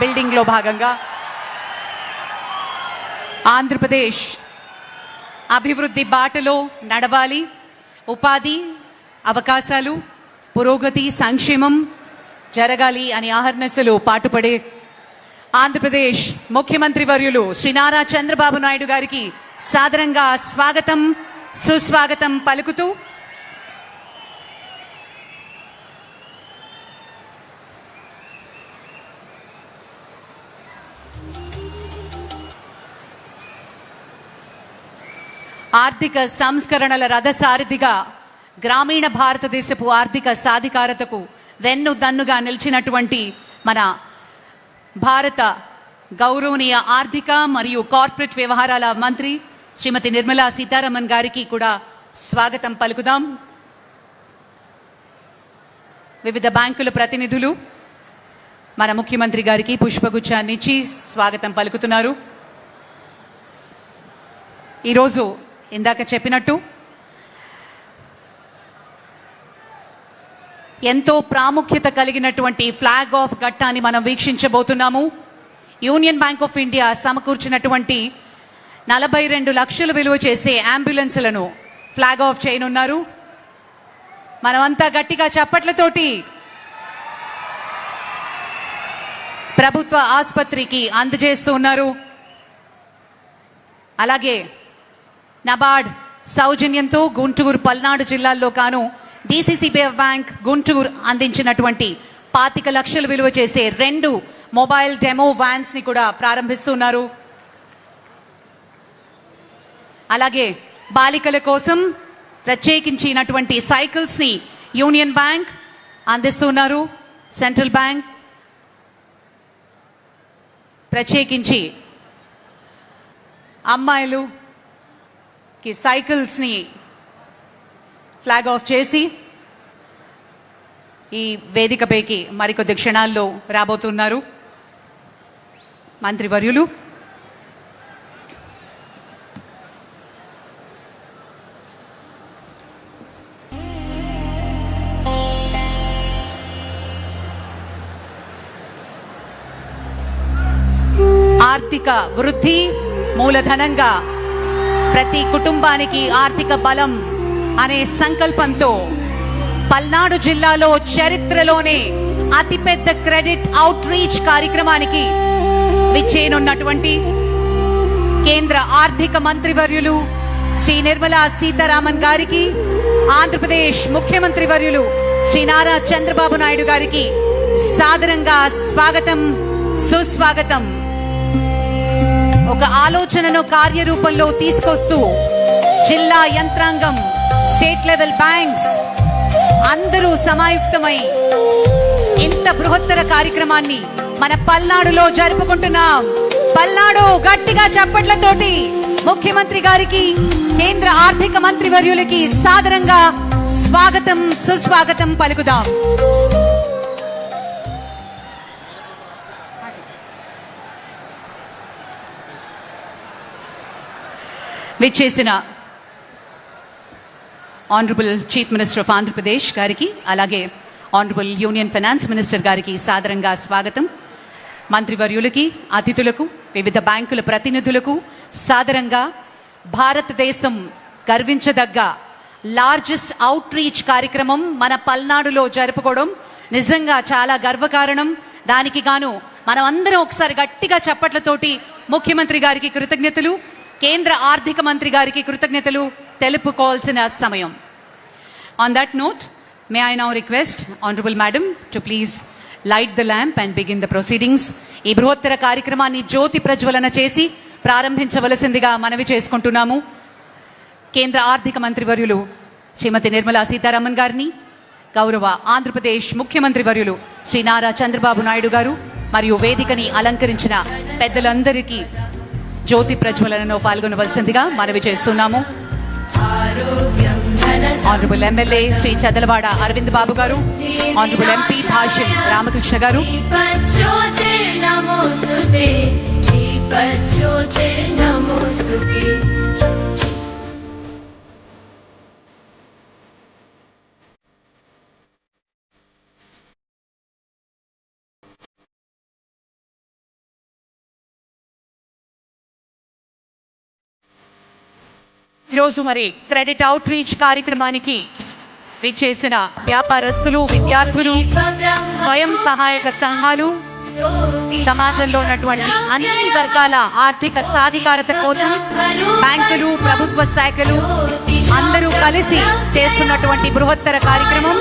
Building లో భాగంగా ఆంధ్రప్రదేశ్ అభివృద్ధి బాటలో నడవాలి, ఉపాధి అవకాశాలు, పురోగతి, సంక్షేమం జరగాలి అని అహర్నిశలు పాటుపడే ఆంధ్రప్రదేశ్ ముఖ్యమంత్రి వర్యులు శ్రీ నారా చంద్రబాబు నాయుడు గారికి సాదరంగా స్వాగతం సుస్వాగతం పలుకుతూ ఆర్థిక సంస్కరణల రథసారథిగా గ్రామీణ భారతదేశపు ఆర్థిక సాధికారతకు వెన్నుదన్నుగా నిలిచినటువంటి మన భారత గౌరవనీయ ఆర్థిక మరియు కార్పొరేట్ వ్యవహారాల మంత్రి శ్రీమతి నిర్మలా సీతారామన్ గారికి కూడా స్వాగతం పలుకుదాం. వివిధ బ్యాంకుల ప్రతినిధులు మన ముఖ్యమంత్రి గారికి పుష్పగుచ్చాన్ని ఇచ్చి స్వాగతం పలుకుతున్నారు. ఈరోజు ఇందాక చెప్పినట్టు ఎంతో ప్రాముఖ్యత కలిగినటువంటి ఫ్లాగ్ ఆఫ్ ఘట్టాన్ని మనం వీక్షించబోతున్నాము. యూనియన్ బ్యాంక్ ఆఫ్ ఇండియా సమకూర్చినటువంటి 42 లక్షలు విలువ చేసే అంబులెన్స్లను ఫ్లాగ్ ఆఫ్ చేయనున్నారు. మనమంతా గట్టిగా చప్పట్లతోటి ప్రభుత్వ ఆసుపత్రికి అందజేస్తూ ఉన్నారు. అలాగే నబార్డ్ సౌజన్యంతో గుంటూరు, పల్నాడు జిల్లాల్లో కాను డిసిసిబి బ్యాంక్ గుంటూరు అందించినటువంటి 25 లక్షలు విలువ చేసే 2 మొబైల్ డెమో వ్యాన్స్ ని కూడా ప్రారంభిస్తున్నారు. అలాగే బాలికల కోసం ప్రత్యేకించినటువంటి సైకిల్స్ ని యూనియన్ బ్యాంక్ అందిస్తున్నారు. సెంట్రల్ బ్యాంక్ ప్రత్యేకించి అమ్మాయిలుకి సైకిల్స్ ని ఫ్లాగ్ ఆఫ్ చేసి ఈ వేదికపైకి మరికొద్ది క్షణాల్లో రాబోతున్నారు మంత్రివర్యులు. ఆర్థిక వృద్ధి మూలధనంగా ప్రతి కుటుంబానికి ఆర్థిక బలం అనే సంకల్పంతో పల్నాడు జిల్లాలో చరిత్రలోనే అతిపెద్ద క్రెడిట్ అవుట్ రీచ్ కార్యక్రమానికి విచ్చేయనున్నటువంటి కేంద్ర ఆర్థిక మంత్రివర్యులు శ్రీ నిర్మలా సీతారామన్ గారికి, ఆంధ్రప్రదేశ్ ముఖ్యమంత్రి వర్యులు శ్రీ నారా చంద్రబాబు నాయుడు గారికి సాదరంగా స్వాగతం సుస్వాగతం. ఒక ఆలోచనను కార్యరూపంలో తీసుకొస్తూ జిల్లా యంత్రాంగం, స్టేట్ లెవెల్ బ్యాంక్స్ అందరూ సమాయుక్తమై ఇంత బృహత్తర కార్యక్రమాన్ని మన పల్నాడులో జరుపుకుంటున్నాం. పల్నాడు గట్టిగా చప్పట్లతోటి ముఖ్యమంత్రి గారికి, కేంద్ర ఆర్థిక మంత్రి వర్యులకి సాదరంగా స్వాగతం సుస్వాగతం పలుకుదాం. విచ్చేసిన honourable chief minister of Andhra Pradesh గారికి, అలాగే ఆనరబుల్ యూనియన్ ఫైనాన్స్ మినిస్టర్ గారికి సాదరంగా స్వాగతం. మంత్రివర్యులకి, అతిథులకు, వివిధ బ్యాంకుల ప్రతినిధులకు సాదరంగా భారతదేశం గర్వించదగ్గ లార్జెస్ట్ అవుట్ రీచ్ కార్యక్రమం మన పల్నాడులో జరుపుకోవడం నిజంగా చాలా గర్వకారణం. దానికి గాను మనం అందరం ఒకసారి గట్టిగా చప్పట్లతోటి ముఖ్యమంత్రి గారికి కృతజ్ఞతలు, కేంద్ర ఆర్థిక మంత్రి గారికి కృతజ్ఞతలు తెలుపుకోవాల్సిన సమయం. On that note, may I now request honourable madam to please light the lamp and begin the proceedings. ఈ బృహత్తర కార్యక్రమాన్ని జ్యోతి ప్రజ్వలన చేసి ప్రారంభించవలసిందిగా మనవి చేసుకుంటున్నాము. కేంద్ర ఆర్థిక మంత్రి వర్యులు శ్రీమతి నిర్మలా సీతారామన్ గారిని, గౌరవ ఆంధ్రప్రదేశ్ ముఖ్యమంత్రి వర్యులు శ్రీ నారా చంద్రబాబు నాయుడు గారు మరియు వేదికని అలంకరించిన పెద్దలందరికీ జ్యోతి ప్రజ్వలనలో పాల్గొనవలసిందిగా మనవి చేస్తున్నాము. ఆనరబుల్ ఎమ్మెల్యే శ్రీ చదలవాడ అరవింద్ బాబు గారు, ఆనరబుల్ ఎంపీ భాష్యం రామకృష్ణ గారు. ఈరోజు మరి క్రెడిట్ అవుట్ రీచ్ కార్యక్రమానికి విచ్చేసిన వ్యాపారస్తులు, విద్యార్థులు, స్వయం సహాయక సంఘాలు, సమాజంలో ఉన్నటువంటి అన్ని వర్గాల ఆర్థిక సాధికారత కోసం బ్యాంకులు, ప్రభుత్వ శాఖలు అందరూ కలిసి చేస్తున్నటువంటి బృహత్తర కార్యక్రమం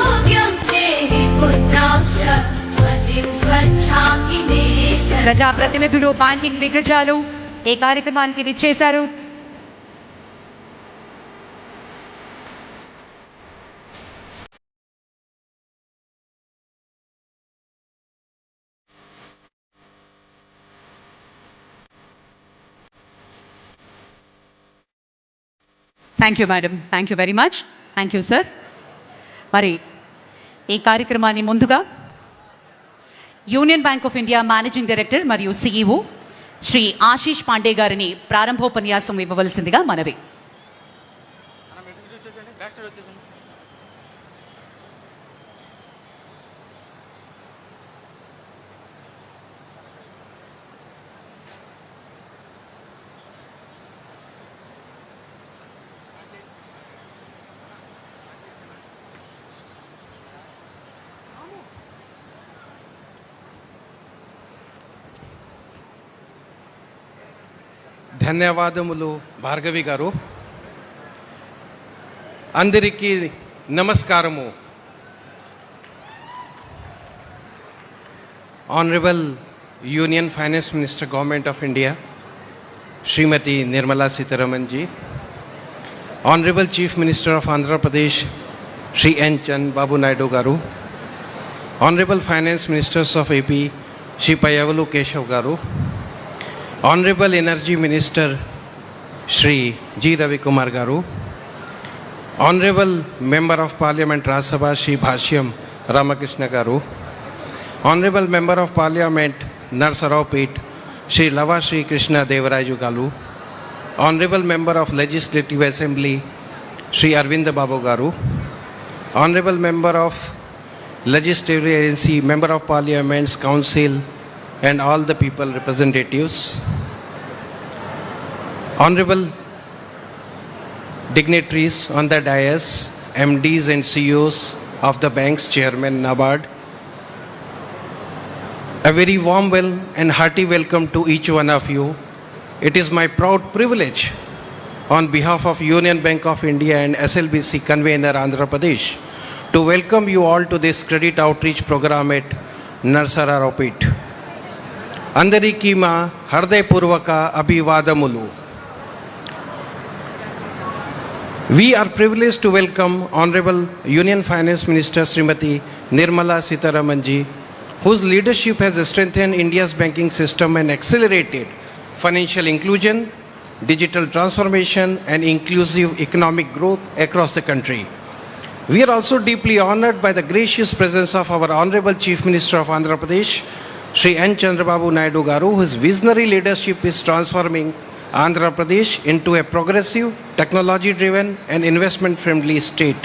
ప్రజాప్రతినిధులు, బ్యాంకింగ్ దిగ్గజాలు ఈ కార్యక్రమానికి విచ్చేశారు. Thank you madam, thank you very much, thank you sir. మరి ఈ కార్యక్రమాన్ని ముందుగా Union bank of India managing director మరియు సిఇఓ శ్రీ ఆశీష్ పాండే గారిని ప్రారంభోపన్యాసం ఇవ్వవలసిందిగా మనవి. ధన్యవాదములు భార్గవి గారు. అందరికీ నమస్కారము. Honourable union finance minister government of India Shrimati Nirmala Sitharaman ji, honourable chief minister of Andhra Pradesh Shri N Chandrababu Naidu గారు, honourable finance ministers of AP Shri Payyavula Keshav గారు, Honorable Energy Minister Shri G. Ravi Kumar Garu, Honorable Member of Parliament Rajya Sabha Shri Bhashyam Ramakrishna Garu, Honorable Member of Parliament Narsaraopet Shri Lava Shri Krishna Devaraju Garu, Honorable Member of Legislative Assembly Shri Arvind Babu Garu, Honorable Member of Legislative Agency, Member of Parliament's Council and all the people representatives, honorable dignitaries on the dais, MDs and CEOs of the banks, Chairman NABARD, a very warm and hearty welcome to each one of you. It is my proud privilege on behalf of Union Bank of India and SLBC convener Andhra Pradesh to welcome you all to this credit outreach program at Narsaraopet. అందరికీ మా హృదయపూర్వక అభివాదములు. We are privileged to welcome Honorable Union Finance Minister Srimati Nirmala Sitharaman ji, whose leadership has strengthened India's banking system and accelerated financial inclusion, digital transformation and inclusive economic growth across the country. We are also deeply honored by the gracious presence of our Honorable Chief Minister of Andhra Pradesh, Shri N. Chandrababu Naidu Garu, whose visionary leadership is transforming Andhra Pradesh into a progressive, technology-driven and investment-friendly state.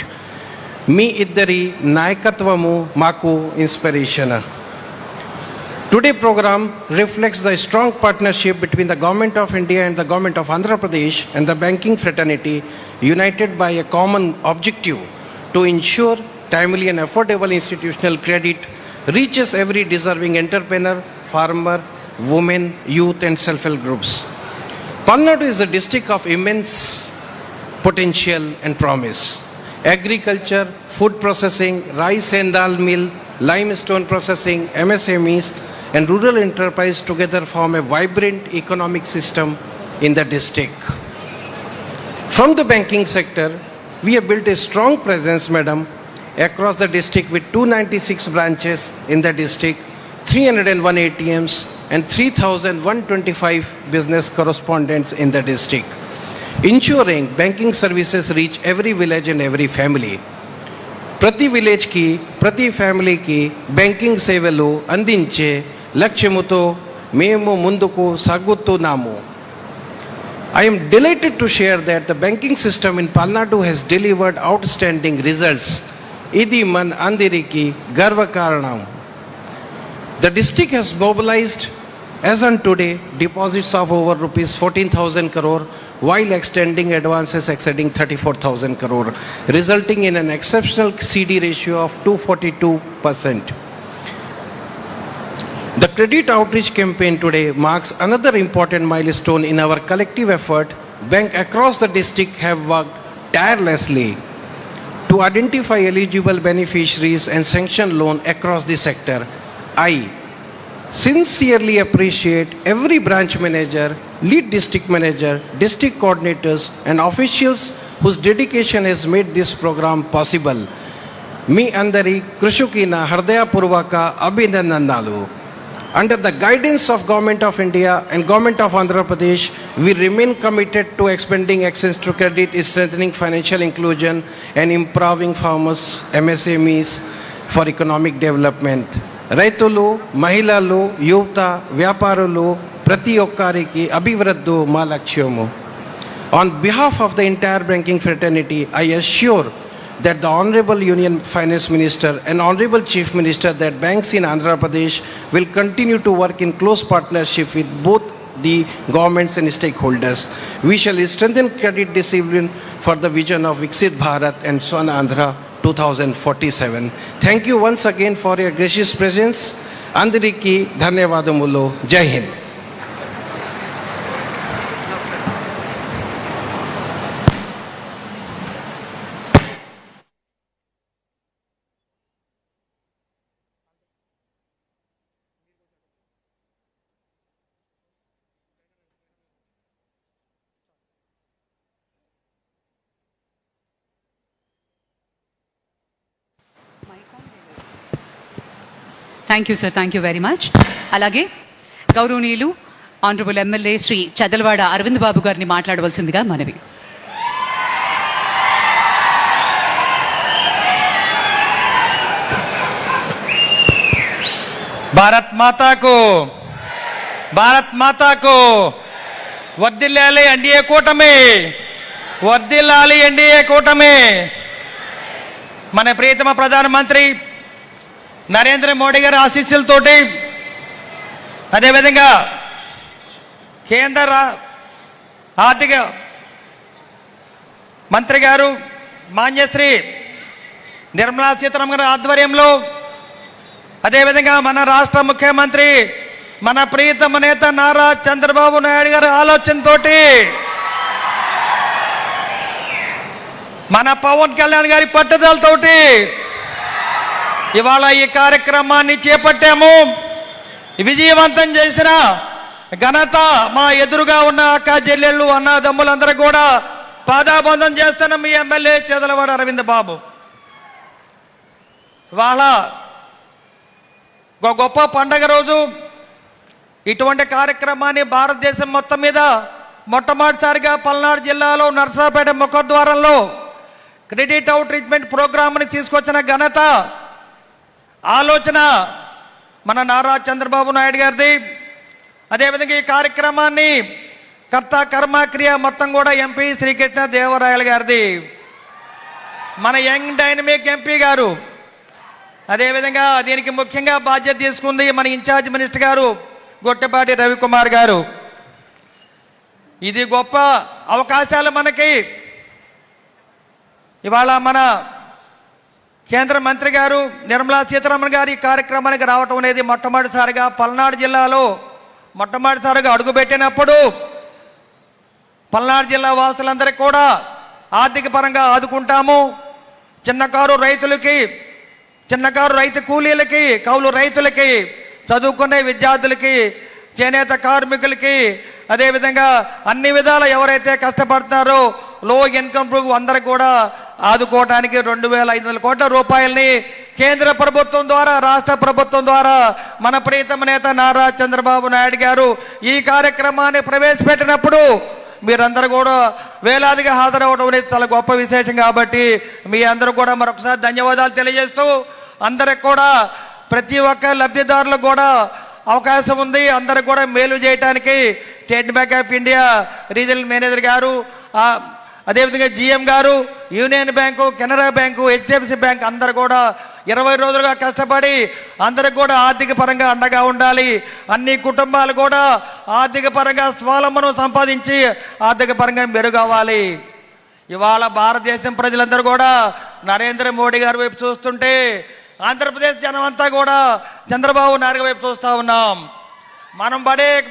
మీ ఇద్దరి నాయకత్వము మాకు inspiration. Today program reflects the strong partnership between the Government of India and the Government of Andhra Pradesh and the banking fraternity, united by a common objective to ensure timely and affordable institutional credit reaches every deserving entrepreneur, farmer, women, youth and self-help groups. Palnadu is a district of immense potential and promise. Agriculture, food processing, rice and dal mill, limestone processing, MSMEs and rural enterprise together form a vibrant economic system in the district. From the banking sector, we have built a strong presence, madam, across the district with 296 branches in the district, 301 ATMs and 3,125 business correspondents in the district, ensuring banking services reach every village and every family. ప్రతి విలేజ్కి, ప్రతి ఫ్యామిలీకి banking సేవలు అందించే లక్ష్యముతో మేము ముందుకు సాగుతున్నాము. I am delighted to share that the banking system in Palnadu has delivered outstanding results. ఇది మన అందరికీ గర్వకారణం. The district has mobilized as on today deposits of over rupees 14,000 crore while extending advances exceeding 34,000 crore, resulting in an exceptional CD ratio of 242%. The credit outreach campaign today marks another important milestone in our collective effort. Banks across the district have worked tirelessly to identify eligible beneficiaries and sanction loan across the sector. I sincerely appreciate every branch manager, lead district manager, district coordinators and officials whose dedication has made this program possible. మీ అందరి కృషికి నా హృదయపూర్వక అభినందనలు. Under the guidance of Government of India and Government of Andhra Pradesh, we remain committed to expanding access to credit, strengthening financial inclusion and improving farmers, MSMEs for economic development. రైతులు, మహిళలు, యువత, వ్యాపారులు ప్రతి ఒక్కరికి అభివృద్ధి మా లక్ష్యము. On behalf of the entire banking fraternity, I assure that the Honorable Union Finance Minister and Honorable Chief Minister that banks in Andhra Pradesh will continue to work in close partnership with both the governments and stakeholders. We shall strengthen credit discipline for the vision of Viksit Bharat and Swan Andhra 2047. Thank you once again for your gracious presence. Andariki ధన్యవాదములు. Jai Hind. Thank you sir, thank you very much. అలాగే గౌరవనీయులు honourable MLA Shri Chadalavada Arvind బాబు గారిని మాట్లాడవలసిందిగా మనవి. భారత్ మాతాకు వర్ధిల్లాలి NDA కూటమి, వర్ధిల్లాలి NDA కూటమి. మన ప్రియతమ ప్రధానమంత్రి నరేంద్ర మోడీ గారి ఆశీస్సులతోటి, అదేవిధంగా కేంద్ర ఆర్థిక మంత్రి గారు మాన్యశ్రీ నిర్మలా సీతారామన్ గారి ఆధ్వర్యంలో, అదేవిధంగా మన రాష్ట్ర ముఖ్యమంత్రి మన ప్రియతమ నేత నారా చంద్రబాబు నాయుడు గారి ఆలోచనతోటి, మన పవన్ కళ్యాణ్ గారి పట్టుదలతోటి ఇవాళ ఈ కార్యక్రమాన్ని చేపట్టాము. విజయవంతం చేసిన ఘనత మా ఎదురుగా ఉన్న అక్క చెల్లెళ్ళు, అన్నదమ్ములందరూ కూడా పాదాబంధం చేస్తున్న మీ ఎమ్మెల్యే చదలవాడ అరవింద్ బాబు. ఇవాళ ఒక గొప్ప పండగ రోజు. ఇటువంటి కార్యక్రమాన్ని భారతదేశం మొత్తం మీద మొట్టమొదటిసారిగా పల్నాడు జిల్లాలో నర్సాపేట ముఖద్వారంలో క్రెడిట్ అవుట్ ట్రీట్మెంట్ ప్రోగ్రామ్ని తీసుకొచ్చిన ఘనత, ఆలోచన మన నారా చంద్రబాబు నాయుడు గారిది. అదేవిధంగా ఈ కార్యక్రమాన్ని కర్త కర్మ క్రియ మొత్తం కూడా ఎంపీ శ్రీకృష్ణ దేవరాయలు గారిది, మన యంగ్ డైనమిక్ ఎంపీ గారు. అదేవిధంగా దీనికి ముఖ్యంగా బాధ్యత తీసుకుంది మన ఇన్ఛార్జ్ మినిస్టర్ గారు గొట్టపాటి రవికుమార్ గారు. ఇది గొప్ప అవకాశాలు మనకి. ఇవాళ మన కేంద్ర మంత్రి గారు నిర్మలా సీతారామన్ గారు ఈ కార్యక్రమానికి రావటం అనేది మొట్టమొదటిసారిగా పల్నాడు జిల్లాలో మొట్టమొదటిసారిగా అడుగుపెట్టినప్పుడు పల్నాడు జిల్లా వాసులందరికీ కూడా ఆర్థిక పరంగా ఆదుకుంటాము. చిన్నకారు రైతులకి, చిన్నకారు రైతు కూలీలకి, కౌలు రైతులకి, చదువుకునే విద్యార్థులకి, చేనేత కార్మికులకి, అదేవిధంగా అన్ని విధాల ఎవరైతే కష్టపడతారో లో ఇన్కమ్ గ్రూప్ అందరికి కూడా ఆదుకోవడానికి 2,500 కోట్ల రూపాయలని కేంద్ర ప్రభుత్వం ద్వారా, రాష్ట్ర ప్రభుత్వం ద్వారా మన ప్రియతమ నేత నారా చంద్రబాబు నాయుడు గారు ఈ కార్యక్రమాన్ని ప్రవేశపెట్టినప్పుడు మీరందరూ కూడా వేలాదిగా హాజరవడం అనేది చాలా గొప్ప విశేషం. కాబట్టి మీ అందరూ కూడా మరొకసారి ధన్యవాదాలు తెలియజేస్తూ, అందరికి కూడా ప్రతి ఒక్క లబ్ధిదారులకు కూడా అవకాశం ఉంది. అందరికి కూడా మేలు చేయడానికి state bank of India regional manager గారు, అదేవిధంగా జిఎం గారు, union bank, Canara bank, HDFC bank అందరు కూడా 20 రోజులుగా కష్టపడి అందరికి కూడా ఆర్థిక పరంగా అండగా ఉండాలి. అన్ని కుటుంబాలు కూడా ఆర్థిక పరంగా స్వావలంబనం సంపాదించి ఆర్థిక పరంగా మెరుగవ్వాలి. ఇవాళ భారతదేశం ప్రజలందరూ కూడా నరేంద్ర మోడీ గారి వైపు చూస్తుంటే, ఆంధ్రప్రదేశ్ జనం అంతా కూడా చంద్రబాబు నాయుడు వైపు చూస్తూ ఉన్నాం.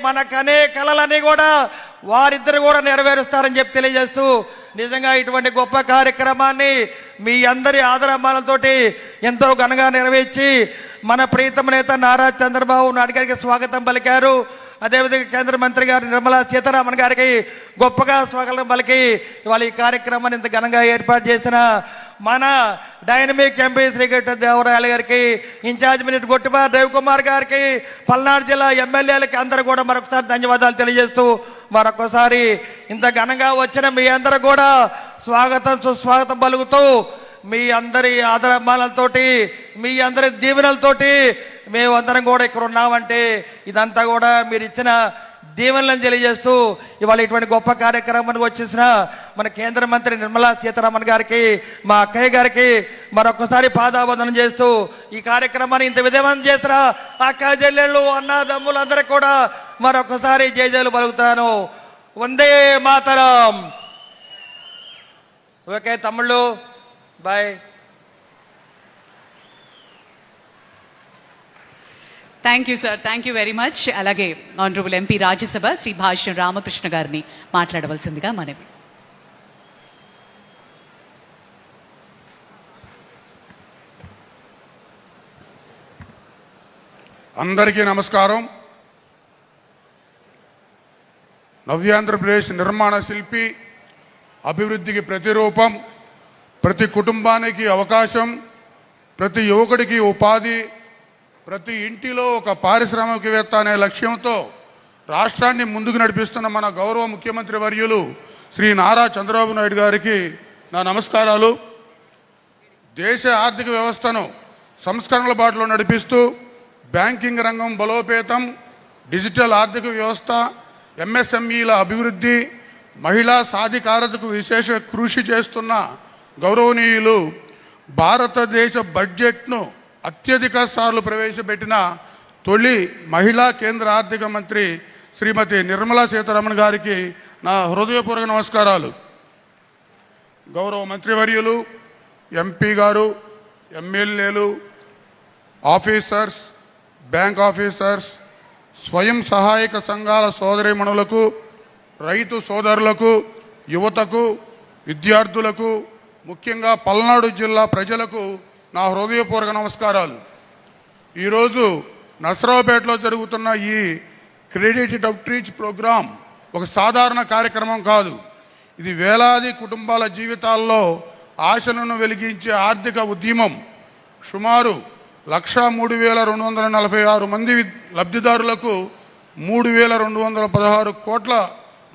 మన కనే కలలన్నీ కూడా వారిద్దరు కూడా నెరవేరుస్తారని చెప్పి తెలియజేస్తూ, నిజంగా ఇటువంటి గొప్ప కార్యక్రమాన్ని మీ అందరి ఆదరాభిమానాలతోటి ఎంతో ఘనంగా నెరవేర్చి మన ప్రీతమ నేత నారా చంద్రబాబు నాయుడు గారికి స్వాగతం పలికారు. అదేవిధంగా కేంద్ర మంత్రి గారు నిర్మలా సీతారామన్ గారికి గొప్పగా స్వాగతం పలికి ఇవాళ ఈ కార్యక్రమాన్ని ఇంత ఘనంగా ఏర్పాటు చేసిన మన డైనమిక్ ఎంపీ శ్రీకృష్ణదేవరాయలు గారికి, ఇన్ఛార్జ్ మినిస్టర్ గొట్టిబార్ రవికుమార్ గారికి, పల్నాడు జిల్లా ఎమ్మెల్యేలకి అందరూ కూడా మరొకసారి ధన్యవాదాలు తెలియజేస్తూ, మరొకసారి ఇంత ఘనంగా వచ్చిన మీ అందరూ కూడా స్వాగతం సుస్వాగతం పలుకుతూ, మీ అందరి ఆదరాభిమానాలతోటి, మీ అందరి దీవెనలతోటి మేమందరం కూడా ఇక్కడ ఉన్నామంటే ఇదంతా కూడా మీరు ఇచ్చిన దీవెనలను తెలియజేస్తూ, ఇవాళ ఇటువంటి గొప్ప కార్యక్రమానికి వచ్చేసిన మన కేంద్ర మంత్రి నిర్మలా సీతారామన్ గారికి, మా అక్కయ్య గారికి మరొకసారి పాదాబంధనం చేస్తూ, ఈ కార్యక్రమాన్ని ఇంత విధంగా చేసిన అక్క చెల్లెళ్ళు అన్నదమ్ములు అందరికీ కూడా మరొకసారి జయజయలు పలుకుతాను. వందే మాతరం. ఓకే తమ్ముళ్ళు, bye. Thank you sir, thank you very much. అలాగే ఆనరబుల్ ఎంపీ రాజ్యసభ శ్రీ భాష్యం రామకృష్ణ గారిని మాట్లాడవలసిందిగా మనవి. అందరికీ నమస్కారం. నవ్యాంధ్రప్రదేశ్ నిర్మాణ శిల్పి, అభివృద్ధికి ప్రతిరూపం, ప్రతి కుటుంబానికి అవకాశం, ప్రతి యువకుడికి ఉపాధి, ప్రతి ఇంటిలో ఒక పారిశ్రామికవేత్త అనే లక్ష్యంతో రాష్ట్రాన్ని ముందుకు నడిపిస్తున్న మన గౌరవ ముఖ్యమంత్రి వర్యులు శ్రీ నారా చంద్రబాబు నాయుడు గారికి నా నమస్కారాలు. దేశ ఆర్థిక వ్యవస్థను సంస్కరణల బాటలో నడిపిస్తూ బ్యాంకింగ్ రంగం బలోపేతం, డిజిటల్ ఆర్థిక వ్యవస్థ, ఎంఎస్ఎంఈల అభివృద్ధి, మహిళా సాధికారతకు విశేష కృషి చేస్తున్న గౌరవనీయులు భారతదేశ బడ్జెట్ను అత్యధిక సార్లు ప్రవేశపెట్టిన తొలి మహిళా కేంద్ర ఆర్థిక మంత్రి శ్రీమతి నిర్మలా సీతారామన్ గారికి నా హృదయపూర్వక నమస్కారాలు. గౌరవ మంత్రివర్యులు, ఎంపీ గారు, ఎమ్మెల్యేలు, ఆఫీసర్స్, బ్యాంక్ ఆఫీసర్స్, స్వయం సహాయక సంఘాల సోదరీమణులకు, రైతు సోదరులకు, యువతకు, విద్యార్థులకు, ముఖ్యంగా పల్నాడు జిల్లా ప్రజలకు నా హృదయపూర్వక నమస్కారాలు. ఈరోజు నసరావుపేటలో జరుగుతున్న ఈ క్రెడిట్ అవుట్రీచ్ ప్రోగ్రాం ఒక సాధారణ కార్యక్రమం కాదు. ఇది వేలాది కుటుంబాల జీవితాల్లో ఆశలను వెలిగించే ఆర్థిక ఉద్యమం. సుమారు 1,03,246 మంది లబ్ధిదారులకు 3,216 కోట్ల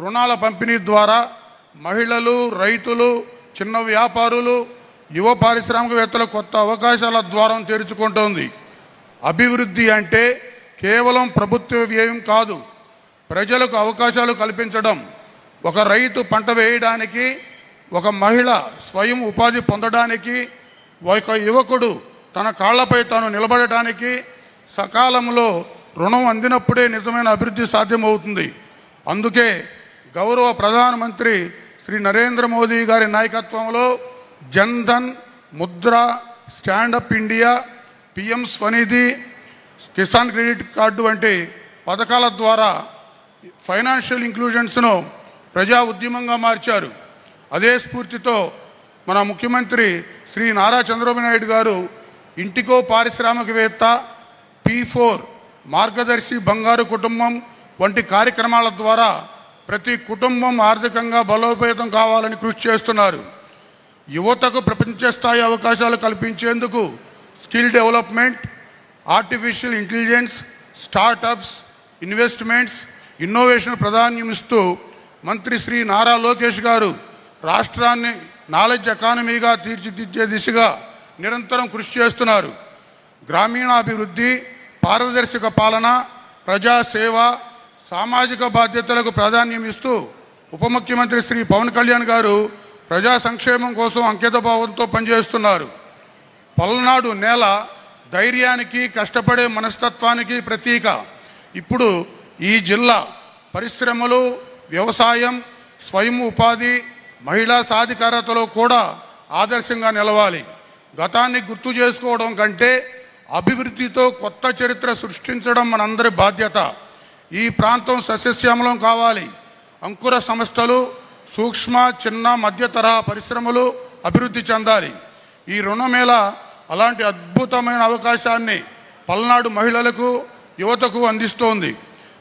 రుణాల పంపిణీ ద్వారా మహిళలు, రైతులు, చిన్న వ్యాపారులు, యువ పారిశ్రామికవేత్తల కొత్త అవకాశాల ద్వారం తెరుచుకుంటోంది. అభివృద్ధి అంటే కేవలం ప్రభుత్వ వ్యయం కాదు, ప్రజలకు అవకాశాలు కల్పించడం. ఒక రైతు పంట వేయడానికి, ఒక మహిళ స్వయం ఉపాధి పొందడానికి, ఒక యువకుడు తన కాళ్లపై తాను నిలబడటానికి సకాలంలో రుణం అందినప్పుడే నిజమైన అభివృద్ధి సాధ్యమవుతుంది. అందుకే గౌరవ ప్రధానమంత్రి శ్రీ నరేంద్ర మోదీ గారి నాయకత్వంలో Jan Dhan, Mudra, stand up India, PM Svanidhi, Kisan credit card వంటి పథకాల ద్వారా ఫైనాన్షియల్ ఇంక్లూజన్స్ను ప్రజా ఉద్యమంగా మార్చారు. అదే స్ఫూర్తితో మన ముఖ్యమంత్రి శ్రీ నారా చంద్రబాబు నాయుడు గారు ఇంటికో పారిశ్రామికవేత్త, P4 మార్గదర్శి, బంగారు కుటుంబం వంటి కార్యక్రమాల ద్వారా ప్రతి కుటుంబం ఆర్థికంగా బలోపేతం కావాలని కృషి చేస్తున్నారు. యువతకు ప్రపంచ స్థాయి అవకాశాలు కల్పించేందుకు skill development, artificial intelligence, startups, investments, innovation ప్రాధాన్యమిస్తూ మంత్రి శ్రీ నారా లోకేష్ గారు రాష్ట్రాన్ని నాలెడ్జ్ ఎకానమీగా తీర్చిదిద్దే దిశగా నిరంతరం కృషి చేస్తున్నారు. గ్రామీణాభివృద్ధి, పారదర్శక పాలన, ప్రజాసేవ, సామాజిక బాధ్యతలకు ప్రాధాన్యం ఇస్తూ ఉప ముఖ్యమంత్రి శ్రీ పవన్ కళ్యాణ్ గారు ప్రజా సంక్షేమం కోసం అంకితభావంతో పనిచేస్తున్నారు. పల్నాడు నేల ధైర్యానికి, కష్టపడే మనస్తత్వానికి ప్రతీక. ఇప్పుడు ఈ జిల్లా పరిశ్రమలు, వ్యవసాయం, స్వయం ఉపాధి, మహిళా సాధికారతలో కూడా ఆదర్శంగా నిలవాలి. గతాన్ని గుర్తు చేసుకోవడం కంటే అభివృద్ధితో కొత్త చరిత్ర సృష్టించడం మనందరి బాధ్యత. ఈ ప్రాంతం సస్యశ్యామలం కావాలి. అంకుర సంస్థలు, సూక్ష్మ, చిన్న, మధ్య తరహా పరిశ్రమలు అభివృద్ధి చెందాలి. ఈ రుణమేళ అలాంటి అద్భుతమైన అవకాశాన్ని పల్నాడు మహిళలకు, యువతకు అందిస్తోంది.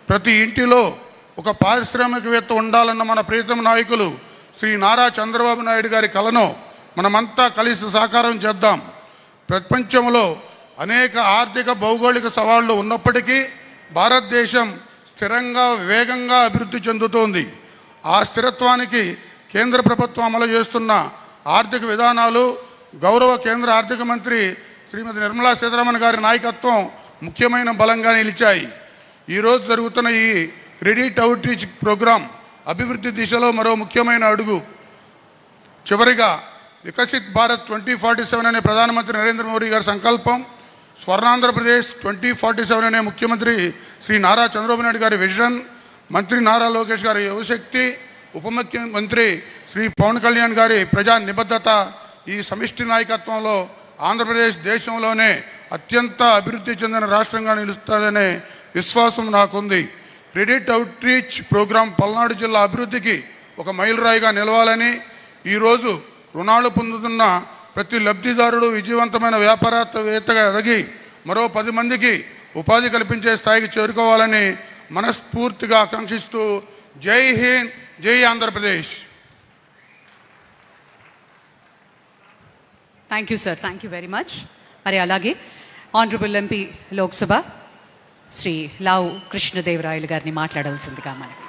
ప్రతి ఇంటిలో ఒక పారిశ్రామికవేత్త ఉండాలన్న మన ప్రీతమ నాయకులు శ్రీ నారా చంద్రబాబు నాయుడు గారి కలను మనమంతా కలిసి సాకారం చేద్దాం. ప్రపంచంలో అనేక ఆర్థిక, భౌగోళిక సవాళ్లు ఉన్నప్పటికీ భారతదేశం స్థిరంగా, వేగంగా అభివృద్ధి చెందుతోంది. ఆ స్థిరత్వానికి కేంద్ర ప్రభుత్వం అమలు చేస్తున్న ఆర్థిక విధానాలు, గౌరవ కేంద్ర ఆర్థిక మంత్రి శ్రీమతి నిర్మలా సీతారామన్ గారి నాయకత్వం ముఖ్యమైన బలంగా నిలిచాయి. ఈరోజు జరుగుతున్న ఈ క్రెడిట్ అవుట్రీచ్ ప్రోగ్రాం అభివృద్ధి దిశలో మరో ముఖ్యమైన అడుగు. చివరిగా వికసిత్ భారత్ 2047 అనే ప్రధానమంత్రి నరేంద్ర మోడీ గారి సంకల్పం, స్వర్ణాంధ్రప్రదేశ్ 2047 అనే ముఖ్యమంత్రి శ్రీ నారా చంద్రబాబు నాయుడు గారి విజన్, మంత్రి నారా లోకేష్ గారి యువశక్తి, ఉప ముఖ్యమంత్రి శ్రీ పవన్ కళ్యాణ్ గారి ప్రజా నిబద్ధత, ఈ సమిష్టి నాయకత్వంలో ఆంధ్రప్రదేశ్ దేశంలోనే అత్యంత అభివృద్ధి చెందిన రాష్ట్రంగా నిలుస్తుందనే విశ్వాసం నాకుంది. క్రెడిట్ అవుట్రీచ్ ప్రోగ్రాం పల్నాడు జిల్లా అభివృద్ధికి ఒక మైలురాయిగా నిలవాలని, ఈరోజు రుణాలు పొందుతున్న ప్రతి లబ్ధిదారుడు విజయవంతమైన వ్యాపారవేత్తగా ఎదిగి మరో 10 మందికి ఉపాధి కల్పించే స్థాయికి చేరుకోవాలని మనస్ఫూర్తిగా ఆకాంక్షిస్తూ జై హింద్, జై Andhra Pradesh. Thank you sir, thank you very much. మరి అలాగే ఆనరబుల్ ఎంపీ లోక్సభ శ్రీ లావు కృష్ణదేవరాయలు గారిని మాట్లాడవలసిందిగా మనకి.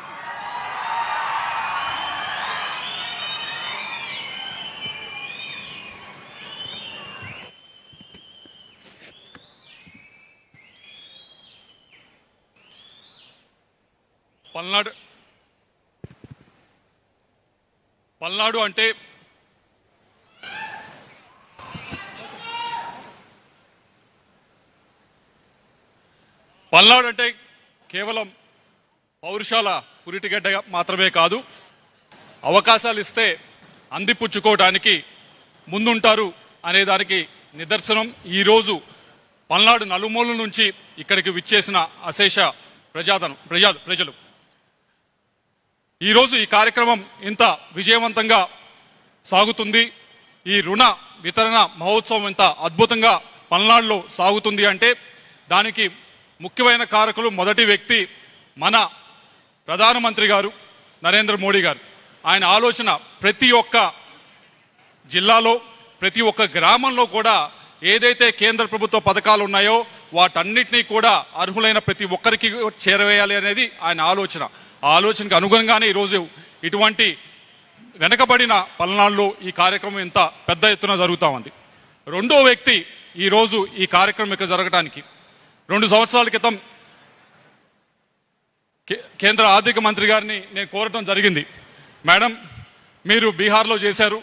పల్నాడు అంటే కేవలం పౌరుషాల పురిటిగడ్డ మాత్రమే కాదు, అవకాశాలు ఇస్తే అందిపుచ్చుకోవడానికి ముందుంటారు అనే దానికి నిదర్శనం ఈరోజు పల్నాడు నలుమూలల నుంచి ఇక్కడికి విచ్చేసిన అశేష ప్రజలు. ఈరోజు ఈ కార్యక్రమం ఇంత విజయవంతంగా సాగుతుంది, ఈ రుణ వితరణ మహోత్సవం ఇంత అద్భుతంగా పల్నాడులో సాగుతుంది అంటే దానికి ముఖ్యమైన కారకులు, మొదటి వ్యక్తి మన ప్రధానమంత్రి గారు నరేంద్ర మోడీ గారు. ఆయన ఆలోచన ప్రతి ఒక్క జిల్లాలో, ప్రతి ఒక్క గ్రామంలో కూడా ఏదైతే కేంద్ర ప్రభుత్వ పథకాలు ఉన్నాయో వాటన్నిటినీ కూడా అర్హులైన ప్రతి ఒక్కరికి చేరవేయాలి అనేది ఆయన ఆలోచన. ఆ ఆలోచనకు అనుగుణంగానే ఈరోజు ఇటువంటి వెనకబడిన పల్నాడులో ఈ కార్యక్రమం ఇంత పెద్ద ఎత్తున జరుగుతూ ఉంది. రెండో వ్యక్తి ఈరోజు ఈ కార్యక్రమం ఇక్కడ జరగడానికి 2 సంవత్సరాల క్రితం కేంద్ర ఆర్థిక మంత్రి గారిని నేను కోరటం జరిగింది. మేడం, మీరు బీహార్లో చేశారు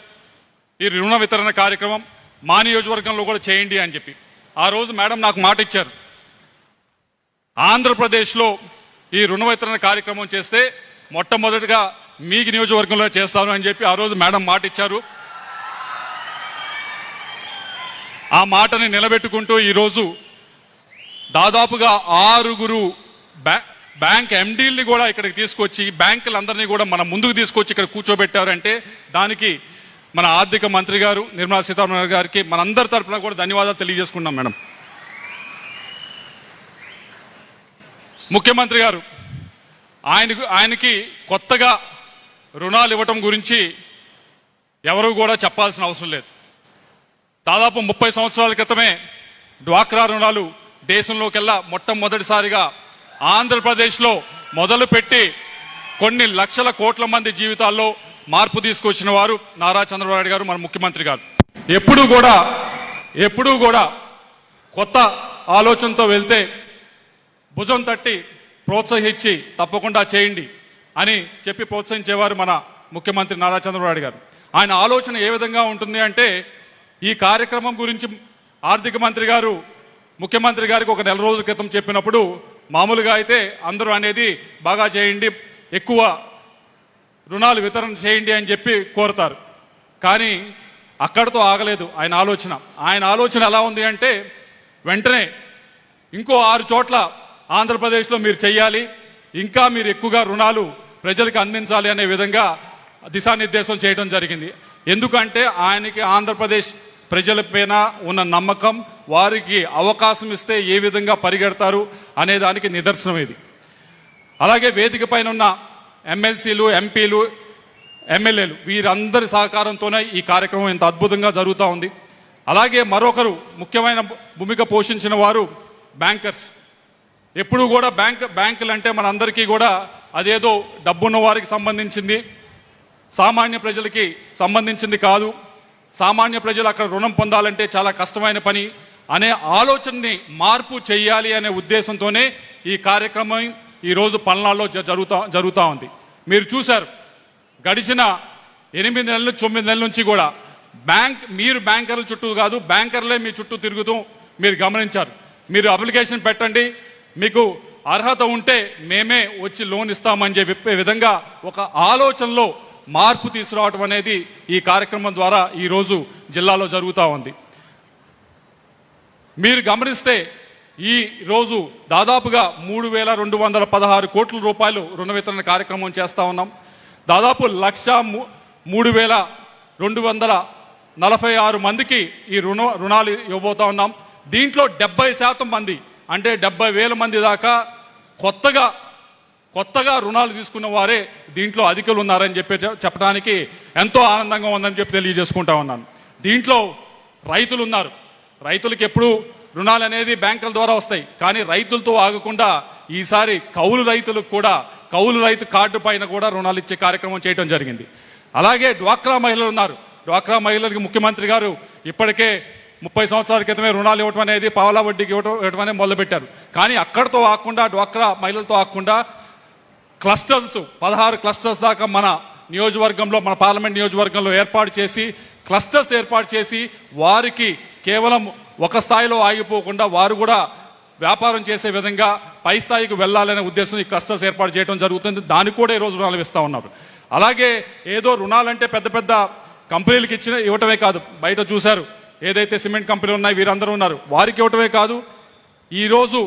ఈ రుణ వితరణ కార్యక్రమం, మా నియోజకవర్గంలో కూడా చేయండి అని చెప్పి. ఆ రోజు మేడం నాకు మాట ఇచ్చారు, ఆంధ్రప్రదేశ్లో ఈ రుణ వితరణ కార్యక్రమం చేస్తే మొట్టమొదటిగా మీ నియోజకవర్గంలో చేస్తాను అని చెప్పి ఆ రోజు మేడం మాట ఇచ్చారు. ఆ మాటని నిలబెట్టుకుంటూ ఈరోజు దాదాపుగా 6 బ్యాంక్ ఎండీల్ని కూడా ఇక్కడికి తీసుకొచ్చి, బ్యాంకులందరినీ కూడా మన ముందుకు తీసుకొచ్చి ఇక్కడ కూర్చోబెట్టారంటే దానికి మన ఆర్థిక మంత్రి గారు నిర్మలా సీతారామన్ గారికి మనందరి తరఫున కూడా ధన్యవాదాలు తెలియజేసుకున్నాం. మేడం, ముఖ్యమంత్రి గారు ఆయనకి కొత్తగా రుణాలు ఇవ్వటం గురించి ఎవరు కూడా చెప్పాల్సిన అవసరం లేదు. దాదాపు 30 సంవత్సరాల క్రితమే డ్వాక్రా రుణాలు దేశంలోకెల్లా మొట్టమొదటిసారిగా ఆంధ్రప్రదేశ్లో మొదలుపెట్టి కొన్ని లక్షల కోట్ల మంది జీవితాల్లో మార్పు తీసుకొచ్చిన వారు నారా చంద్రబాబు నాయుడు గారు, మన ముఖ్యమంత్రి గారు. ఎప్పుడూ కూడా కొత్త ఆలోచనతో వెళ్తే భుజం తట్టి ప్రోత్సహించి తప్పకుండా చేయండి అని చెప్పి ప్రోత్సహించేవారు మన ముఖ్యమంత్రి నారా చంద్రబాబు నాయుడు గారు. ఆయన ఆలోచన ఏ విధంగా ఉంటుంది అంటే, ఈ కార్యక్రమం గురించి ఆర్థిక మంత్రి గారు ముఖ్యమంత్రి గారికి ఒక నెల రోజుల క్రితం చెప్పినప్పుడు మామూలుగా అయితే అందరూ అనేది బాగా చేయండి, ఎక్కువ రుణాలు వితరణ చేయండి అని చెప్పి కోరుతారు. కానీ అక్కడితో ఆగలేదు ఆయన ఆలోచన. ఆయన ఆలోచన ఎలా ఉంది అంటే వెంటనే ఇంకో 6 చోట్ల ఆంధ్రప్రదేశ్లో మీరు చెయ్యాలి, ఇంకా మీరు ఎక్కువగా రుణాలు ప్రజలకు అందించాలి అనే విధంగా దిశానిర్దేశం చేయడం జరిగింది. ఎందుకంటే ఆయనకి ఆంధ్రప్రదేశ్ ప్రజలపైన ఉన్న నమ్మకం, వారికి అవకాశం ఇస్తే ఏ విధంగా పరిగెడతారు అనే దానికి నిదర్శనం ఇది. అలాగే వేదిక పైన ఉన్న ఎమ్మెల్సీలు, ఎంపీలు, ఎమ్మెల్యేలు వీరందరి సహకారంతోనే ఈ కార్యక్రమం ఇంత అద్భుతంగా జరుగుతూ ఉంది. అలాగే మరొకరు ముఖ్యమైన భూమిక పోషించిన వారు బ్యాంకర్స్. ఎప్పుడు కూడా బ్యాంకులు అంటే మనందరికీ కూడా అదేదో డబ్బున్న వారికి సంబంధించింది, సామాన్య ప్రజలకి సంబంధించింది కాదు. సామాన్య ప్రజలు అక్కడ రుణం పొందాలంటే చాలా కష్టమైన పని అనే ఆలోచనని మార్పు చేయాలి అనే ఉద్దేశంతోనే ఈ కార్యక్రమం ఈరోజు పల్నాడులో జరుగుతూ ఉంది. మీరు చూశారు, గడిచిన 8 నెలలు 9 నెలల నుంచి కూడా మీరు బ్యాంకర్ల చుట్టూ కాదు, బ్యాంకర్లే మీ చుట్టూ తిరుగుతూ మీరు గమనించారు. మీరు అప్లికేషన్ పెట్టండి, మీకు అర్హత ఉంటే మేమే వచ్చి లోన్ ఇస్తామని చెప్పే విధంగా ఒక ఆలోచనలో మార్పు తీసుకురావడం అనేది ఈ కార్యక్రమం ద్వారా ఈరోజు జిల్లాలో జరుగుతూ ఉంది. మీరు గమనిస్తే ఈ రోజు దాదాపుగా 3,216 కోట్ల రూపాయలు రుణ వితరణ కార్యక్రమం చేస్తూ ఉన్నాం. దాదాపు 1,02,246 మందికి ఈ రుణాలు ఇవ్వబోతా ఉన్నాం. దీంట్లో 70% మంది అంటే 70,000 మంది దాకా కొత్తగా రుణాలు తీసుకున్న వారే దీంట్లో అధికులు ఉన్నారని చెప్పడానికి ఎంతో ఆనందంగా ఉందని చెప్పి తెలియజేసుకుంటా ఉన్నాను. దీంట్లో రైతులు ఉన్నారు. రైతులకి ఎప్పుడు రుణాలు అనేది బ్యాంకుల ద్వారా వస్తాయి, కానీ రైతులతో ఆగకుండా ఈసారి కౌలు రైతులకు కూడా కౌలు రైతు కార్డు పైన కూడా రుణాలు ఇచ్చే కార్యక్రమం చేయడం జరిగింది. అలాగే డ్వాక్రా మహిళలు ఉన్నారు. డ్వాక్రా మహిళలకు ముఖ్యమంత్రి గారు ఇప్పటికే 30 సంవత్సరాల క్రితమే రుణాలు ఇవ్వటం అనేది పావలా వడ్డీకి ఇవ్వటం అనేది మొదలుపెట్టారు. కానీ అక్కడితో ఆగకుండా, డ్వాక్రా మహిళలతో ఆగకుండా క్లస్టర్స్ 16 క్లస్టర్స్ దాకా మన నియోజకవర్గంలో, మన పార్లమెంట్ నియోజకవర్గంలో ఏర్పాటు చేసి వారికి కేవలం ఒక స్థాయిలో ఆగిపోకుండా వారు కూడా వ్యాపారం చేసే విధంగా పై స్థాయికి వెళ్ళాలనే ఉద్దేశం ఈ క్లస్టర్స్ ఏర్పాటు చేయడం జరుగుతుంది. దానికి కూడా ఈరోజు రుణాలు ఇస్తూ ఉన్నారు. అలాగే ఏదో రుణాలంటే పెద్ద పెద్ద కంపెనీలకు ఇవ్వటమే కాదు, బయట చూశారు ఏదైతే సిమెంట్ కంపెనీలు ఉన్నాయి వీరందరూ ఉన్నారు, వారికి ఇవ్వటమే కాదు, ఈరోజు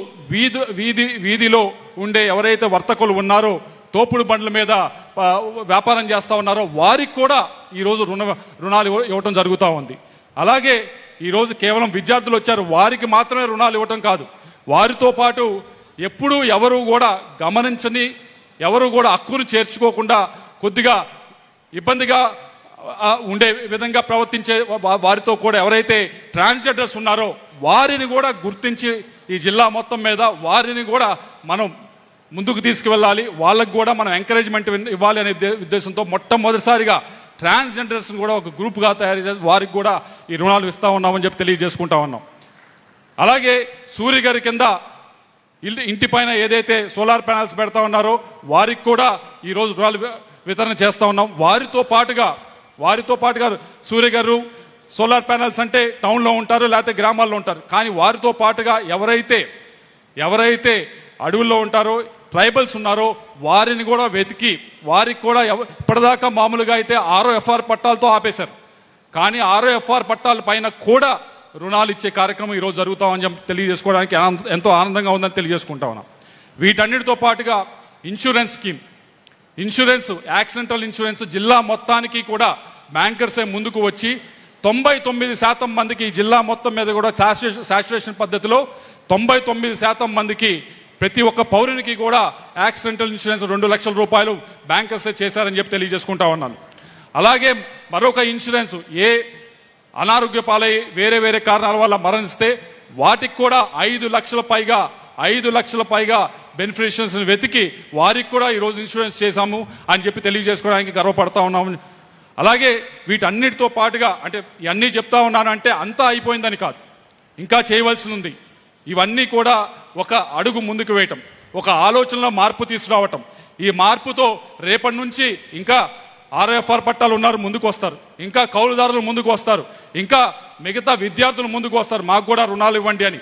వీధిలో ఉండే ఎవరైతే వర్తకులు ఉన్నారో, తోపుడు బండ్ల మీద వ్యాపారం చేస్తూ ఉన్నారో వారికి కూడా ఈరోజు రుణాలు ఇవ్వటం జరుగుతూ ఉంది. అలాగే ఈరోజు కేవలం విద్యార్థులు వచ్చారు, వారికి మాత్రమే రుణాలు ఇవ్వటం కాదు, వారితో పాటు ఎప్పుడూ ఎవరు కూడా గమనించని, ఎవరు కూడా హక్కును చేర్చుకోకుండా కొద్దిగా ఇబ్బందిగా ఉండే విధంగా ప్రవర్తించే వారితో కూడా ఎవరైతే ట్రాన్స్జెండర్స్ ఉన్నారో వారిని కూడా గుర్తించి ఈ జిల్లా మొత్తం మీద వారిని కూడా మనం ముందుకు తీసుకువెళ్ళాలి, వాళ్ళకు కూడా మనం ఎంకరేజ్మెంట్ ఇవ్వాలి అనే ఉద్దేశంతో మొట్టమొదటిసారిగా ట్రాన్స్జెండర్స్ని కూడా ఒక గ్రూప్గా తయారు చేసి వారికి కూడా ఈ రుణాలు ఇస్తూ ఉన్నామని చెప్పి తెలియజేసుకుంటా ఉన్నాం. అలాగే సూర్య గారి కింద ఇంటి పైన ఏదైతే సోలార్ ప్యానల్స్ పెడతా ఉన్నారో వారికి కూడా ఈరోజు రుణాలు వితరణ చేస్తూ ఉన్నాం. వారితో పాటుగా సూర్య గారు సోలార్ ప్యానల్స్ అంటే టౌన్లో ఉంటారు, లేకపోతే గ్రామాల్లో ఉంటారు, కానీ వారితో పాటుగా ఎవరైతే అడవుల్లో ఉంటారో, ట్రైబల్స్ ఉన్నారో వారిని కూడా వెతికి వారికి కూడా ఇప్పటిదాకా మామూలుగా అయితే ROFR పట్టాలతో ఆపేశారు, కానీ ROFR పట్టాల పైన కూడా రుణాలు ఇచ్చే కార్యక్రమం ఈరోజు జరుగుతామని చెప్పి తెలియజేసుకోవడానికి ఎంతో ఆనందంగా ఉందని తెలియజేసుకుంటా ఉన్నాం. వీటన్నిటితో పాటుగా ఇన్సూరెన్స్ యాక్సిడెంటల్ ఇన్సూరెన్స్ జిల్లా మొత్తానికి కూడా బ్యాంకర్సే ముందుకు వచ్చి 99% మందికి ఈ జిల్లా మొత్తం మీద కూడా శాచురేషన్ పద్ధతిలో 99% మందికి ప్రతి ఒక్క పౌరునికి కూడా యాక్సిడెంటల్ ఇన్సూరెన్స్ 2 లక్షల రూపాయలు బ్యాంకర్సే చేశారని చెప్పి తెలియజేసుకుంటా ఉన్నాను. అలాగే మరొక ఇన్సూరెన్స్ ఏ అనారోగ్య పాలై వేరే కారణాల వల్ల మరణిస్తే వాటికి కూడా 5 లక్షల పైగా బెనిఫిషియరీస్ వెతికి వారికి కూడా ఈరోజు ఇన్సూరెన్స్ చేశాము అని చెప్పి తెలియజేసుకోవడానికి గర్వపడతా ఉన్నాము. అలాగే వీటన్నిటితో పాటుగా అంటే ఇవన్నీ చెప్తా ఉన్నాను అంటే అంతా అయిపోయిందని కాదు, ఇంకా చేయవలసి ఉంది. ఇవన్నీ కూడా ఒక అడుగు ముందుకు వేయటం, ఒక ఆలోచనలో మార్పు తీసుకురావటం. ఈ మార్పుతో రేపటి నుంచి ఇంకా ఆర్ఎఫ్ఆర్ పట్టాలు ఉన్నారు ముందుకు వస్తారు, ఇంకా కౌలుదారులు ముందుకు వస్తారు, ఇంకా మిగతా విద్యార్థులు ముందుకు వస్తారు, మాకు కూడా రుణాలు ఇవ్వండి అని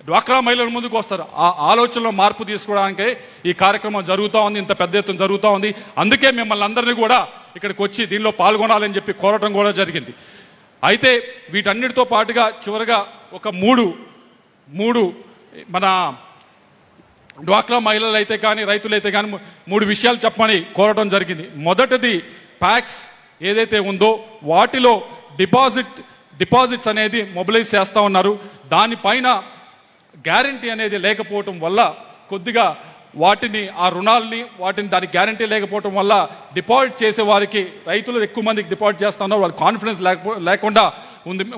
డ్వాక్రా మహిళలు ముందుకు వస్తారు. ఆ ఆలోచనలో మార్పు తీసుకోవడానికే ఈ కార్యక్రమం జరుగుతూ ఉంది, ఇంత పెద్ద ఎత్తున జరుగుతూ ఉంది. అందుకే మిమ్మల్ని అందరినీ కూడా ఇక్కడికి వచ్చి దీనిలో పాల్గొనాలని చెప్పి కోరటం కూడా జరిగింది. అయితే వీటన్నిటితో పాటుగా చివరిగా ఒక మూడు మన డ్వాక్రా మహిళలు అయితే కానీ రైతులైతే కానీ 3 విషయాలు చెప్పమని కోరటం జరిగింది. మొదటిది ప్యాక్స్ ఏదైతే ఉందో వాటిలో డిపాజిట్స్ అనేది మొబిలైజ్ చేస్తూ ఉన్నారు. దానిపైన గ్యారంటీ అనేది లేకపోవటం వల్ల కొద్దిగా వాటిని ఆ రుణాలని దానికి గ్యారంటీ లేకపోవటం వల్ల డిపాజిట్ చేసే వారికి రైతులు ఎక్కువ మందికి డిపాజిట్ చేస్తూ ఉన్నారు, వాళ్ళకి కాన్ఫిడెన్స్ లేకుండా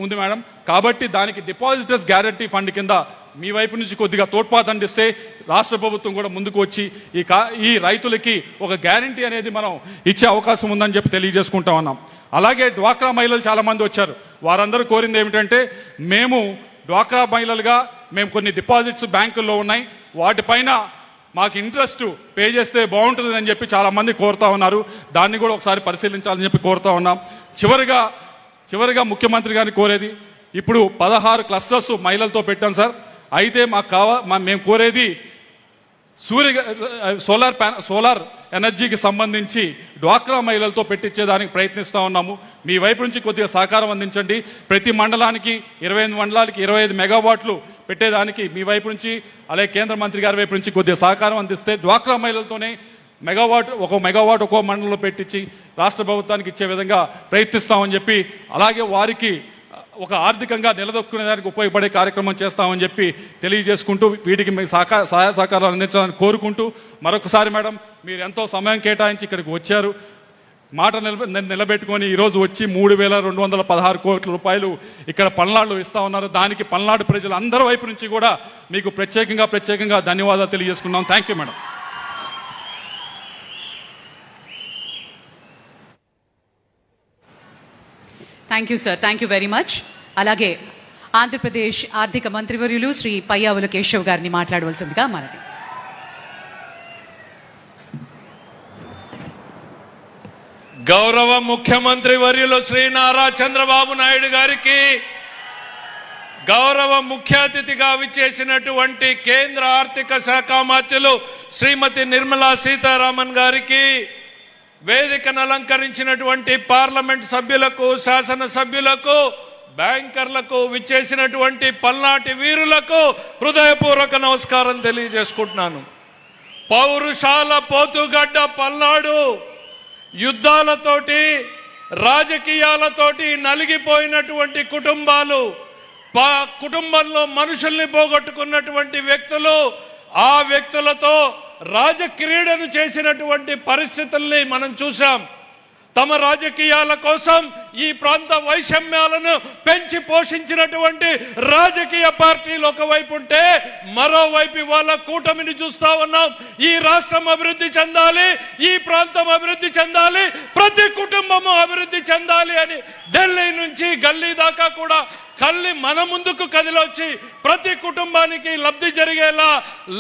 ఉంది మేడం. కాబట్టి దానికి డిపాజిటర్స్ గ్యారంటీ ఫండ్ కింద మీ వైపు నుంచి కొద్దిగా తోడ్పాటు అందిస్తే రాష్ట్ర ప్రభుత్వం కూడా ముందుకు వచ్చి ఈ రైతులకి ఒక గ్యారంటీ అనేది మనం ఇచ్చే అవకాశం ఉందని చెప్పి తెలియజేసుకుంటా ఉన్నాం. అలాగే డ్వాక్రా మహిళలు చాలా మంది వచ్చారు. వారందరూ కోరింది ఏమిటంటే మేము డ్వాక్రా మహిళలుగా మేము కొన్ని డిపాజిట్స్ బ్యాంకుల్లో ఉన్నాయి, వాటిపైన మాకు ఇంట్రెస్ట్ పే చేస్తే బాగుంటుంది అని చెప్పి చాలా మంది కోరుతా ఉన్నారు. దాన్ని కూడా ఒకసారి పరిశీలించాలని చెప్పి కోరుతా ఉన్నాం. చివరిగా ముఖ్యమంత్రి గారిని కోరేది, ఇప్పుడు 16 క్లస్టర్స్ మహిళలతో పెట్టాం సార్. అయితే మేము కోరేది సోలార్ ఎనర్జీకి సంబంధించి డ్వాక్రా మహిళలతో పెట్టించేదానికి ప్రయత్నిస్తూ ఉన్నాము. మీ వైపు నుంచి కొద్దిగా సహకారం అందించండి. ప్రతి మండలానికి 25 మండలాలకి 25 మెగావాట్లు పెట్టేదానికి మీ వైపు నుంచి అలాగే కేంద్ర మంత్రి గారి వైపు నుంచి కొద్దిగా సహకారం అందిస్తే డ్వాక్రా మహిళలతోనే ఒక మెగావాట్ ఒక్కో మండలంలో పెట్టించి రాష్ట్ర ప్రభుత్వానికి ఇచ్చే విధంగా ప్రయత్నిస్తామని చెప్పి, అలాగే వారికి ఒక ఆర్థికంగా నిలదొక్కునేదానికి ఉపయోగపడే కార్యక్రమం చేస్తామని చెప్పి తెలియజేసుకుంటూ వీటికి మీ సహాయ సహకారాలు అందించాలని కోరుకుంటూ మరొకసారి మేడం మీరు ఎంతో సమయం కేటాయించి ఇక్కడికి వచ్చారు, మాట నిలబెట్టుకొని ఈరోజు వచ్చి 3,216 కోట్ల రూపాయలు ఇక్కడ పల్నాడులో ఇస్తా ఉన్నారు. దానికి పల్నాడు ప్రజలు అందరి వైపు నుంచి కూడా మీకు ప్రత్యేకంగా ధన్యవాదాలు తెలియజేసుకున్నాం. Thank you madam. Thank you sir, thank you very much. అలాగే ఆంధ్రప్రదేశ్ ఆర్థిక మంత్రివర్యులు శ్రీ పయ్యావుల కేశవ్ గారిని మాట్లాడవలసిందిగా మనకి. గౌరవ ముఖ్యమంత్రి వర్యులు శ్రీ నారా చంద్రబాబు నాయుడు గారికి, గౌరవ ముఖ్య అతిథిగా విచ్చేసినటువంటి కేంద్ర ఆర్థిక శాఖ మంత్రులు శ్రీమతి నిర్మలా సీతారామన్ గారికి, వేదికను అలంకరించినటువంటి పార్లమెంట్ సభ్యులకు, శాసన సభ్యులకు, బ్యాంకర్లకు, విచ్చేసినటువంటి పల్నాటి వీరులకు హృదయపూర్వక నమస్కారం తెలియజేసుకుంటున్నాను. పౌరుషాల పోతుగడ్డ పల్నాడు, యుద్ధాలతోటి రాజకీయాలతోటి నలిగిపోయినటువంటి కుటుంబాలు, కుటుంబంలో మనుషుల్ని పోగొట్టుకున్నటువంటి వ్యక్తులు, ఆ వ్యక్తులతో రాజక్రీడను చేసినటువంటి పరిస్థితుల్ని మనం చూసాం. తమ రాజకీయాల కోసం ఈ ప్రాంత వైషమ్యాలను పెంచి పోషించినటువంటి రాజకీయ పార్టీలు ఒకవైపు ఉంటే, మరోవైపు వాళ్ళ కూటమిని చూస్తా ఉన్నాం. ఈ రాష్ట్రం అభివృద్ధి చెందాలి, ఈ ప్రాంతం అభివృద్ధి చెందాలి, ప్రతి కుటుంబము అభివృద్ధి చెందాలి అని ఢిల్లీ నుంచి గల్లీ దాకా కూడా మన ముందుకు కదిలొచ్చి ప్రతి కుటుంబానికి లబ్ధి జరిగేలా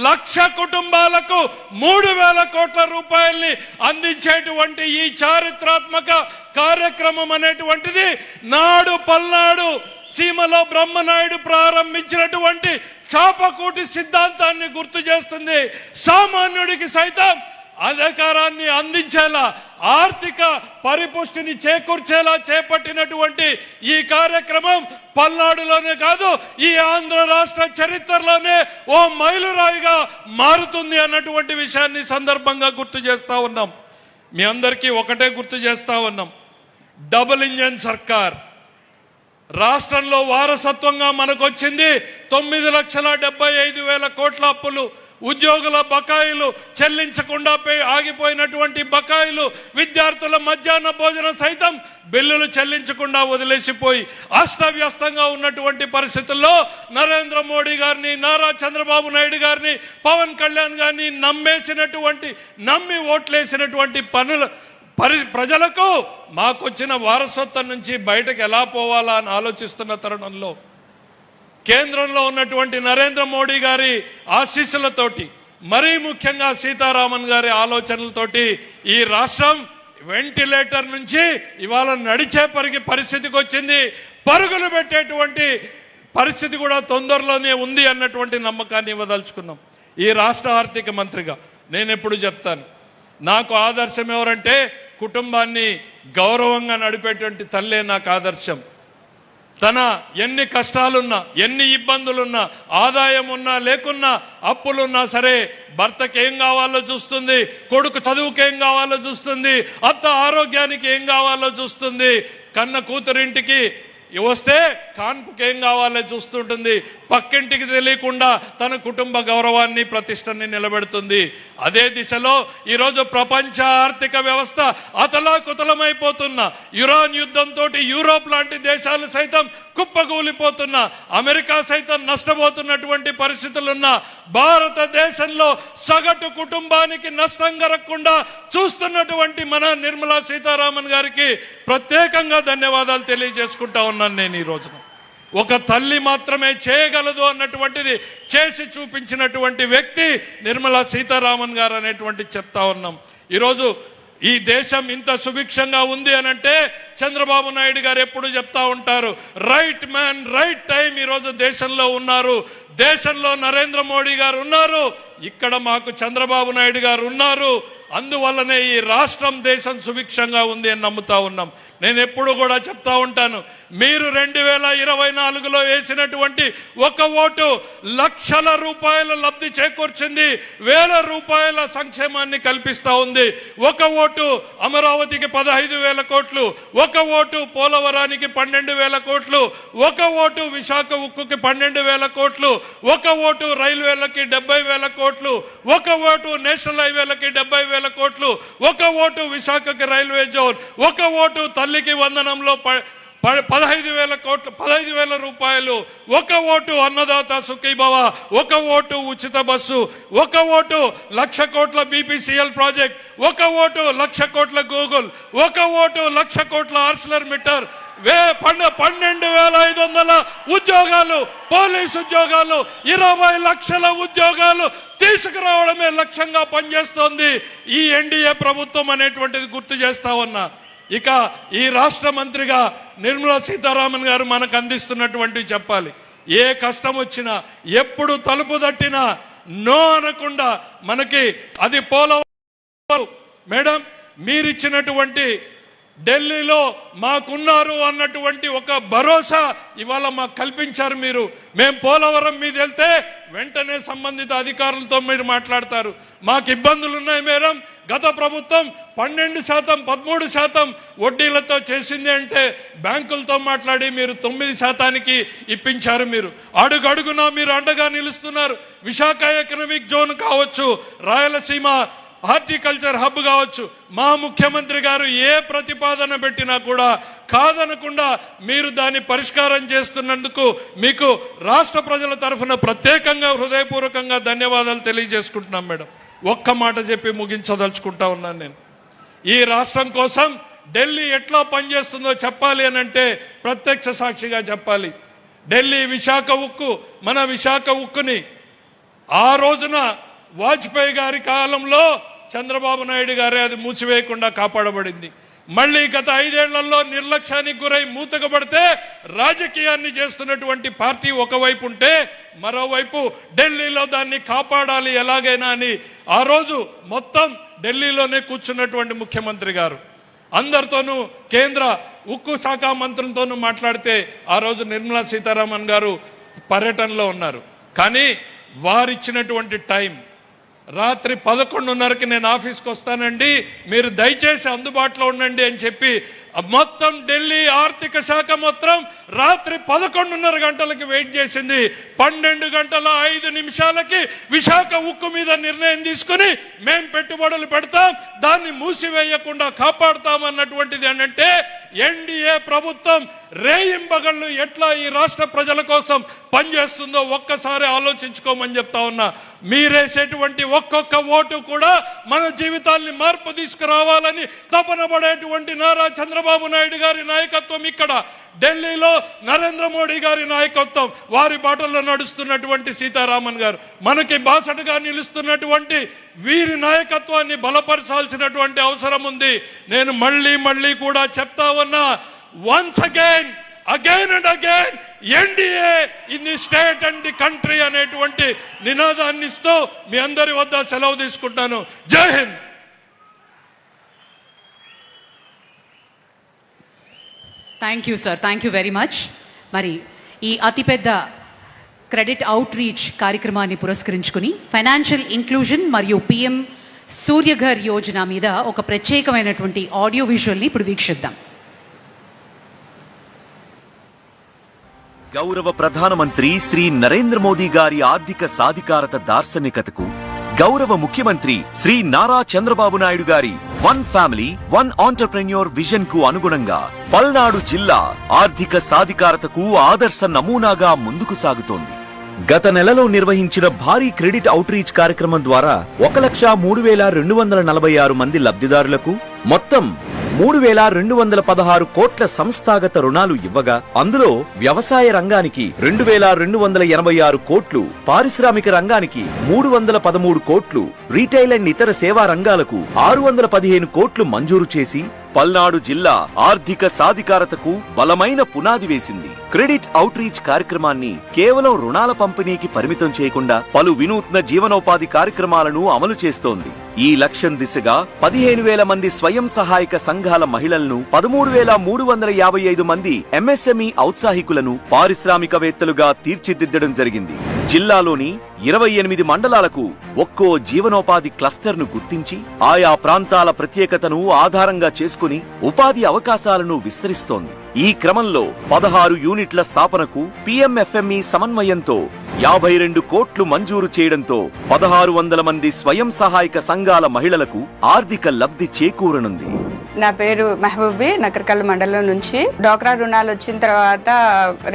1,00,000 కుటుంబాలకు 3,000 కోట్ల రూపాయల్ని అందించేటువంటి ఈ చారిత్రాత్మక కార్యక్రమం అనేటువంటిది నాడు పల్నాడు సీమలో బ్రహ్మనాయుడు ప్రారంభించినటువంటి చాపకూటి సిద్ధాంతాన్ని గుర్తు చేస్తుంది. సామాన్యుడికి సైతం అధికారాన్ని అందించేలా, ఆర్థిక పరిపుష్టిని చేకూర్చేలా చేపట్టినటువంటి ఈ కార్యక్రమం పల్నాడులోనే కాదు, ఈ ఆంధ్ర రాష్ట్ర చరిత్రలోనే ఓ మైలురాయిగా మారుతుంది అన్నటువంటి విషయాన్ని సందర్భంగా గుర్తు చేస్తా ఉన్నాం. మీ అందరికీ ఒకటే గుర్తు చేస్తా ఉన్నాం, డబుల్ ఇంజన్ సర్కార్ రాష్ట్రంలో వారసత్వంగా మనకొచ్చింది. 9,75,000 కోట్ల అప్పులు, ఉద్యోగుల బకాయిలు చెల్లించకుండా ఆగిపోయినటువంటి బకాయిలు, విద్యార్థుల మధ్యాహ్న భోజనం సైతం బిల్లులు చెల్లించకుండా వదిలేసిపోయి అస్తవ్యస్తంగా ఉన్నటువంటి పరిస్థితుల్లో నరేంద్ర మోడీ గారిని, నారా చంద్రబాబు నాయుడు గారిని, పవన్ కళ్యాణ్ గారిని నమ్మి ఓట్లేసినటువంటి ప్రజలకు మాకొచ్చిన వారసత్వం నుంచి బయటకు ఎలా పోవాలా అని ఆలోచిస్తున్న తరుణంలో కేంద్రంలో ఉన్నటువంటి నరేంద్ర మోడీ గారి ఆశీస్సులతోటి, మరీ ముఖ్యంగా సీతారామన్ గారి ఆలోచనలతోటి ఈ రాష్ట్రం వెంటిలేటర్ నుంచి ఇవాళ నడిచే పరిస్థితికి వచ్చింది. పరుగులు పెట్టేటువంటి పరిస్థితి కూడా తొందరలోనే ఉంది అన్నటువంటి నమ్మకాన్ని ఇవ్వదలుచుకున్నాం. ఈ రాష్ట్ర ఆర్థిక మంత్రిగా నేను ఎప్పుడు చెప్తాను, నాకు ఆదర్శం ఎవరంటే కుటుంబాన్ని గౌరవంగా నడిపేటువంటి తల్లే నాకు ఆదర్శం. తన ఎన్ని కష్టాలున్నా, ఎన్ని ఇబ్బందులున్నా, ఆదాయం ఉన్నా లేకున్నా, అప్పులున్నా సరే భర్తకి ఏం కావాలో చూస్తుంది, కొడుకు చదువుకి ఏం కావాలో చూస్తుంది, అత్త ఆరోగ్యానికి ఏం కావాలో చూస్తుంది, కన్న కూతురింటికి వస్తే కాన్పుకి ఏం కావాలో చూస్తుంటుంది, పక్కింటికి తెలియకుండా తన కుటుంబ గౌరవాన్ని ప్రతిష్టని నిలబెడుతుంది. అదే దిశలో ఈరోజు ప్రపంచ ఆర్థిక వ్యవస్థ అతలాకుతలమైపోతున్న, ఇరాన్ యుద్ధంతో యూరోప్ లాంటి దేశాలు సైతం కుప్పగూలిపోతున్న, అమెరికా సైతం నష్టపోతున్నటువంటి పరిస్థితులున్న భారతదేశంలో సగటు కుటుంబానికి నష్టం కలగకుండా చూస్తున్నటువంటి మన నిర్మలా సీతారామన్ గారికి ప్రత్యేకంగా ధన్యవాదాలు తెలియజేసుకుంటా ఉన్నాను. నేను ఈ రోజున ఒక తల్లి మాత్రమే చేయగలదు అన్నటువంటిది చేసి చూపించినటువంటి వ్యక్తి నిర్మలా సీతారామన్ గారు అనేటువంటి చెప్తా ఉన్నాం. ఈరోజు ఈ దేశం ఇంత సుభిక్షంగా ఉంది అనంటే చంద్రబాబు నాయుడు గారు ఎప్పుడు చెప్తా ఉంటారు, రైట్ మ్యాన్ రైట్ టైం ఈరోజు దేశంలో ఉన్నారు. దేశంలో నరేంద్ర మోడీ గారు ఉన్నారు, ఇక్కడ మాకు చంద్రబాబు నాయుడు గారు ఉన్నారు. అందువల్లనే ఈ రాష్ట్రం దేశం సుభిక్షంగా ఉంది అని నమ్ముతా ఉన్నాం. నేను ఎప్పుడు కూడా చెప్తా ఉంటాను, మీరు 2024లో వేసినటువంటి ఒక ఓటు లక్షల రూపాయల లబ్ధి చేకూర్చింది, వేల రూపాయల సంక్షేమాన్ని కల్పిస్తా ఉంది. ఒక ఓటు అమరావతికి 15,000 కోట్లు, ఒక ఓటు పోలవరానికి 12,000 కోట్లు, ఒక ఓటు విశాఖ ఉక్కుకి 12,000 కోట్లు, ఒక ఓటు రైల్వేలకి 70,000 కోట్లు, ఒక ఓటు నేషనల్ హైవేలకి 70,000 కోట్లు, ఒక ఓటు విశాఖకి రైల్వే జోన్, ఒక ఓటు తల్లికి వందనంలో 15,000 కోట్లు, 15,000 రూపాయలు, ఒక ఓటు అన్నదాత సుఖీభవ, ఒక ఓటు ఉచిత బస్సు, ఒక ఓటు 1,00,000 కోట్ల BPCL ప్రాజెక్ట్, ఒక ఓటు 1,00,000 కోట్ల గూగుల్, ఒక ఓటు 1,00,000 కోట్ల ఆర్సిలర్ మిట్టర్, 12,500 ఉద్యోగాలు, పోలీసు ఉద్యోగాలు, 20 లక్షల ఉద్యోగాలు తీసుకురావడమే లక్ష్యంగా పనిచేస్తోంది ఈ ఎన్డీఏ ప్రభుత్వం అనేటువంటిది గుర్తు చేస్తా ఉన్నా. ఇక ఈ రాష్ట్ర మంత్రిగా నిర్మలా సీతారామన్ గారు మనకు అందిస్తున్నటువంటి చెప్పాలి, ఏ కష్టం వచ్చినా ఎప్పుడు తలుపు తట్టినా నో అనకుండా మనకి అది పోలవరం మేడం మీరిచ్చినటువంటి ఢిల్లీలో మాకున్నారు అన్నటువంటి ఒక భరోసా ఇవాళ మాకు కల్పించారు మీరు. మేము పోలవరం మీద వెళ్తే వెంటనే సంబంధిత అధికారులతో మీరు మాట్లాడతారు, మాకు ఇబ్బందులు ఉన్నాయి మేడం, గత ప్రభుత్వం 12%, 13% వడ్డీలతో చేసింది అంటే బ్యాంకులతో మాట్లాడి మీరు 9%కి ఇప్పించారు. మీరు అడుగడుగునా మీరు అండగా నిలుస్తున్నారు. విశాఖ ఎకనామిక్ జోన్ కావచ్చు, రాయలసీమ హార్టికల్చర్ హబ్ కావచ్చు, మా ముఖ్యమంత్రి గారు ఏ ప్రతిపాదన పెట్టినా కూడా కాదనకుండా మీరు దాన్ని పరిష్కారం చేస్తున్నందుకు మీకు రాష్ట్ర ప్రజల తరఫున ప్రత్యేకంగా హృదయపూర్వకంగా ధన్యవాదాలు తెలియజేసుకుంటున్నాం మేడం. ఒక్క మాట చెప్పి ముగించదలుచుకుంటా ఉన్నాను. నేను ఈ రాష్ట్రం కోసం ఢిల్లీ ఎట్లా పనిచేస్తుందో చెప్పాలి అనంటే ప్రత్యక్ష సాక్షిగా చెప్పాలి. ఢిల్లీ విశాఖ ఉక్కు, మన విశాఖ ఉక్కుని ఆ రోజున వాజ్పేయి గారి కాలంలో చంద్రబాబు నాయుడు గారే అది మూసివేయకుండా కాపాడబడింది. మళ్ళీ గత 5 ఏళ్లలో నిర్లక్ష్యానికి గురై మూతకబడితే రాజకీయాన్ని చేస్తున్నటువంటి పార్టీ ఒకవైపు ఉంటే, మరోవైపు ఢిల్లీలో దాన్ని కాపాడాలి ఎలాగైనా అని ఆ రోజు మొత్తం ఢిల్లీలోనే కూర్చున్నటువంటి ముఖ్యమంత్రి గారు అందరితోనూ కేంద్ర ఉక్కు శాఖ మంత్రులతోనూ మాట్లాడితే ఆ రోజు నిర్మలా సీతారామన్ గారు పర్యటనలో ఉన్నారు. కానీ వారిచ్చినటువంటి టైం రాత్రి 11:30కి నేను ఆఫీస్కి వస్తానండి, మీరు దయచేసి అందుబాటులో ఉండండి అని చెప్పి మొత్తం ఢిల్లీ ఆర్థిక శాఖ మొత్తం రాత్రి 11:30 గంటలకి వెయిట్ చేసింది. 12:05 విశాఖ ఉక్కు మీద నిర్ణయం తీసుకుని మేం పెట్టుబడులు పెడతాం, దాన్ని మూసివేయకుండా కాపాడుతాం అన్నటువంటిది. అంటే ఎన్డీఏ ప్రభుత్వం రేయింబగళ్ళు ఎట్లా ఈ రాష్ట్ర ప్రజల కోసం పనిచేస్తుందో ఒక్కసారి ఆలోచించుకోమని చెప్తా ఉన్నా. మీరేసేటువంటి ఒక్కొక్క ఓటు కూడా మన జీవితాల్ని మార్పు తీసుకురావాలని తపన పడేటువంటి నారా చంద్రబాబు చంద్రబాబు నాయుడు గారి నాయకత్వం, ఇక్కడ ఢిల్లీలో నరేంద్ర మోడీ గారి నాయకత్వం, వారి బాటల్లో నడుస్తున్నటువంటి సీతారామన్ గారు, మనకి బాసటగా నిలుస్తున్నటువంటి వీరి నాయకత్వాన్ని బలపరచాల్సినటువంటి అవసరం ఉంది. నేను మళ్ళీ కూడా చెప్తా ఉన్నా, once again and again NDA in the state and the country అనేటువంటి నినాదాన్ని ఇస్తూ మీ అందరి వద్ద సెలవు తీసుకుంటాను. జై Hind. Thank you sir, thank you very much. మరి ఈ అతిపెద్ద క్రెడిట్ అవుట్ రీచ్ కార్యక్రమాన్ని పురస్కరించుకుని ఫైనాన్షియల్ ఇంక్లూజన్ మరియు పిఎం సూర్యఘర్ యోజన మీద ఒక ప్రత్యేకమైనటువంటి ఆడియో విజువల్ని ఇప్పుడు వీక్షిద్దాం. గౌరవ ప్రధానమంత్రి శ్రీ నరేంద్ర మోదీ గారి ఆర్థిక సాధికారత దార్శనికతకు, గౌరవ ముఖ్యమంత్రి శ్రీ నారా చంద్రబాబు నాయుడు గారి one family one entrepreneur vision కు అనుగుణంగా పల్నాడు జిల్లా ఆర్థిక సాధికారతకు ఆదర్శ నమూనాగా ముందుకు సాగుతోంది. గత నెలలో నిర్వహించిన భారీ క్రెడిట్ అవుట్ రీచ్ కార్యక్రమం ద్వారా 1,03,246 మంది లబ్ధిదారులకు మొత్తం 3,216 కోట్ల సంస్థాగత రుణాలు ఇవ్వగా, అందులో వ్యవసాయ రంగానికి 2,286 కోట్లు, పారిశ్రామిక రంగానికి 313 కోట్లు, రీటైల్ అండ్ ఇతర సేవా రంగాలకు 615 కోట్లు మంజూరు చేసి పల్నాడు జిల్లా ఆర్థిక సాధికారతకు బలమైన పునాది వేసింది. క్రెడిట్ అవుట్ రీచ్ కార్యక్రమాన్ని కేవలం రుణాల పంపిణీకి పరిమితం చేయకుండా పలు వినూత్న జీవనోపాధి కార్యక్రమాలను అమలు చేస్తోంది. ఈ లక్ష్యం దిశగా 15,000 మంది స్వయం సహాయక సంఘాల మహిళలను, 13,355 మంది ఎంఎస్ఎంఈ ఔత్సాహికులను పారిశ్రామికవేత్తలుగా తీర్చిదిద్దడం జరిగింది. జిల్లాలోని 28 మండలాలకు ఒక్కో జీవనోపాధి క్లస్టర్ను గుర్తించి ఆయా ప్రాంతాల ప్రత్యేకతను ఆధారంగా చేసుకుని ఉపాధి అవకాశాలను విస్తరిస్తోంది. ఈ క్రమంలో 16 యూనిట్ల స్థాపనకు పిఎంఎఫ్ఎంఈ సమన్వయంతో 52 కోట్లు మంజూరు చేయడంతో 1,600 మంది స్వయం సహాయక సంఘాల మహిళలకు ఆర్థిక లబ్ధి చేకూరనుంది. నా పేరు మెహబూబీ, నకరకల్ మండలం నుంచి. డ్వాక్రా రుణాలు వచ్చిన తర్వాత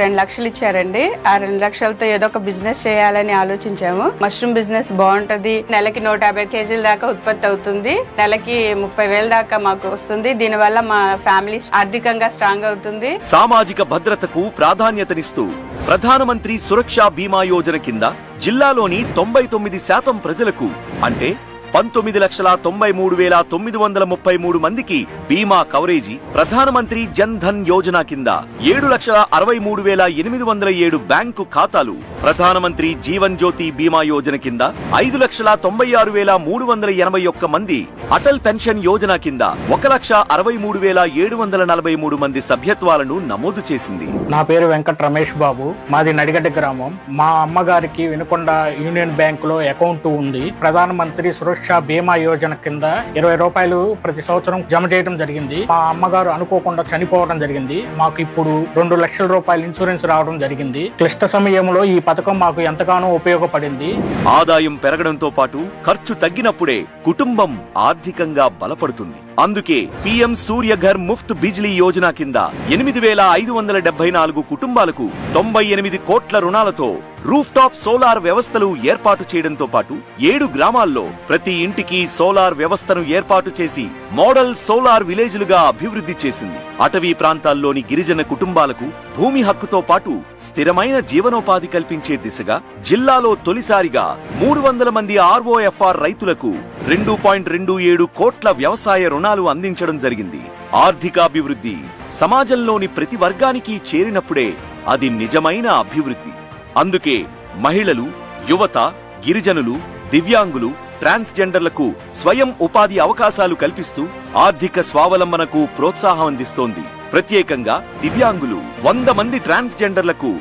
2 లక్షలు ఇచ్చారండి. ఆ 2 లక్షలతో ఏదో ఒక బిజినెస్ చేయాలని ఆలోచించాము. మష్రూమ్ బిజినెస్ బాగుంటది. నెలకి 150 కేజీల దాకా ఉత్పత్తి అవుతుంది. నెలకి 30,000 దాకా మాకు వస్తుంది. దీనివల్ల మా ఫ్యామిలీ ఆర్థికంగా స్ట్రాంగ్ అవుతుంది. సామాజిక భద్రతకు ప్రాధాన్యతనిస్తూ ప్రధానమంత్రి సురక్షా బీమా యోజన కింద జిల్లాలోని 99% ప్రజలకు, అంటే 19,93,933 మందికి బీమా కవరేజీ, ప్రధానమంత్రి జన్ ధన్ యోజన కింద 7,63,807 బ్యాంకు ఖాతాలు, ప్రధానమంత్రి జీవన్ జ్యోతి బీమా యోజన కింద 5,96,381 మంది, అటల్ పెన్షన్ యోజన కింద 1,63,743 మంది సభ్యత్వాలను నమోదు చేసింది. నా పేరు వెంకట రమేష్ బాబు, మాది నడిగడ్డ గ్రామం. మా అమ్మగారికి వినుకొండ యూనియన్ బ్యాంక్ లో అకౌంట్ ఉంది. ప్రధానమంత్రి సురక్ష బీమా యోజన కింద 20 రూపాయలు ప్రతి సంవత్సరం జమ చేయడం జరిగింది. మా అమ్మగారు అనుకోకుండా చనిపోవడం జరిగింది. మాకు ఇప్పుడు 2 లక్షల రూపాయలు ఇన్సూరెన్స్ రావడం జరిగింది. క్లిష్ట సమయంలో ఈ పథకం మాకు ఎంతగానో ఉపయోగపడింది. ఆదాయం పెరగడంతో పాటు ఖర్చు తగ్గినప్పుడే కుటుంబం ఆర్థికంగా బలపడుతుంది. అందుకే పిఎం సూర్యఘర్ ముఫ్త్ బిజ్లీ యోజన కింద 8,574 కుటుంబాలకు 98 కోట్ల రుణాలతో రూఫ్ టాప్ సోలార్ వ్యవస్థలు ఏర్పాటు చేయడంతో పాటు 7 గ్రామాల్లో ప్రతి ఇంటికి సోలార్ వ్యవస్థను ఏర్పాటు చేసి మోడల్ సోలార్ విలేజ్లుగా అభివృద్ధి చేసింది. అటవీ ప్రాంతాల్లోని గిరిజన కుటుంబాలకు భూమి హక్కుతో పాటు స్థిరమైన జీవనోపాధి కల్పించే దిశగా జిల్లాలో తొలిసారిగా 300 మంది ఆర్ఓఎఫ్ఆర్ రైతులకు 2.27 కోట్ల వ్యవసాయ రుణాలు అందించడం జరిగింది. ఆర్థికాభివృద్ధి సమాజంలోని ప్రతి వర్గానికి చేరినప్పుడే అది నిజమైన అభివృద్ధి. అందుకే మహిళలు, యువత, గిరిజనులు, దివ్యాంగులు, ట్రాన్స్జెండర్లకు స్వయం ఉపాధి అవకాశాలు కల్పిస్తూ ఆర్థిక స్వావలంబనకు ప్రోత్సాహం అందిస్తోంది. ప్రత్యేకంగా దివ్యాంగులు 100 మంది ట్రాన్స్జెండర్లకు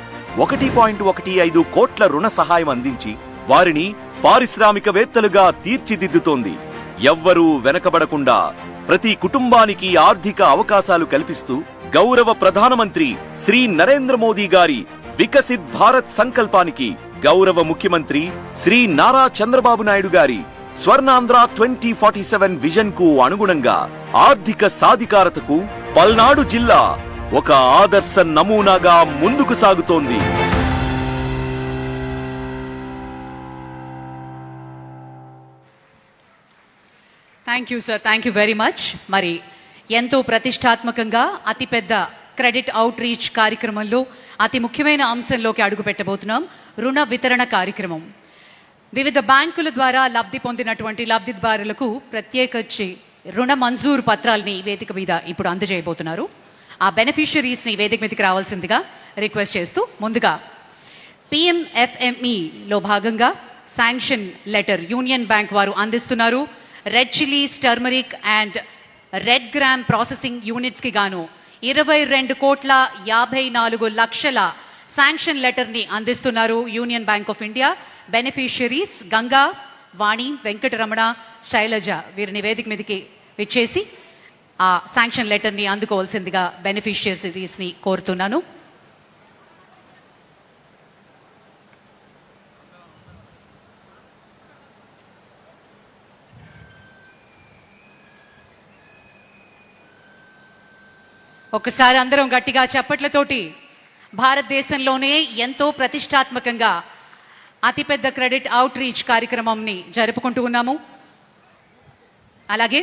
1.15 కోట్ల రుణ సహాయం అందించి వారిని పారిశ్రామికవేత్తలుగా తీర్చిదిద్దుతోంది. ఎవ్వరూ వెనకబడకుండా ప్రతి కుటుంబానికి ఆర్థిక అవకాశాలు కల్పిస్తూ గౌరవ ప్రధానమంత్రి శ్రీ నరేంద్ర మోదీ గారి వికసిత్ భారత్ సంకల్పానికి గౌరవ ముఖ్యమంత్రి శ్రీ నారా చంద్రబాబు నాయుడు గారి స్వర్ణాంధ్ర 2047 విజన్ కు అనుగుణంగా ఆర్థిక సాధికారతకు పల్నాడు జిల్లా ఒక ఆదర్శ నమూనాగా ముందుకు సాగుతోంది. Thank you sir, thank you very much. మరి ఎంతో ప్రతిష్టాత్మకంగా అతిపెద్ద క్రెడిట్ అవుట్ రీచ్ కార్యక్రమంలో అతి ముఖ్యమైన అంశంలోకి అడుగుపెట్టబోతున్నాం, రుణ వితరణ కార్యక్రమం. వివిధ బ్యాంకుల ద్వారా లబ్ధి పొందినటువంటి లబ్ధిదారులకు ప్రత్యేకించి రుణ మంజూరు పత్రాలని వేదిక మీద ఇప్పుడు అందజేయబోతున్నారు. ఆ బెనిఫిషరీస్ని వేదిక మీదకి రావాల్సిందిగా రిక్వెస్ట్ చేస్తూ, ముందుగా PMFMEలో భాగంగా శాంక్షన్ లెటర్ యూనియన్ బ్యాంక్ వారు అందిస్తున్నారు. Red chillies, turmeric and red gram processing యూనిట్స్కి గాను 22,54,00,000 శాంక్షన్ లెటర్ని అందిస్తున్నారు Union bank of India. Beneficiaries Ganga, Vani, Venkataramana, Sailaja వీరిని వేదిక మీదకి విచ్చేసి ఆ శాంక్షన్ లెటర్ని అందుకోవాల్సిందిగా బెనిఫిషరీస్ని కోరుతున్నాను. ఒకసారి అందరం గట్టిగా చప్పట్లతోటి భారతదేశంలోనే ఎంతో ప్రతిష్టాత్మకంగా అతిపెద్ద క్రెడిట్ అవుట్ రీచ్ కార్యక్రమంని జరుపుకుంటూ ఉన్నాము. అలాగే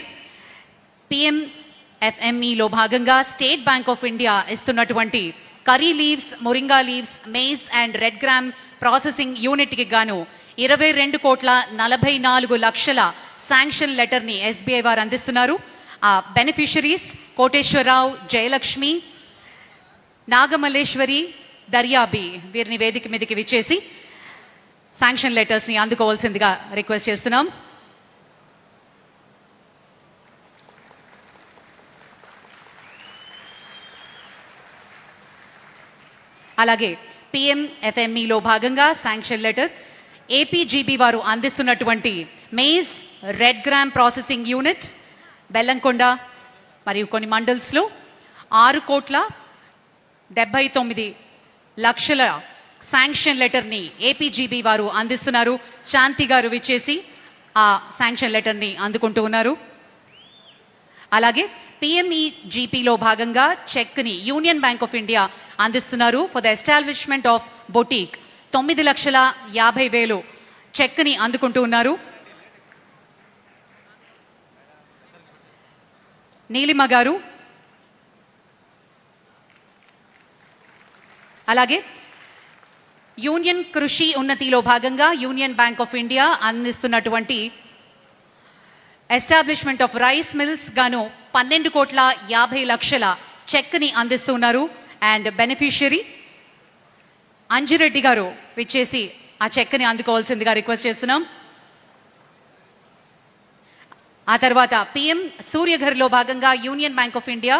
PMFMEలో భాగంగా స్టేట్ బ్యాంక్ ఆఫ్ ఇండియా ఇస్తున్నటువంటి curry leaves, moringa leaves, maize and red gram processing యూనిట్కి గాను 22,44,00,000 శాంక్షన్ లెటర్ని SBI వారు అందిస్తున్నారు. ఆ బెనిఫిషరీస్ కోటేశ్వరరావు, జయలక్ష్మి, నాగమల్లేశ్వరి, దర్యాబి వీరిని వేదిక మీదకి విచ్చేసి శాంక్షన్ లెటర్స్ని అందుకోవాల్సిందిగా రిక్వెస్ట్ చేస్తున్నాం. అలాగే PMFMEలో భాగంగా శాంక్షన్ లెటర్ APGB వారు అందిస్తున్నటువంటి maize red gram processing unit Bellamkonda మరియు కొన్ని మండల్స్లో 6,79,00,000 శాంక్షన్ లెటర్ని APGB వారు అందిస్తున్నారు. శాంతి గారు విచ్చేసి ఆ శాంక్షన్ లెటర్ని అందుకుంటూ ఉన్నారు. అలాగే PMEGPలో భాగంగా చెక్ని యూనియన్ బ్యాంక్ ఆఫ్ ఇండియా అందిస్తున్నారు. For the establishment of boutique 9,50,000 చెక్ని అందుకుంటూ ఉన్నారు. నీలిమ గారు, అలాగే యూనియన్ కృషి ఉన్నతిలో భాగంగా యూనియన్ బ్యాంక్ ఆఫ్ ఇండియా అందిస్తున్నటువంటి ఎస్టాబ్లిష్మెంట్ ఆఫ్ రైస్ మిల్స్ గాను 12,50,00,000 చెక్ని అందిస్తున్నారు. అండ్ బెనిఫిషరీ అంజిరెడ్డి గారు విచ్చేసి ఆ చెక్ని అందుకోవాల్సిందిగా రిక్వెస్ట్ చేస్తున్నాం. ఆ తర్వాత PM సూర్యఘర్లో భాగంగా యూనియన్ బ్యాంక్ ఆఫ్ ఇండియా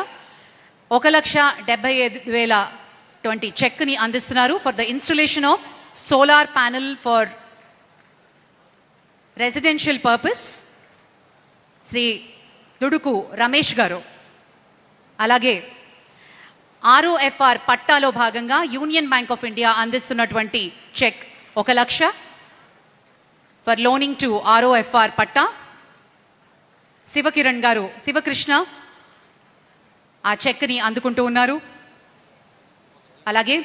1,75,020 చెక్ని అందిస్తున్నారు for the installation of solar panel for residential purpose. Shri Duduku Ramesh గారు. అలాగే ROFR పట్టాలో భాగంగా యూనియన్ బ్యాంక్ ఆఫ్ ఇండియా అందిస్తున్నటువంటి cheque 1,00,000 for loaning to ROFR పట్టా. శివకిరణ్ గారు, శివకృష్ణ ఆ చెక్ని అందుకుంటూ ఉన్నారు. అలాగే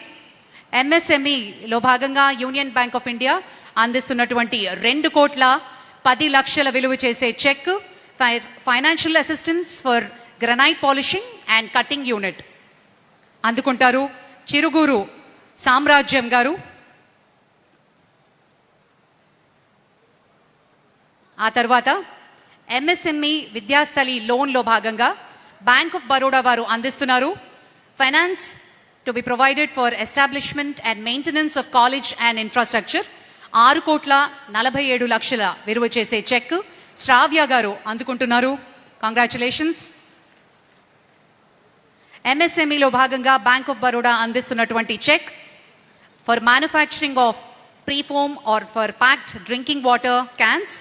MSMEలో భాగంగా యూనియన్ బ్యాంక్ ఆఫ్ ఇండియా అందిస్తున్నటువంటి 2,10,00,000 విలువ చేసే cheque financial assistance for granite polishing and cutting unit అందుకుంటారు. చిరుగురు సామ్రాజ్యం గారు. ఆ తర్వాత MSME విద్యాస్థలి లోన్లో భాగంగా బ్యాంక్ ఆఫ్ బరోడా వారు అందిస్తున్నారు. Finance to be provided for establishment and maintenance of college and infrastructure 6,47,00,000 విలువ చేసే చెక్ శ్రావ్య గారు అందుకుంటున్నారు. కంగ్రాచులేషన్స్. MSMEలో భాగంగా బ్యాంక్ ఆఫ్ బరోడా అందిస్తున్నటువంటి cheque for manufacturing of preform or for packed drinking water cans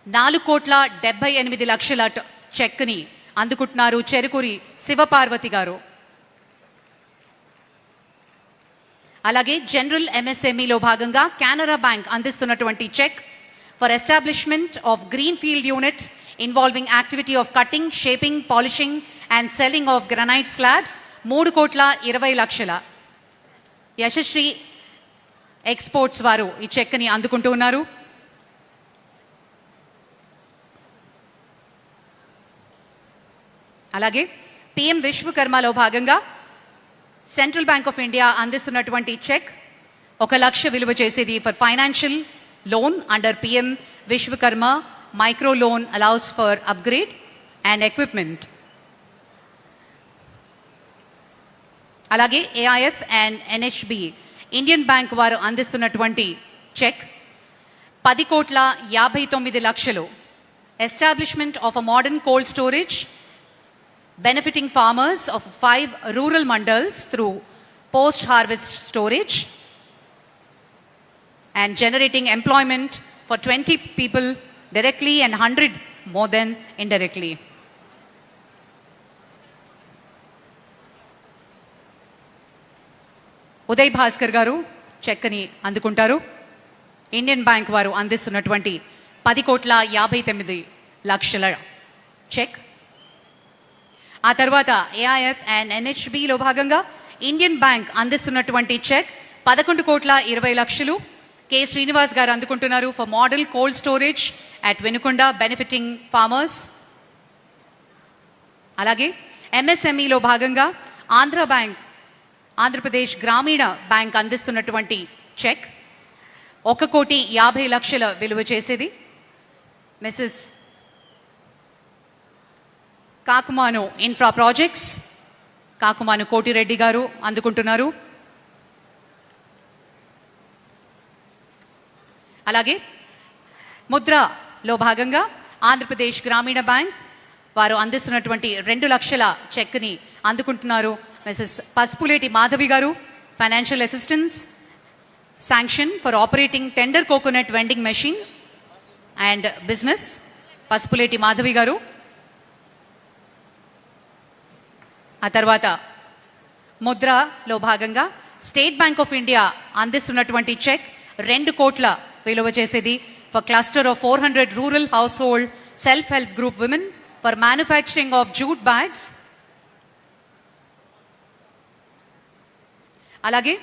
4,78,00,000 చెక్ని అందుకుంటున్నారు. చెరుకూరి శివపార్వతి గారు. అలాగే జనరల్ MSMEలో భాగంగా కెనరా బ్యాంక్ అందిస్తున్నటువంటి cheque for establishment of green field unit involving activity of cutting, shaping, polishing and selling of granite slabs 3,20,00,000. Yashasri exports వారు ఈ చెక్ని అందుకుంటూ ఉన్నారు. అలాగే పిఎం విశ్వకర్మలో భాగంగా సెంట్రల్ బ్యాంక్ ఆఫ్ ఇండియా అందిస్తున్నటువంటి చెక్ 1 లక్ష విలువ చేసేది for financial loan under PM Vishwakarma micro loan allows for upgrade and equipment. అలాగే AIF and NHB Indian bank వారు అందిస్తున్నటువంటి cheque 10,59,00,000 establishment of a modern cold storage benefiting farmers of 5 rural mandals through post-harvest storage and generating employment for 20 people directly and 100 more than indirectly. Uday Bhaskar గారు check ని అందుకుంటారు. Indian bank వారు అందిస్తున్నటువంటి 10,59,00,000 check. ఆ తర్వాత AIF and ఎన్హెచ్బిలో భాగంగా Indian bank అందిస్తున్నటువంటి చెక్ 11,20,00,000 కె శ్రీనివాస్ గారు అందుకుంటున్నారు for model cold storage at Venukonda benefiting farmers. అలాగే ఎంఎస్ఎంఈలో భాగంగా ఆంధ్రప్రదేశ్ గ్రామీణ బ్యాంక్ అందిస్తున్నటువంటి చెక్ 1,50,00,000 విలువ చేసేది Mrs Kakumanu infra projects Kakumanu Koti Reddy గారు అందుకుంటున్నారు. అలాగే ముద్రలో భాగంగా ఆంధ్రప్రదేశ్ గ్రామీణ బ్యాంక్ వారు అందిస్తున్నటువంటి 2 లక్షల చెక్ని అందుకుంటున్నారు మిసెస్ పసుపులేటి మాధవి గారు. Financial assistance sanction for operating tender coconut vending machine and business Pasupuleti Madhavi గారు. ఆ తర్వాత ముద్రలో భాగంగా స్టేట్ బ్యాంక్ ఆఫ్ ఇండియా అందిస్తున్నటువంటి చెక్ 2 కోట్ల విలువ చేసేది for cluster of 400 rural house hold self help group women for manufacturing of jute bags. అలాగే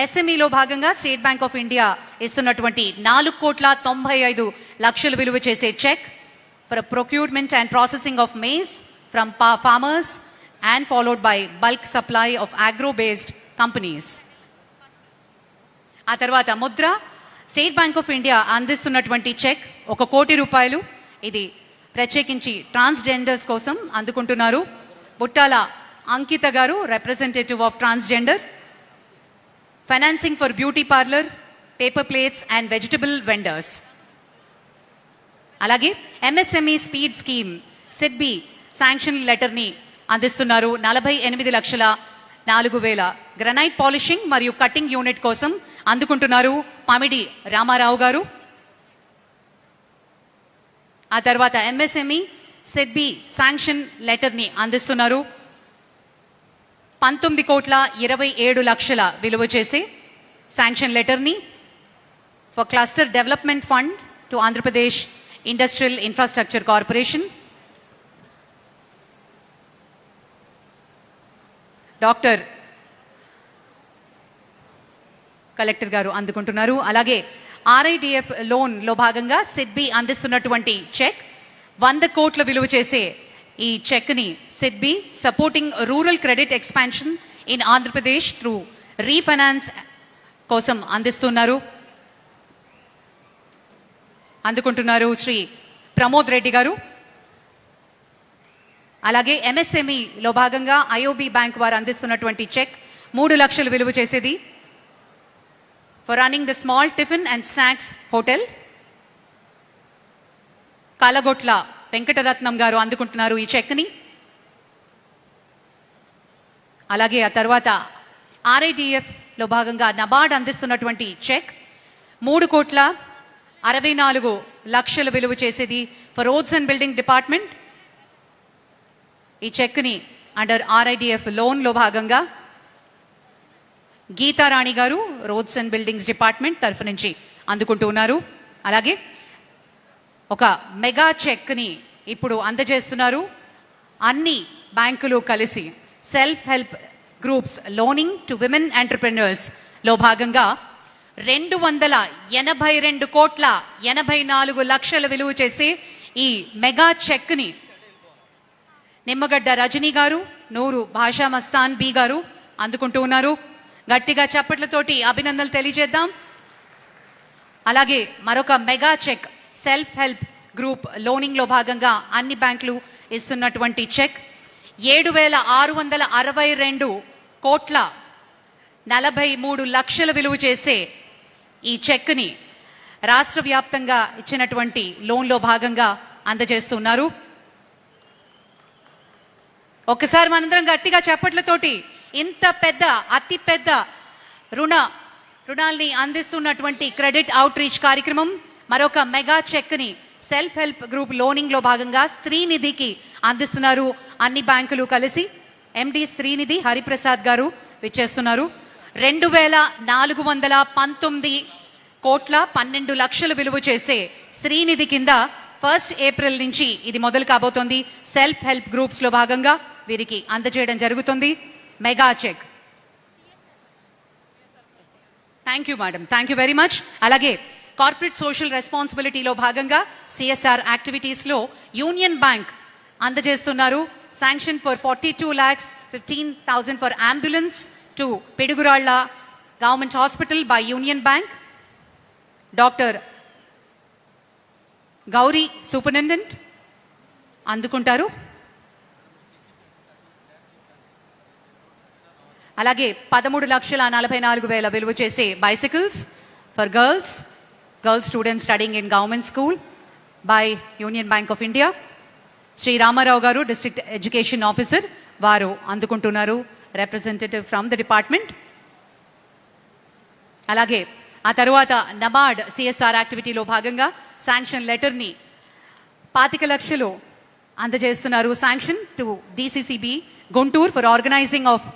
ఎస్ఎంఈలో భాగంగా స్టేట్ బ్యాంక్ ఆఫ్ ఇండియా ఇస్తున్నటువంటి 4,95,00,000 విలువ చేసే cheque for procurement and processing of maize from farmers and followed by bulk supply of agro-based companies. ఆ తర్వాత Mudra state bank of India అందిస్తున్నటువంటి cheque 1 కోటి రూపాయలు. ఇది ప్రత్యేకించి ట్రాన్స్జెండర్స్ కోసం అందుకుంటున్నారు బుట్టాల అంకిత గారు, representative of transgender. Financing for beauty parlour, paper plates and vegetable vendors. అలాగే MSME speed scheme SIDBI sanction లెటర్ని అందిస్తున్నారు 48,04,000 గ్రనైట్ పాలిషింగ్ మరియు కటింగ్ యూనిట్ కోసం అందుకుంటున్నారు పామిడి రామారావు గారు. ఆ తర్వాత ఎంఎస్ఎంఈ సిడ్బి శాంక్షన్ లెటర్ని అందిస్తున్నారు 19,27,00,000 విలువ చేసే శాంక్షన్ లెటర్ని for cluster development fund to Andhra Pradesh industrial infrastructure corporation. Doctor collector గారు అందుకుంటున్నారు. అలాగే ఆర్ఐడిఎఫ్ లోన్లో భాగంగా సిడ్బి అందిస్తున్నటువంటి చెక్ 100 కోట్ల విలువ చేసే ఈ చెక్ని SIDBI supporting rural credit expansion in Andhra Pradesh through refinance కోసం అందుకుంటున్నారు శ్రీ ప్రమోద్ రెడ్డి గారు. అలాగే ఎంఎస్ఎంఈలో భాగంగా ఐఓబి బ్యాంక్ వారు అందిస్తున్నటువంటి చెక్ 3 లక్షలు విలువ చేసేది for running the small tiffin and snacks hotel. Kalagotla Venkataratnam గారు అందుకుంటున్నారు ఈ చెక్ని. అలాగే ఆ తర్వాత ఆర్ఐడిఎఫ్లో భాగంగా నబార్డ్ అందిస్తున్నటువంటి చెక్ 3,64,00,000 విలువ చేసేది for roads and building department. ఈ చెక్ని అండర్ ఆర్ఐడిఎఫ్ లోన్లో భాగంగా గీతారాణి గారు రోడ్స్ అండ్ బిల్డింగ్స్ డిపార్ట్మెంట్ తరఫు నుంచి అందుకుంటూ ఉన్నారు. అలాగే ఒక మెగా చెక్ని ఇప్పుడు అందజేస్తున్నారు అన్ని బ్యాంకులు కలిసి self help groups loaning to women entrepreneurs లో భాగంగా 282,84,00,000 విలువ చేసే ఈ మెగా చెక్ని నిమ్మగడ్డ రజనీ గారు, నూరు భాషా మస్తాన్ బి గారు అందుకుంటూ ఉన్నారు. గట్టిగా చప్పట్లతోటి అభినందనలు తెలియజేద్దాం. అలాగే మరొక mega cheque self help group loaning లో భాగంగా అన్ని బ్యాంకులు ఇస్తున్నటువంటి చెక్ 7,662,43 విలువ చేసే ఈ చెక్ని రాష్ట్ర వ్యాప్తంగా ఇచ్చినటువంటి లోన్లో భాగంగా అందజేస్తున్నారు. ఒక్కసారి మనందరం గట్టిగా చప్పట్లతోటి ఇంత పెద్ద అతి పెద్ద రుణాల్ని అందిస్తున్నటువంటి క్రెడిట్ అవుట్ రీచ్ కార్యక్రమం మరొక మెగా చెక్ ని సెల్ఫ్ హెల్ప్ గ్రూప్ లోనింగ్ లో భాగంగా స్త్రీనిధికి అందిస్తున్నారు. అన్ని బ్యాంకులు కలిసి ఎండి స్త్రీనిధి హరిప్రసాద్ గారు విచ్చేస్తున్నారు. 2,419,12,00,000 విలువ చేసే శ్రీనిధి కింద 1 ఏప్రిల్ నుంచి ఇది మొదలు కాబోతోంది. సెల్ఫ్ హెల్ప్ గ్రూప్స్ లో భాగంగా వీరికి అందజేయడం జరుగుతుంది mega cheque. Thank you madam, thank you very much. అలాగే కార్పొరేట్ సోషల్ రెస్పాన్సిబిలిటీలో భాగంగా సిఎస్ఆర్ యాక్టివిటీస్ లో యూనియన్ బ్యాంక్ అందజేస్తున్నారు sanction for 42,15,000 for ambulance to Piduguralla government hospital by Union Bank. Doctor Gowri superintendent అందుకుంటారు. అలాగే 13,44,000 విలువ చేసే bicycles for girls students studying in government school by Union bank of India. Shri Ramarao గారు district education officer వారు అందుకుంటున్నారు, representative from the department. అలాగే ఆ తరువాత నబార్డ్ సిఎస్ఆర్ యాక్టివిటీలో భాగంగా శాంక్షన్ లెటర్ని 25,00,000 అందజేస్తున్నారు. Sanction to DCCB Guntur for organising of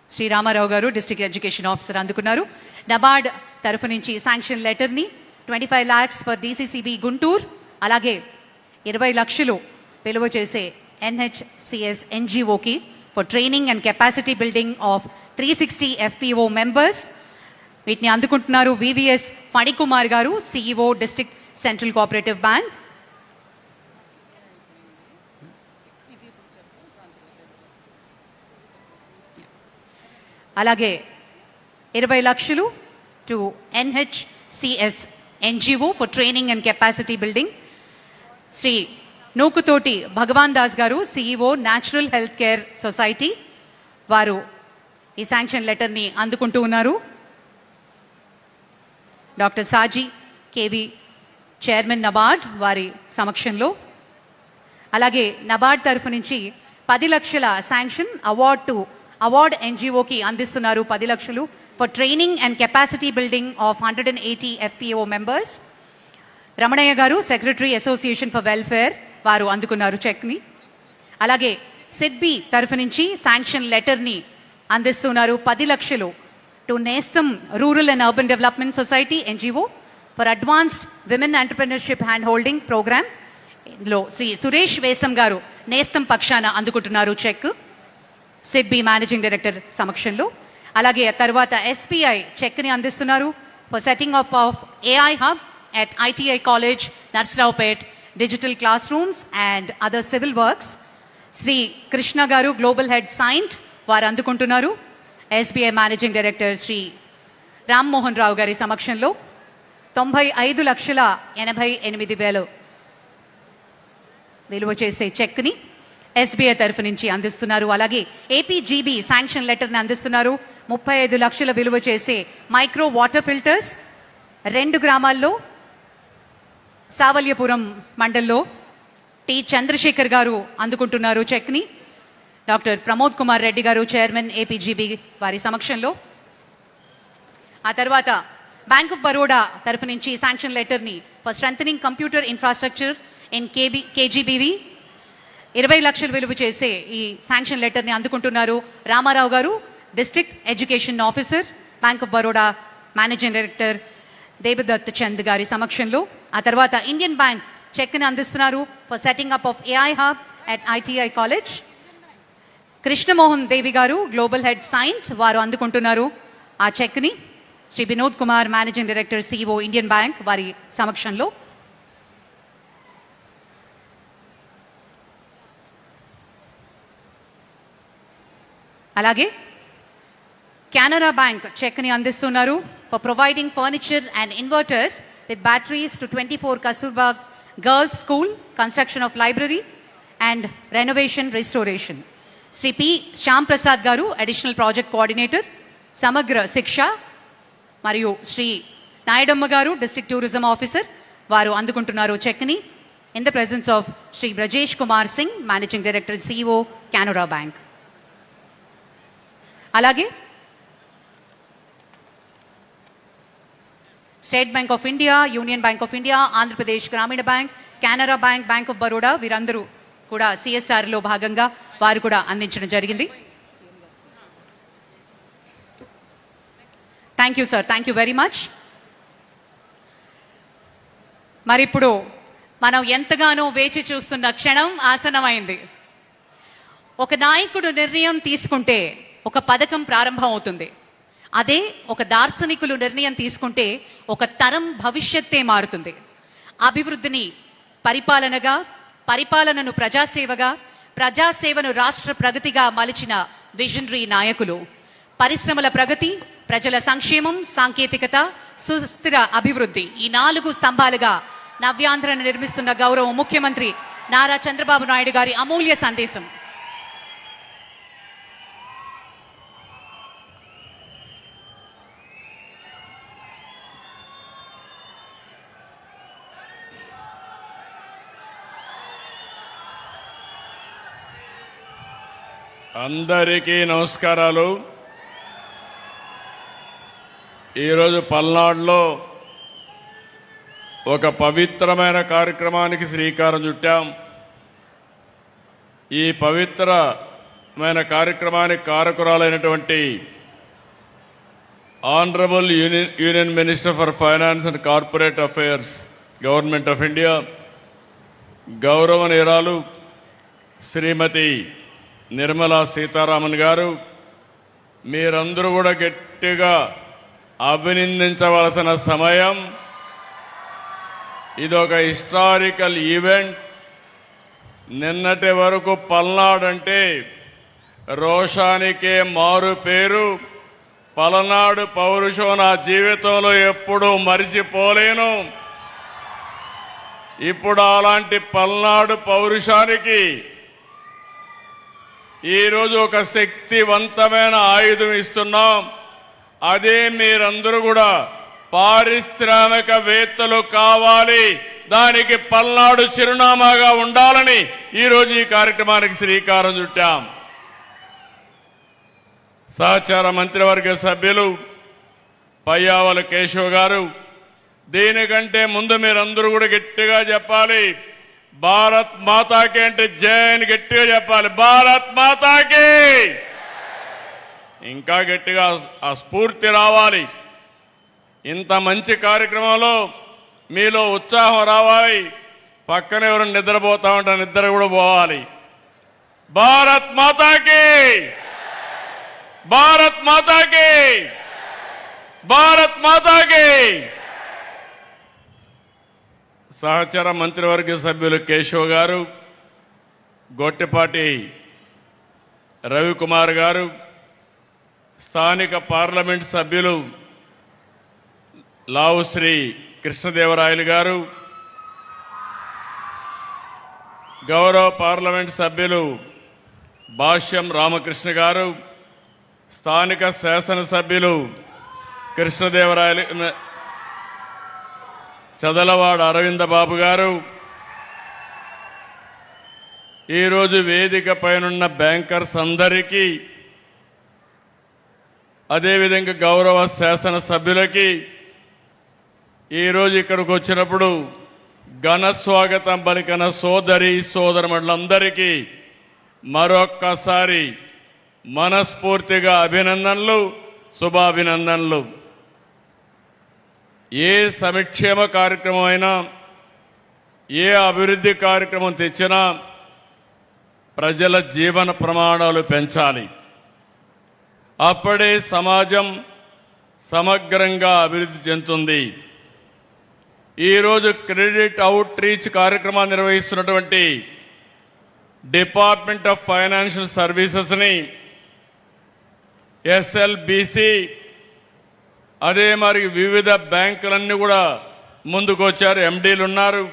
Shri Ramarao గారు డిస్ట్రిక్ట్ ఎడ్యుకేషన్ ఆఫీసర్ అందుకున్నారు. నబార్డ్ తరఫు నుంచి శాంక్షన్ లెటర్ని 25 lakhs ఫర్ డిసిసిబి గుంటూరు, అలాగే 20 లక్షలు విలువ చేసే ఎన్హెచ్సిఎస్ ఎన్జిఓకి for training and capacity building of 360 FPO members. వీటిని అందుకుంటున్నారు వివిఎస్ ఫణికుమార్ గారు, CEO district central cooperative bank. అలాగే 20 లక్షలు to NHCS NGO for training and capacity building. Shri Nukathoti Bhagavan Das గారు, CEO natural health care society వారు ఈ శాంక్షన్ లెటర్ని అందుకుంటూ ఉన్నారు. Doctor Saji KV chairman NABARD వారి సమక్షంలో. అలాగే నబార్డ్ తరఫు నుంచి 10 లక్షల శాంక్షన్ అవార్డ్ ఎన్జిఓకి అందిస్తున్నారు 10 లక్షలు for training and capacity building of 180 FPO members. Ramanaiah గారు సెక్రటరీ అసోసియేషన్ ఫర్ వెల్ఫేర్ వారు అందుకున్నారు చెక్ని. అలాగే సిడ్బి తరఫు నుంచి శాంక్షన్ లెటర్ని అందిస్తున్నారు 10 లక్షలు to Nestham rural and urban development society NGO for advanced women entrepreneurship hand holding programme. ఇందులో శ్రీ సురేష్ వేసం గారు నేస్తం పక్షాన అందుకుంటున్నారు చెక్ సిడ్బి మేనేజింగ్ డైరెక్టర్ సమక్షంలో. అలాగే తర్వాత ఎస్బీఐ చెక్ని అందిస్తున్నారు for setting up of AI hub at ITI College, Narsaraopet, digital classrooms and other civil works. Sri Krishna Garu, Global Head Science, వారు అందుకుంటున్నారు. SBI Managing Director Shri Ram Mohan Rao గారి సమక్షంలో 95,88,000 విలువ చేసే చెక్ని ఎస్బీఐ తరఫు నుంచి అందిస్తున్నారు. అలాగే ఏపీజీబీ శాంక్షన్ లెటర్ని అందిస్తున్నారు 35 లక్షల విలువ చేసే మైక్రో వాటర్ ఫిల్టర్స్ 2 గ్రామాల్లో సావల్యపురం మండల్లో. టి చంద్రశేఖర్ గారు అందుకుంటున్నారు చెక్ని. డాక్టర్ ప్రమోద్ కుమార్ రెడ్డి గారు చైర్మన్ ఏపీజీబీ వారి సమక్షంలో. ఆ తర్వాత బ్యాంక్ ఆఫ్ బరోడా తరఫు నుంచి శాంక్షన్ లెటర్ని for strengthening computer infrastructure in KGBV 20 లక్షలు విలువ చేసే ఈ శాంక్షన్ లెటర్ని అందుకుంటున్నారు రామారావు గారు, district education officer, bank of Baroda managing director Devdatt Chand గారి సమక్షంలో. ఆ తర్వాత ఇండియన్ బ్యాంక్ చెక్ని అందిస్తున్నారు for setting up of AI hub at ITI college. Krishnamohan Devi గారు గ్లోబల్ హెడ్ సైన్స్ వారు అందుకుంటున్నారు ఆ చెక్ని. Shri Vinod Kumar managing director CEO Indian bank వారి సమక్షంలో. అలాగే కెనరా బ్యాంక్ చెక్ని అందిస్తున్నారు for providing furniture and inverters with batteries to 24 Kasturba girls school, construction of library and renovation restoration. Shri P Shyam Prasad గారు అడిషనల్ ప్రాజెక్ట్ కోఆర్డినేటర్ సమగ్ర శిక్ష, మరియు శ్రీ నాయుడమ్మ గారు డిస్ట్రిక్ట్ టూరిజం ఆఫీసర్ వారు అందుకుంటున్నారు చెక్ని in the presence of Shri Brajesh Kumar Singh managing director CEO Canara bank. అలాగే state bank of India, union bank of India, Andhra Pradesh Grameena bank, Canara bank, bank of Baroda వీరందరూ కూడా సిఎస్ఆర్లో భాగంగా వారు కూడా అందించడం జరిగింది. Thank you sir, thank you very much. మరి ఇప్పుడు మనం ఎంతగానో వేచి చూస్తున్న క్షణం ఆసన్నమైంది. ఒక నాయకుడు నిర్ణయం తీసుకుంటే ఒక పథకం ప్రారంభం అవుతుంది. అదే ఒక దార్శనికులు నిర్ణయం తీసుకుంటే ఒక తరం భవిష్యత్తే మారుతుంది. అభివృద్ధిని పరిపాలనగా, పరిపాలనను ప్రజాసేవగా, ప్రజాసేవను రాష్ట్ర ప్రగతిగా మలిచిన విజనరీ నాయకులు. పరిశ్రమల ప్రగతి, ప్రజల సంక్షేమం, సాంకేతికత, సుస్థిర అభివృద్ధి ఈ 4 స్తంభాలుగా నవ్యాంధ్రను నిర్మిస్తున్న గౌరవ ముఖ్యమంత్రి నారా చంద్రబాబు నాయుడు గారి అమూల్య సందేశం. అందరికీ నమస్కారాలు. ఈరోజు పల్నాడులో ఒక పవిత్రమైన కార్యక్రమానికి శ్రీకారం చుట్టాం. ఈ పవిత్రమైన కార్యక్రమానికి కారకురాలైనటువంటి honourable union minister for finance and corporate affairs, government of India, గౌరవనీయురాలు శ్రీమతి నిర్మలా సీతారామన్ గారు, మీరందరూ కూడా గట్టిగా అభినందించవలసిన సమయం. ఇదొక హిస్టారికల్ ఈవెంట్. నిన్నటి వరకు పల్నాడు అంటే రోషానికే మారు పేరు. పలనాడు పౌరుషం నా జీవితంలో ఎప్పుడూ మరిచిపోలేను. ఇప్పుడు అలాంటి పల్నాడు పౌరుషానికి ఈరోజు ఒక శక్తివంతమైన ఆయుధం ఇస్తున్నాం. అదే మీరందరూ కూడా పారిశ్రామికవేత్తలు కావాలి, దానికి పల్నాడు చిరునామాగా ఉండాలని ఈరోజు ఈ కార్యక్రమానికి శ్రీకారం చుట్టాం. సహచార మంత్రివర్గ సభ్యులు పయ్యావల కేశవ్ గారు, దీనికంటే ముందు మీరందరూ కూడా గట్టిగా చెప్పాలి, భారత్ మాతాకి అంటే జై అని గట్టిగా చెప్పాలి. భారత్ మాతాకి ఇంకా గట్టిగా ఆ స్ఫూర్తి రావాలి. ఇంత మంచి కార్యక్రమంలో మీలో ఉత్సాహం రావాలి. పక్కన ఎవరు నిద్రపోతా ఉంటారు, నిద్ర కూడా పోవాలి. భారత్ మాతాకి, భారత్ మాతాకి, భారత్ మాతాకి. సహచర మంత్రివర్గ సభ్యులు కేశవ్ గారు, గొట్టిపాటి రవికుమార్ గారు, స్థానిక పార్లమెంట్ సభ్యులు లావుశ్రీ కృష్ణదేవరాయలు గారు, గౌరవ పార్లమెంట్ సభ్యులు భాష్యం రామకృష్ణ గారు, స్థానిక శాసనసభ్యులు కృష్ణదేవరాయలు, చదలవాడ అరవింద బాబు గారు, ఈరోజు వేదిక పైనున్న బ్యాంకర్స్ అందరికీ, అదేవిధంగా గౌరవ శాసనసభ్యులకి, ఈరోజు ఇక్కడికి వచ్చినప్పుడు ఘన స్వాగతం పలికిన సోదరి సోదరులందరికీ మరొక్కసారి మనస్ఫూర్తిగా అభినందనలు, శుభాభినందనలు. ఏ సంక్షేమ కార్యక్రమం అయినా, ఏ అభివృద్ధి కార్యక్రమం తెచ్చినా ప్రజల జీవన ప్రమాణాలు పెంచాలి. అప్పుడే సమాజం సమగ్రంగా అభివృద్ధి చెందుతుంది. ఈరోజు క్రెడిట్ అవుట్ రీచ్ కార్యక్రమాన్ని నిర్వహిస్తున్నటువంటి డిపార్ట్మెంట్ ఆఫ్ ఫైనాన్షియల్ సర్వీసెస్ని ఎస్ఎల్బిసి అదే మరి వివిధ బ్యాంకులన్నీ కూడా ముందుకొచ్చారు. ఎండీలు ఉన్నారు.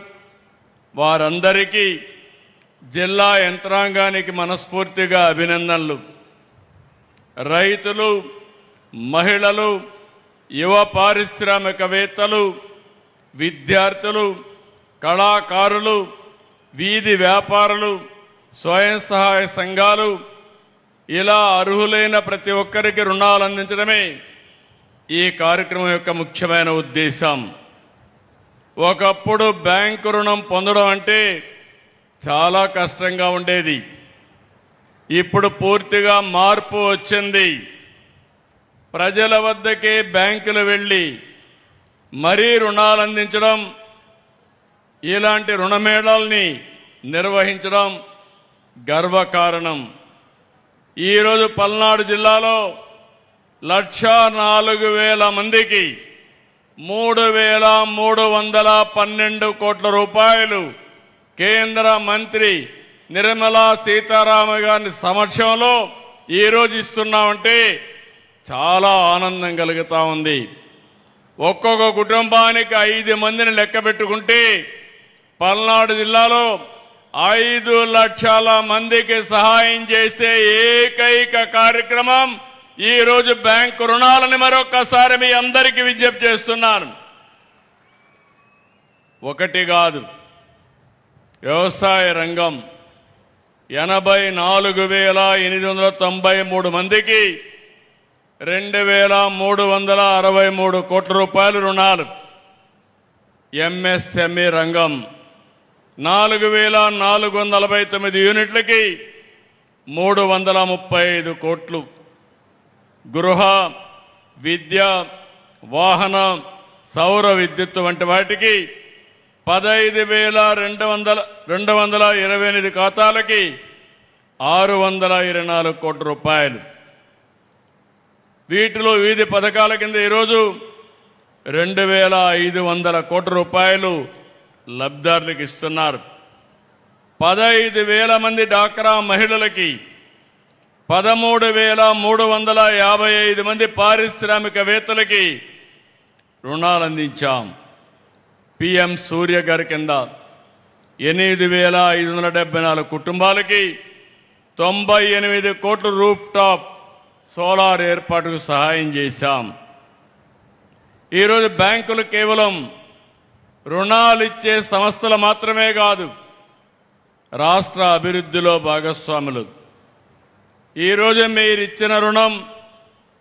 వారందరికీ జిల్లా యంత్రాంగానికి మనస్ఫూర్తిగా అభినందనలు. రైతులు, మహిళలు, యువ పారిశ్రామికవేత్తలు, విద్యార్థులు, కళాకారులు, వీధి వ్యాపారులు, స్వయం సహాయ సంఘాలు ఇలా అర్హులైన ప్రతి ఒక్కరికి రుణాలు అందించడమే ఈ కార్యక్రమం యొక్క ముఖ్యమైన ఉద్దేశం. ఒకప్పుడు బ్యాంకు రుణం పొందడం అంటే చాలా కష్టంగా ఉండేది. ఇప్పుడు పూర్తిగా మార్పు వచ్చింది. ప్రజల వద్దకే బ్యాంకులు వెళ్ళి మరీ రుణాలు అందించడం, ఇలాంటి రుణమేళాల్ని నిర్వహించడం గర్వకారణం. ఈరోజు పల్నాడు జిల్లాలో 1,04,000 మందికి 3,312 కోట్ల రూపాయలు కేంద్ర మంత్రి నిర్మలా సీతారామన్ గారి సమక్షంలో ఈరోజు ఇస్తున్నామంటే చాలా ఆనందం కలుగుతా ఉంది. ఒక్కొక్క కుటుంబానికి 5 మందిని లెక్క పెట్టుకుంటే పల్నాడు జిల్లాలో 5 లక్షల మందికి సహాయం చేసే ఏకైక కార్యక్రమం ఈరోజు బ్యాంకు రుణాలని మరొక్కసారి మీ అందరికీ విజ్ఞప్తి చేస్తున్నాను. ఒకటి కాదు, వ్యవసాయ రంగం 84,893 మందికి 2,363 కోట్ల రూపాయలు రుణాలు. ఎంఎస్ఎంఈ రంగం 4,449 యూనిట్లకి 335 కోట్లు. గృహ, విద్య, వాహన, సౌర విద్యుత్ వంటి వాటికి 15,228 ఖాతాలకి 624 కోట్ల రూపాయలు. వీటిలో వివిధ పథకాల కింద ఈరోజు 2,500 కోట్ల రూపాయలు లబ్ధిదారులకు ఇస్తున్నారు. 15,000 మంది డాక్రా మహిళలకి, 13,355 మంది పారిశ్రామికవేత్తలకి రుణాలు అందించాం. పిఎం సూర్య గారి కింద 8,574 కుటుంబాలకి 98 కోట్ల రూఫ్ టాప్ సోలార్ ఏర్పాటుకు సహాయం చేశాం. ఈరోజు బ్యాంకులు కేవలం రుణాలు ఇచ్చే సంస్థలు మాత్రమే కాదు, రాష్ట్ర అభివృద్ధిలో భాగస్వాములు. ఈరోజు మీరు ఇచ్చిన రుణం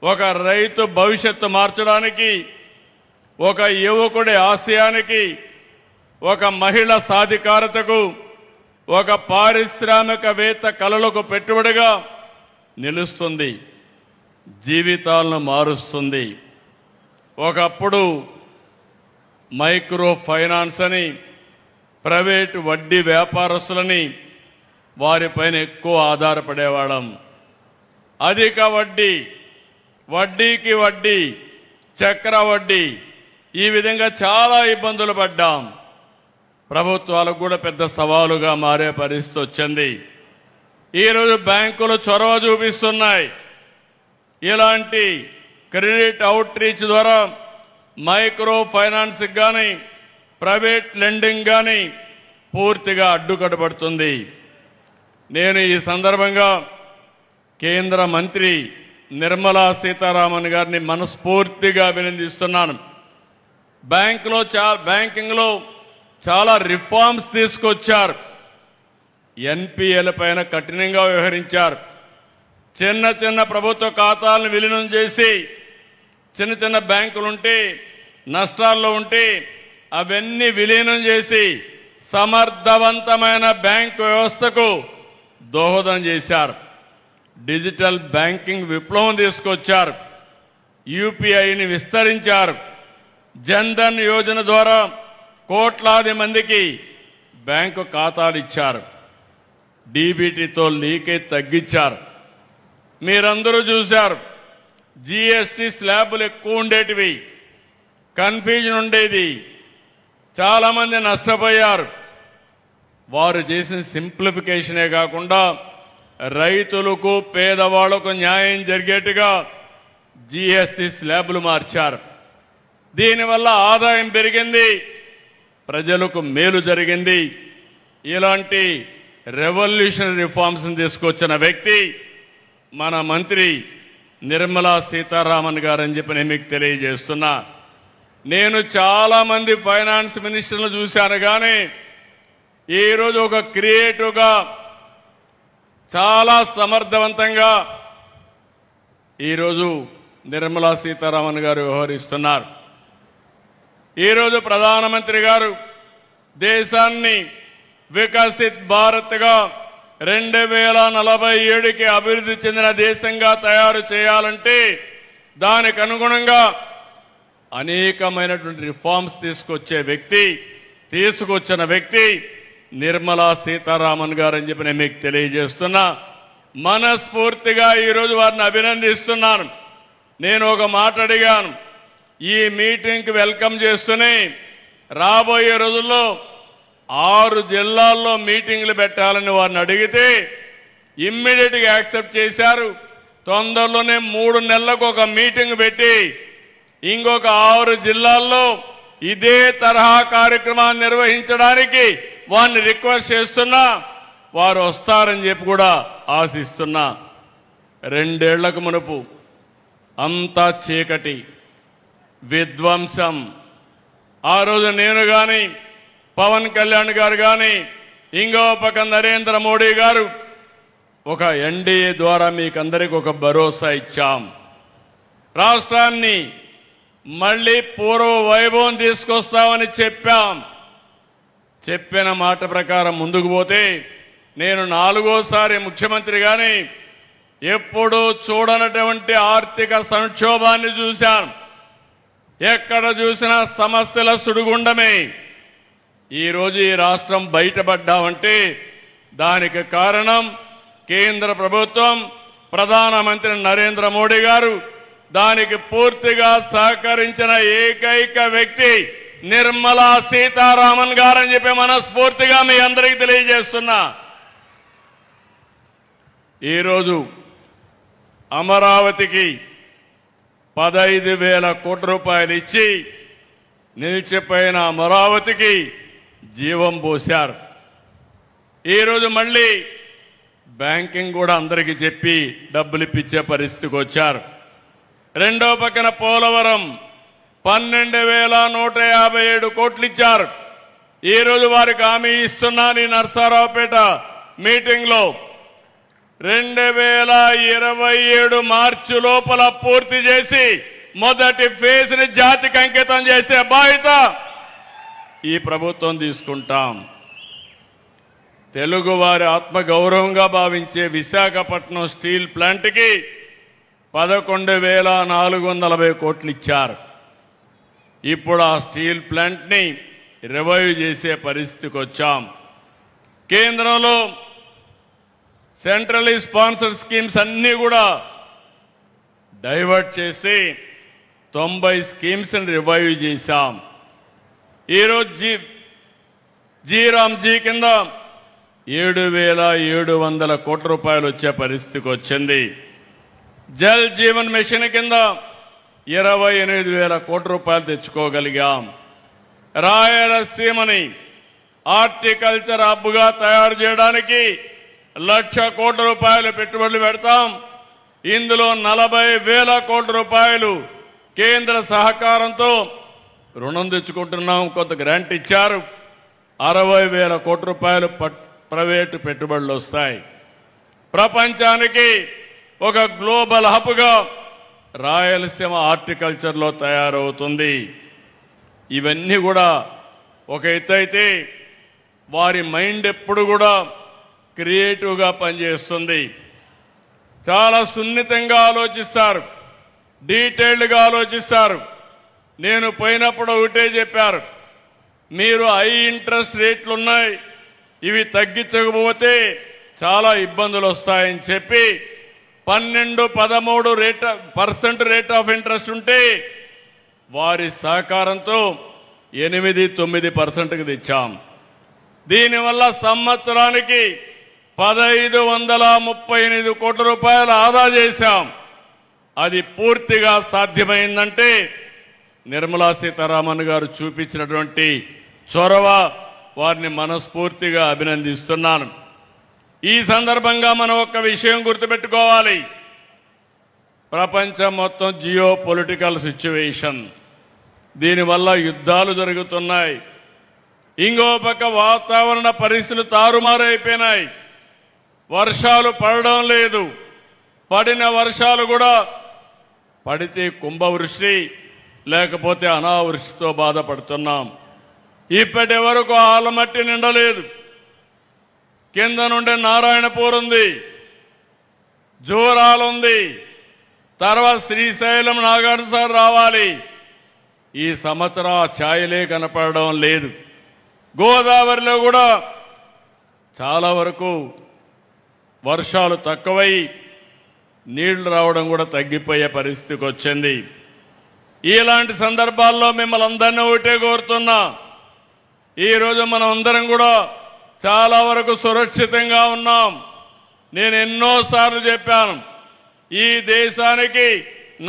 ఒక రైతు భవిష్యత్తు మార్చడానికి, ఒక యువకుడి ఆశయానికి, ఒక మహిళ సాధికారతకు, ఒక పారిశ్రామికవేత్త కలలకు పెట్టుబడిగా నిలుస్తుంది, జీవితాలను మారుస్తుంది. ఒకప్పుడు మైక్రో ఫైనాన్స్ అని ప్రైవేటు వడ్డీ వ్యాపారస్తులని వారిపైన ఎక్కువ ఆధారపడేవాళ్ళం. అధిక వడ్డీ, వడ్డీకి వడ్డీ, చక్ర వడ్డీ, ఈ విధంగా చాలా ఇబ్బందులు పడ్డాం. ప్రభుత్వాలకు కూడా పెద్ద సవాలుగా మారే పరిస్థితి వచ్చింది. ఈరోజు బ్యాంకులు చొరవ చూపిస్తున్నాయి. ఇలాంటి క్రెడిట్ అవుట్ రీచ్ ద్వారా మైక్రో ఫైనాన్స్ కానీ ప్రైవేట్ లెండింగ్ కానీ పూర్తిగా అడ్డుకట్టబడుతుంది. నేను ఈ సందర్భంగా కేంద్ర మంత్రి నిర్మలా సీతారామన్ గారిని మనస్ఫూర్తిగా అభినందిస్తున్నాను. బ్యాంకింగ్లో చాలా రిఫార్మ్స్ తీసుకొచ్చారు. ఎన్పిఎల పైన కఠినంగా వ్యవహరించారు. చిన్న చిన్న ప్రభుత్వ ఖాతాలను విలీనం చేసి చిన్న చిన్న బ్యాంకులుంటే నష్టాల్లో ఉంటే అవన్నీ విలీనం చేసి సమర్థవంతమైన బ్యాంకు వ్యవస్థకు దోహదం చేశారు. డిజిటల్ బ్యాంకింగ్ విప్లవం తీసుకొచ్చారు. యూపీఐని విస్తరించారు. జన్ధన్ యోజన ద్వారా కోట్లాది మందికి బ్యాంకు ఖాతాలు ఇచ్చారు. డీబీటీతో లీకేజ్ తగ్గించారు. మీరందరూ చూశారు, జీఎస్టీ స్లాబులు ఎక్కువ ఉండేటివి, కన్ఫ్యూజన్ ఉండేది, చాలామంది నష్టపోయారు. వారు చేసిన సింప్లిఫికేషనే కాకుండా రైతులకు పేదవాళ్లకు న్యాయం జరిగేట్టుగా జీఎస్టీ స్లాబులు మార్చారు. దీనివల్ల ఆదాయం పెరిగింది, ప్రజలకు మేలు జరిగింది. ఇలాంటి రెవల్యూషనరీ రిఫార్మ్స్ తీసుకొచ్చిన వ్యక్తి మన మంత్రి నిర్మలా సీతారామన్ గారు అని చెప్పి నేను మీకు తెలియజేస్తున్నా. నేను చాలా మంది ఫైనాన్స్ మినిస్టర్లు చూశాను, కానీ ఈరోజు ఒక క్రియేటివ్గా చాలా సమర్థవంతంగా ఈరోజు నిర్మలా సీతారామన్ గారు వ్యవహరిస్తున్నారు. ఈరోజు ప్రధానమంత్రి గారు దేశాన్ని వికసిత్ భారత్గా 2047కి అభివృద్ధి చెందిన దేశంగా తయారు చేయాలంటే దానికి అనుగుణంగా అనేకమైనటువంటి రిఫార్మ్స్ తీసుకొచ్చిన వ్యక్తి నిర్మలా సీతారామన్ గారు అని చెప్పి నేను మీకు తెలియజేస్తున్నా. మనస్ఫూర్తిగా ఈరోజు వారిని అభినందిస్తున్నాను. నేను ఒక మాట అడిగాను, ఈ మీటింగ్కి వెల్కమ్ చేస్తూనే రాబోయే రోజుల్లో 6 జిల్లాల్లో మీటింగ్లు పెట్టాలని వారిని అడిగితే ఇమ్మీడియట్గా యాక్సెప్ట్ చేశారు. తొందరలోనే 3 నెలలకు ఒక మీటింగ్ పెట్టి ఇంకొక 6 జిల్లాల్లో ఇదే తరహా కార్యక్రమాన్ని నిర్వహించడానికి వారిని రిక్వెస్ట్ చేస్తున్నా. వారు వస్తారని చెప్పి కూడా ఆశిస్తున్నా. 2 ఏళ్లకు మునుపు అంతా చీకటి, విధ్వంసం. ఆ రోజు నేను కానీ, పవన్ కళ్యాణ్ గారు కానీ, ఇంకో పక్క నరేంద్ర మోడీ గారు ఒక ఎన్డీఏ ద్వారా మీకందరికి ఒక భరోసా ఇచ్చాం. రాష్ట్రాన్ని మళ్ళీ పూర్వ వైభవం తీసుకొస్తామని చెప్పాం. చెప్పిన మాట ప్రకారం ముందుకు పోతే నేను 4వసారి ముఖ్యమంత్రిగానే ఎప్పుడూ చూడనటువంటి ఆర్థిక సంక్షోభాన్ని చూశాను. ఎక్కడ చూసినా సమస్యల సుడిగుండమే. ఈరోజు ఈ రాష్ట్రం బయటపడ్డామంటే దానికి కారణం కేంద్ర ప్రభుత్వం, ప్రధానమంత్రి నరేంద్ర మోడీ గారు. దానికి పూర్తిగా సహకరించిన ఏకైక వ్యక్తి నిర్మలా సీతారామన్ గారని చెప్పి మనస్ఫూర్తిగా మీ అందరికీ తెలియజేస్తున్నా. ఈరోజు అమరావతికి 15,000 కోట్ల రూపాయలు ఇచ్చి నిలిచిపోయిన అమరావతికి జీవం పోశారు. ఈరోజు మళ్ళీ బ్యాంకింగ్ కూడా అందరికీ చెప్పి డబ్బులు ఇప్పించే పరిస్థితికి వచ్చారు. రెండో పక్కన పోలవరం 12,157 కోట్లు ఇచ్చారు. ఈరోజు వారికి హామీ ఇస్తున్నాను, ఈ నర్సారావుపేట మీటింగ్లో 2027 మార్చి లోపల పూర్తి చేసి మొదటి ఫేజ్ ని జాతికి అంకితం చేసే బాధ్యత ఈ ప్రభుత్వం తీసుకుంటాం. తెలుగువారి ఆత్మగౌరవంగా భావించే విశాఖపట్నం స్టీల్ ప్లాంట్కి 11,440 కోట్లు ఇచ్చారు. ఇప్పుడు ఆ స్టీల్ ప్లాంట్ని రివైవ్ చేసే పరిస్థితికి వచ్చాం. కేంద్రంలో సెంట్రలీ స్పాన్సర్ స్కీమ్స్ అన్నీ కూడా డైవర్ట్ చేసి 90 స్కీమ్స్ రివైవ్ చేశాం. ఈరోజు జీరామ్జీ కింద 7,700 కోట్ల రూపాయలు వచ్చే పరిస్థితికి వచ్చింది. జల్ జీవన్ మిషన్ కింద 28,000 కోట్ల రూపాయలు తెచ్చుకోగలిగాం. రాయలసీమని హార్టికల్చర్ హబ్గా తయారు చేయడానికి 1,00,000 కోట్ల రూపాయలు పెట్టుబడులు పెడతాం. ఇందులో 40,000 కోట్ల రూపాయలు కేంద్ర సహకారంతో రుణం తెచ్చుకుంటున్నాం. కొంత గ్రాంట్ ఇచ్చారు. 60,000 కోట్ల రూపాయలు ప్రైవేటు పెట్టుబడులు వస్తాయి. ప్రపంచానికి ఒక గ్లోబల్ హబ్గా రాయలసీమ హార్టికల్చర్లో తయారవుతుంది. ఇవన్నీ కూడా ఒక ఎత్తు అయితే వారి మైండ్ ఎప్పుడు కూడా క్రియేటివ్గా పనిచేస్తుంది. చాలా సున్నితంగా ఆలోచిస్తారు, డీటెయిల్డ్గా ఆలోచిస్తారు. నేను పోయినప్పుడు ఒకటే చెప్పారు, మీరు హై ఇంట్రెస్ట్ రేట్లు ఉన్నాయి, ఇవి తగ్గించకపోతే చాలా ఇబ్బందులు వస్తాయని చెప్పి 12-13% రేట్ ఆఫ్ ఇంట్రెస్ట్ ఉంటే వారి సహకారంతో 8-9%కి తెచ్చాం. దీనివల్ల సంవత్సరానికి 1538 కోట్ల రూపాయలు ఆదా చేశాం. అది పూర్తిగా సాధ్యమైందంటే నిర్మలా సీతారామన్ గారు చూపించినటువంటి చొరవ, వారిని మనస్ఫూర్తిగా అభినందిస్తున్నాను. ఈ సందర్భంగా మనం ఒక విషయం గుర్తుపెట్టుకోవాలి. ప్రపంచం మొత్తం జియో పొలిటికల్ సిచ్యువేషన్, దీనివల్ల యుద్ధాలు జరుగుతున్నాయి. ఇంకో పక్క వాతావరణ పరిస్థితులు తారుమారైపోయినాయి. వర్షాలు పడడం లేదు. పడిన వర్షాలు కూడా పడితే కుంభవృష్టి, లేకపోతే అనావృష్టితో బాధపడుతున్నాం. ఇప్పటి వరకు ఆలమట్టి నిండలేదు. కింద నుండి నారాయణపూర్ ఉంది, జోరాలు ఉంది, తర్వాత శ్రీశైలం నాగార్జున రావాలి. ఈ సంవత్సరం ఆ ఛాయలే కనపడడం లేదు. గోదావరిలో కూడా చాలా వరకు వర్షాలు తక్కువై నీళ్లు రావడం కూడా తగ్గిపోయే పరిస్థితికి వచ్చింది. ఇలాంటి సందర్భాల్లో మిమ్మల్ని అందరినీ ఒకటే కోరుతున్నా, ఈరోజు మనం అందరం కూడా చాలా వరకు సురక్షితంగా ఉన్నాం. నేను ఎన్నోసార్లు చెప్పాను, ఈ దేశానికి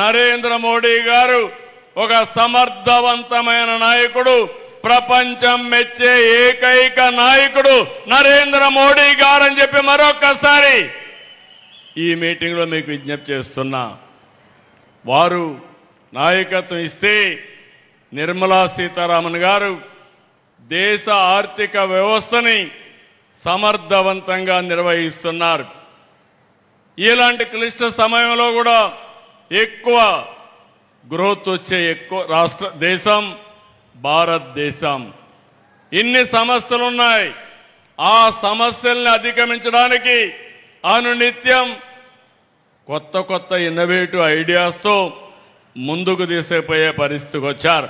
నరేంద్ర మోడీ గారు ఒక సమర్థవంతమైన నాయకుడు, ప్రపంచం మెచ్చే ఏకైక నాయకుడు నరేంద్ర మోడీ గారు అని చెప్పి మరొక్కసారి ఈ మీటింగ్లో మీకు విజ్ఞప్తి చేస్తున్నా. వారు నాయకత్వం ఇస్తే నిర్మలా సీతారామన్ గారు దేశ ఆర్థిక వ్యవస్థని సమర్థవంతంగా నిర్వహిస్తున్నారు. ఇలాంటి క్లిష్ట సమయంలో కూడా ఎక్కువ గ్రోత్ వచ్చే దేశం భారతదేశం. ఇన్ని సమస్యలు ఉన్నాయి. ఆ సమస్యల్ని అధిగమించడానికి అనునిత్యం కొత్త కొత్త ఇన్నోవేటివ్ ఐడియాస్తో ముందుకు తీసుకుపోయే పరిస్థితికి వచ్చారు.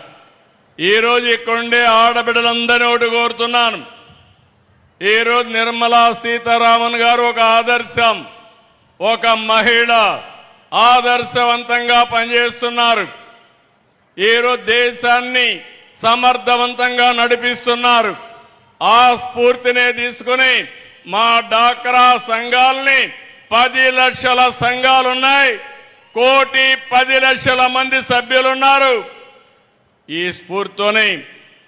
ఈరోజు ఇక్కడుండే ఆడబిడ్డలందరినీ ఒకటి కోరుతున్నాను. ఈరోజు నిర్మలా సీతారామన్ గారు ఒక ఆదర్శం, ఒక మహిళ, ఆదర్శవంతంగా పనిచేస్తున్నారు. ఈరోజు దేశాన్ని సమర్థవంతంగా నడిపిస్తున్నారు. ఆ స్ఫూర్తినే తీసుకుని మా డాక్రా సంఘాలని 10 లక్షల సంఘాలున్నాయి, 1,10,00,000 మంది సభ్యులున్నారు. ఈ స్ఫూర్తితోనే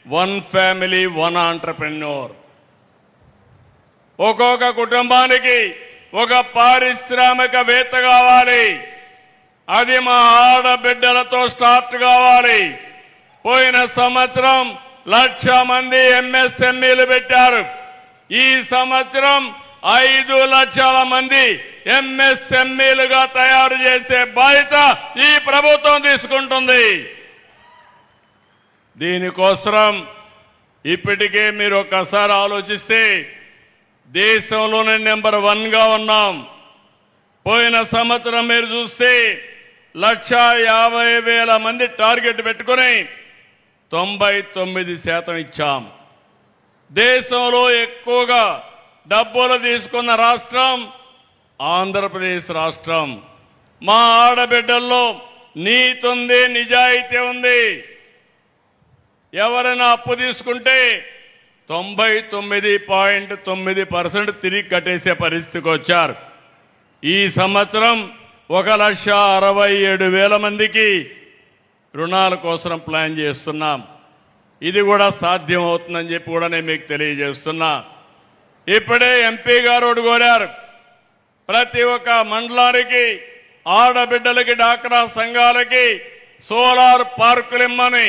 1 ఫ్యామిలీ 1 ఆంటర్‌ప్రెన్యూర్, ఒక్కొక్క కుటుంబానికి ఒక పారిశ్రామికవేత్త కావాలి. అది మా ఆడబిడ్డలతో స్టార్ట్ కావాలి. పోయిన సంవత్సరం 1,00,000 మంది ఎంఎస్ఎంఈలు పెట్టారు. ఈ సంవత్సరం 5 లక్షల మంది ఎంఎస్ఎంఈలుగా తయారు చేసే బాధ్యత ఈ ప్రభుత్వం తీసుకుంటుంది. దీనికోసం ఇప్పటికే మీరు ఒక్కసారి ఆలోచిస్తే దేశంలోనే నెంబర్ 1గా ఉన్నాం. పోయిన సంవత్సరం మీరు చూస్తే 1,50,000 మంది టార్గెట్ పెట్టుకుని 99% ఇచ్చాం. దేశంలో ఎక్కువగా డబ్బులు తీసుకున్న రాష్ట్రం ఆంధ్రప్రదేశ్ రాష్ట్రం. మా ఆడబిడ్డల్లో నీతి ఉంది, నిజాయితీ ఉంది. ఎవరైనా అప్పు తీసుకుంటే 99.9% తిరిగి కట్టేసే పరిస్థితికి వచ్చారు. ఈ సంవత్సరం 1,67,000 మందికి రుణాల కోసం ప్లాన్ చేస్తున్నాం. ఇది కూడా సాధ్యం అవుతుందని చెప్పి కూడా నేను మీకు తెలియజేస్తున్నా. ఇప్పుడే ఎంపీ గారు కోరారు, ప్రతి ఒక్క మండలానికి ఆడబిడ్డలకి, డాక్రా సంఘాలకి సోలార్ పార్కులు ఇమ్మని.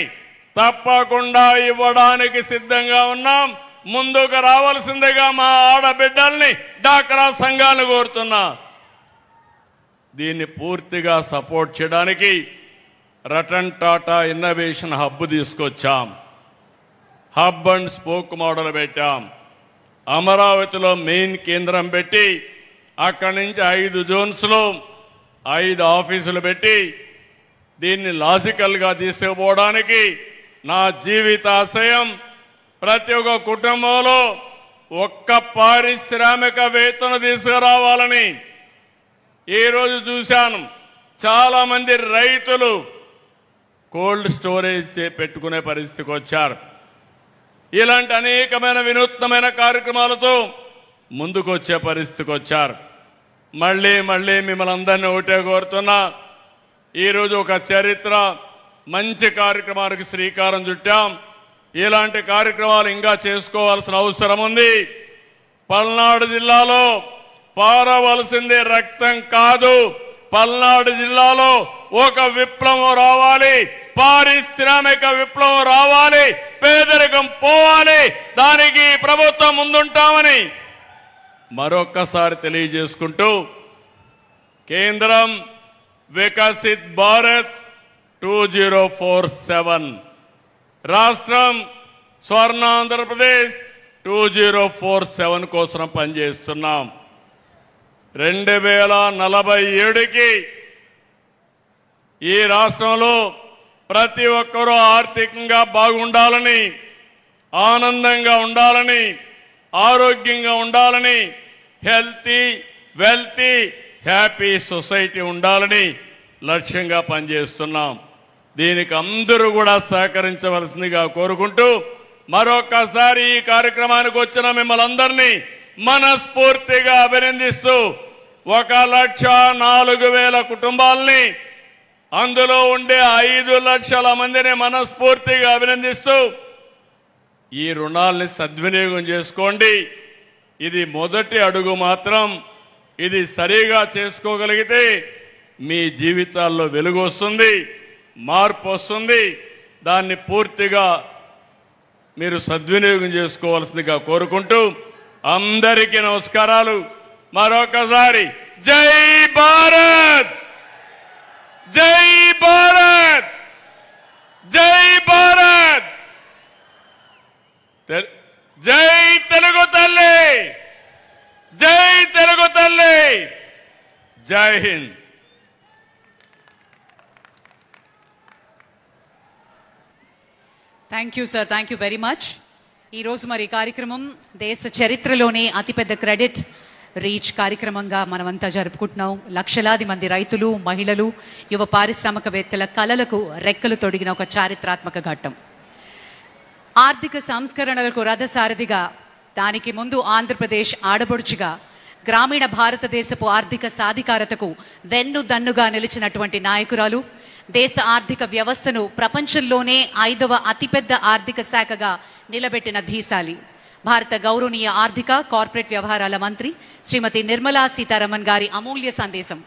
తప్పకుండా ఇవ్వడానికి సిద్ధంగా ఉన్నాం. ముందుకు రావాల్సిందిగా మా ఆడబిడ్డల్ని, డాక్రా సంఘాలను కోరుతున్నా. దీన్ని పూర్తిగా సపోర్ట్ చేయడానికి రతన్ టాటా ఇన్నోవేషన్ హబ్ తీసుకొచ్చాం. హబ్ అండ్ స్పోక్ మోడల్ పెట్టాం. అమరావతిలో మెయిన్ కేంద్రం పెట్టి అక్కడి నుంచి 5 జోన్స్లో 5 ఆఫీసులు పెట్టి దీన్ని లాజికల్గా తీసుకుపోవడానికి నా జీవితాశయం ప్రతి ఒక్క కుటుంబంలో ఒక్క పారిశ్రామికవేత్తను తీసుకురావాలని ఈరోజు చూశాను. చాలా మంది రైతులు కోల్డ్ స్టోరేజ్ పెట్టుకునే పరిస్థితికి వచ్చారు. ఇలాంటి అనేకమైన వినూత్నమైన కార్యక్రమాలతో ముందుకు వచ్చే పరిస్థితికి వచ్చారు. మళ్ళీ మిమ్మల్ని అందరినీ ఒకటే కోరుతున్నా, ఈరోజు ఒక చరిత్ర మంచి కార్యక్రమానికి శ్రీకారం చుట్టాం. ఇలాంటి కార్యక్రమాలు ఇంకా చేసుకోవాల్సిన అవసరం ఉంది. పల్నాడు జిల్లాలో పారవలసింది రక్తం కాదు, పల్నాడు జిల్లాలో ఒక విప్లవం రావాలి, పారిశ్రామిక విప్లవం రావాలి, పేదరికం పోవాలి. దానికి ప్రభుత్వం ముందుంటామని మరొక్కసారి తెలియజేసుకుంటూ, కేంద్రం వికసిత్ భారత్ 2047, రాష్ట్రం స్వర్ణాంధ్రప్రదేశ్ 2047 కోసం పనిచేస్తున్నాం. 2047కి ఈ రాష్ట్రంలో ప్రతి ఒక్కరూ ఆర్థికంగా బాగుండాలని, ఆనందంగా ఉండాలని, ఆరోగ్యంగా ఉండాలని, హెల్తీ వెల్తీ హ్యాపీ సొసైటీ ఉండాలని లక్ష్యంగా పనిచేస్తున్నాం. దీనికి అందరూ కూడా సహకరించవలసిందిగా కోరుకుంటూ, మరొక్కసారి ఈ కార్యక్రమానికి వచ్చిన మిమ్మల్ని అందరినీ మనస్ఫూర్తిగా అభినందిస్తూ, 1,04,000 కుటుంబాలని, అందులో ఉండే 5 లక్షల మందిని మనస్ఫూర్తిగా అభినందిస్తూ, ఈ రుణాల్ని సద్వినియోగం చేసుకోండి. ఇది మొదటి అడుగు మాత్రం. ఇది సరిగా చేసుకోగలిగితే మీ జీవితాల్లో వెలుగు వస్తుంది, మార్పు వస్తుంది. దాన్ని పూర్తిగా మీరు సద్వినియోగం చేసుకోవాల్సిందిగా కోరుకుంటూ, అందరికీ నమస్కారాలు. మరొకసారి జై భారత్, జై భారత్, జై భారత్, జై తెలుగు తల్లి, జై తెలుగు తల్లి, జై Hind. Thank you sir, thank you very much. ఈరోజు మరి కార్యక్రమం దేశ చరిత్రలోనే అతిపెద్ద క్రెడిట్ రీచ్ కార్యక్రమంగా మనమంతా జరుపుకుంటున్నాం. లక్షలాది మంది రైతులు, మహిళలు, యువ పారిశ్రామికవేత్తల కలలకు రెక్కలు తొడిగిన ఒక చారిత్రాత్మక ఘట్టం. ఆర్థిక సంస్కరణలకు రథసారథిగా, దానికి ముందు ఆంధ్రప్రదేశ్ ఆడబొడుచుగా, గ్రామీణ భారతదేశపు ఆర్థిక సాధికారతకు వెన్నుదన్నుగా నిలిచినటువంటి నాయకురాలు, దేశ ఆర్థిక వ్యవస్థను ప్రపంచంలోనే 5వ అతిపెద్ద ఆర్థిక శాఖగా నిలబెట్టిన ధీశాలి, భారత గౌరవనీయ ఆర్థిక కార్పొరేట్ వ్యవహారాల మంత్రి శ్రీమతి నిర్మలా సీతారామన్ గారి అమూల్య సందేశం.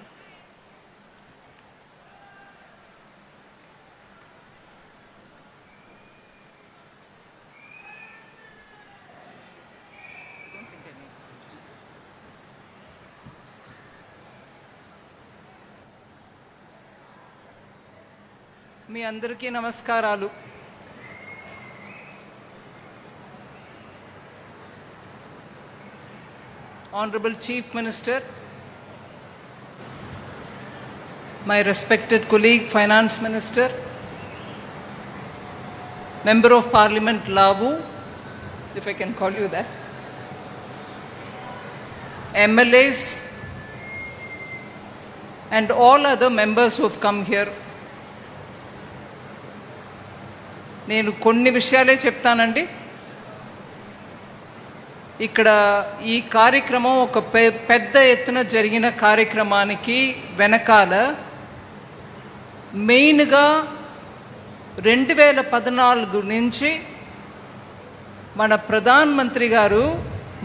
మీ అందరికీ నమస్కారాలు. Honorable Chief Minister, my respected colleague Finance Minister, Member of Parliament Lavu, if I can call you that, MLAs and all other members who have come here. నేను కొన్ని విషయాలే చెప్తానండి. ఇక్కడ ఈ కార్యక్రమం ఒక పెద్ద ఎత్తున జరిగిన కార్యక్రమానికి వెనకాల మెయిన్గా 2014 నుంచి మన ప్రధానమంత్రి గారు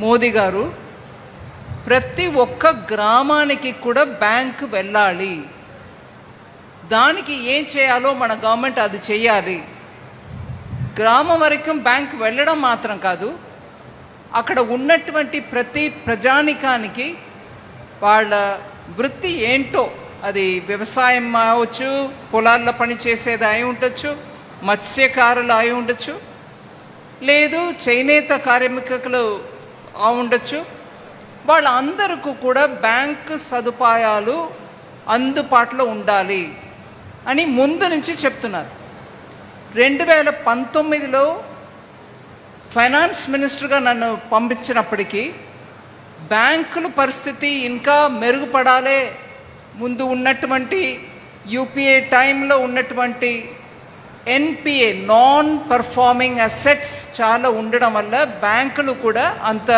మోదీ గారు ప్రతి ఒక్క గ్రామానికి కూడా బ్యాంకు వెళ్ళాలి, దానికి ఏం చేయాలో మన గవర్నమెంట్ అది చేయాలి. గ్రామం వరకు బ్యాంకు వెళ్ళడం మాత్రం కాదు, అక్కడ ఉన్నటువంటి ప్రతి ప్రజానికానికి వాళ్ళ వృత్తి ఏంటో, అది వ్యవసాయం అవచ్చు, పొలాల్లో పనిచేసేది అయి ఉండొచ్చు, మత్స్యకారులు అయి ఉండొచ్చు, లేదు చేనేత కార్మికులు ఉండొచ్చు, వాళ్ళందరికీ కూడా బ్యాంకు సదుపాయాలు అందుబాటులో ఉండాలి అని ముందు నుంచి చెప్తున్నారు. 2019లో ఫైనాన్స్ మినిస్టర్గా నన్ను పంపించినప్పటికీ బ్యాంకుల పరిస్థితి ఇంకా మెరుగుపడాలి, ముందు ఉన్నటువంటి యూపీఏ టైంలో ఉన్నటువంటి ఎన్పిఏ నాన్ పర్ఫార్మింగ్ అసెట్స్ చాలా ఉండడం వల్ల బ్యాంకులు కూడా అంత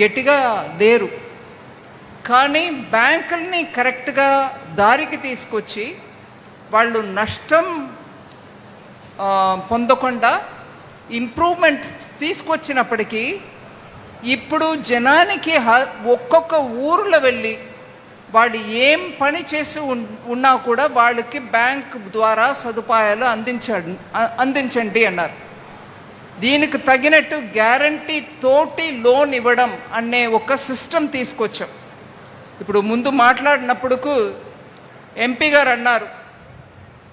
గట్టిగా లేరు. కానీ బ్యాంకుల్ని కరెక్ట్గా దారికి తీసుకొచ్చి వాళ్ళు నష్టం పొందకుండా ఇంప్రూవ్మెంట్ తీసుకొచ్చినప్పటికీ ఇప్పుడు జనానికి ఒక్కొక్క ఊర్లో వెళ్ళి వాడు ఏం పని చేసి ఉన్నా కూడా వాళ్ళకి బ్యాంక్ ద్వారా సదుపాయాలు అందించండి అన్నారు. దీనికి తగినట్టు గ్యారంటీ తోటి లోన్ ఇవ్వడం అనే ఒక సిస్టమ్ తీసుకొచ్చాం. ఇప్పుడు ముందు మాట్లాడినప్పుడు ఎంపీ గారు అన్నారు,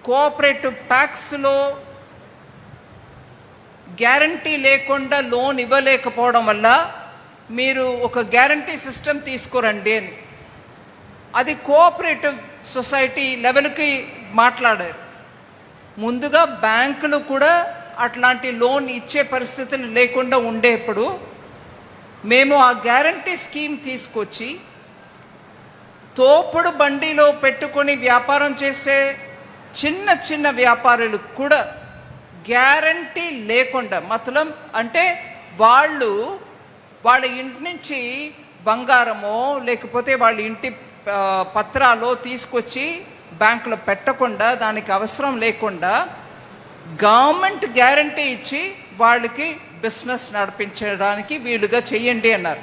కోఆపరేటివ్ ట్యాక్స్లో గ్యారంటీ లేకుండా లోన్ ఇవ్వలేకపోవడం వల్ల మీరు ఒక గ్యారంటీ సిస్టమ్ తీసుకురండి అని. అది కోఆపరేటివ్ సొసైటీ లెవెల్కి మాట్లాడారు. ముందుగా బ్యాంకులు కూడా అట్లాంటి లోన్ ఇచ్చే పరిస్థితులు లేకుండా ఉండేప్పుడు మేము ఆ గ్యారంటీ స్కీమ్ తీసుకొచ్చి తోపుడు బండిలో పెట్టుకొని వ్యాపారం చేసే చిన్న చిన్న వ్యాపారులకు కూడా గ్యారంటీ లేకుండా, మతలం అంటే వాళ్ళ ఇంటి నుంచి బంగారమో లేకపోతే వాళ్ళ ఇంటి పత్రాలు తీసుకొచ్చి బ్యాంకులో పెట్టకుండా, దానికి అవసరం లేకుండా గవర్నమెంట్ గ్యారంటీ ఇచ్చి వాళ్ళకి బిజినెస్ నడిపించడానికి వీలుగా చెయ్యండి అన్నారు.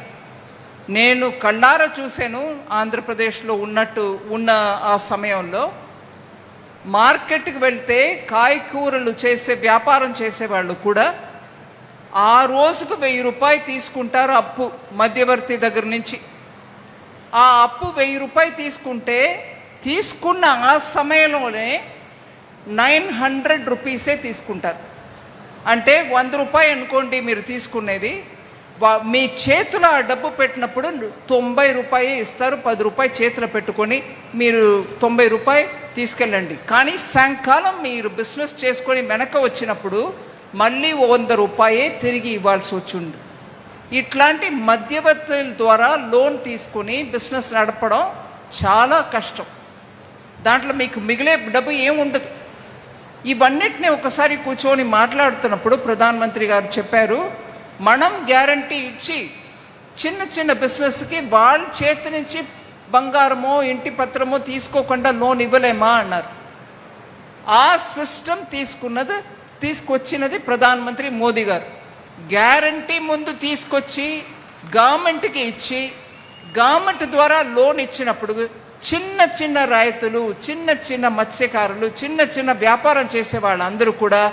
నేను కళ్ళారా చూశాను. ఆంధ్రప్రదేశ్లో ఉన్న ఆ సమయంలో మార్కెట్కి వెళ్తే కాయకూరలు చేసే వ్యాపారం చేసేవాళ్ళు కూడా ఆ రోజుకు 1000 రూపాయలు తీసుకుంటారు అప్పు మధ్యవర్తి దగ్గర నుంచి. ఆ అప్పు 1000 రూపాయలు తీసుకుంటే తీసుకున్న ఆ సమయంలోనే 900 రూపీసే తీసుకుంటారు. అంటే 100 రూపాయలు అనుకోండి మీరు తీసుకునేది, మీ చేతిలో ఆ డబ్బు పెట్టినప్పుడు 90 రూపాయలు ఇస్తారు. 10 రూపాయలు చేతిలో పెట్టుకొని మీరు 90 రూపాయలు తీసుకెళ్ళండి. కానీ సాయంకాలం మీరు బిజినెస్ చేసుకొని వెనక వచ్చినప్పుడు మళ్ళీ 100 రూపాయే తిరిగి ఇవ్వాల్సి వచ్చింది. ఇట్లాంటి మధ్యవర్తుల ద్వారా లోన్ తీసుకుని బిజినెస్ నడపడం చాలా కష్టం. దాంట్లో మీకు మిగిలే డబ్బు ఏముండదు. ఇవన్నిటిని ఒకసారి కూర్చొని మాట్లాడుతున్నప్పుడు ప్రధానమంత్రి గారు చెప్పారు, మనం గ్యారంటీ ఇచ్చి చిన్న చిన్న బిజినెస్కి వాళ్ళ చేతి నుంచి బంగారమో ఇంటి పత్రమో తీసుకోకుండా లోన్ ఇవ్వలేమా అన్నారు. ఆ సిస్టమ్ తీసుకొచ్చినది ప్రధానమంత్రి మోదీ గారు. గ్యారంటీ ముందు తీసుకొచ్చి గవర్నమెంట్కి ఇచ్చి గవర్నమెంట్ ద్వారా లోన్ ఇచ్చినప్పుడు చిన్న చిన్న రైతులు, చిన్న చిన్న మత్స్యకారులు, చిన్న చిన్న వ్యాపారం చేసే వాళ్ళందరూ కూడా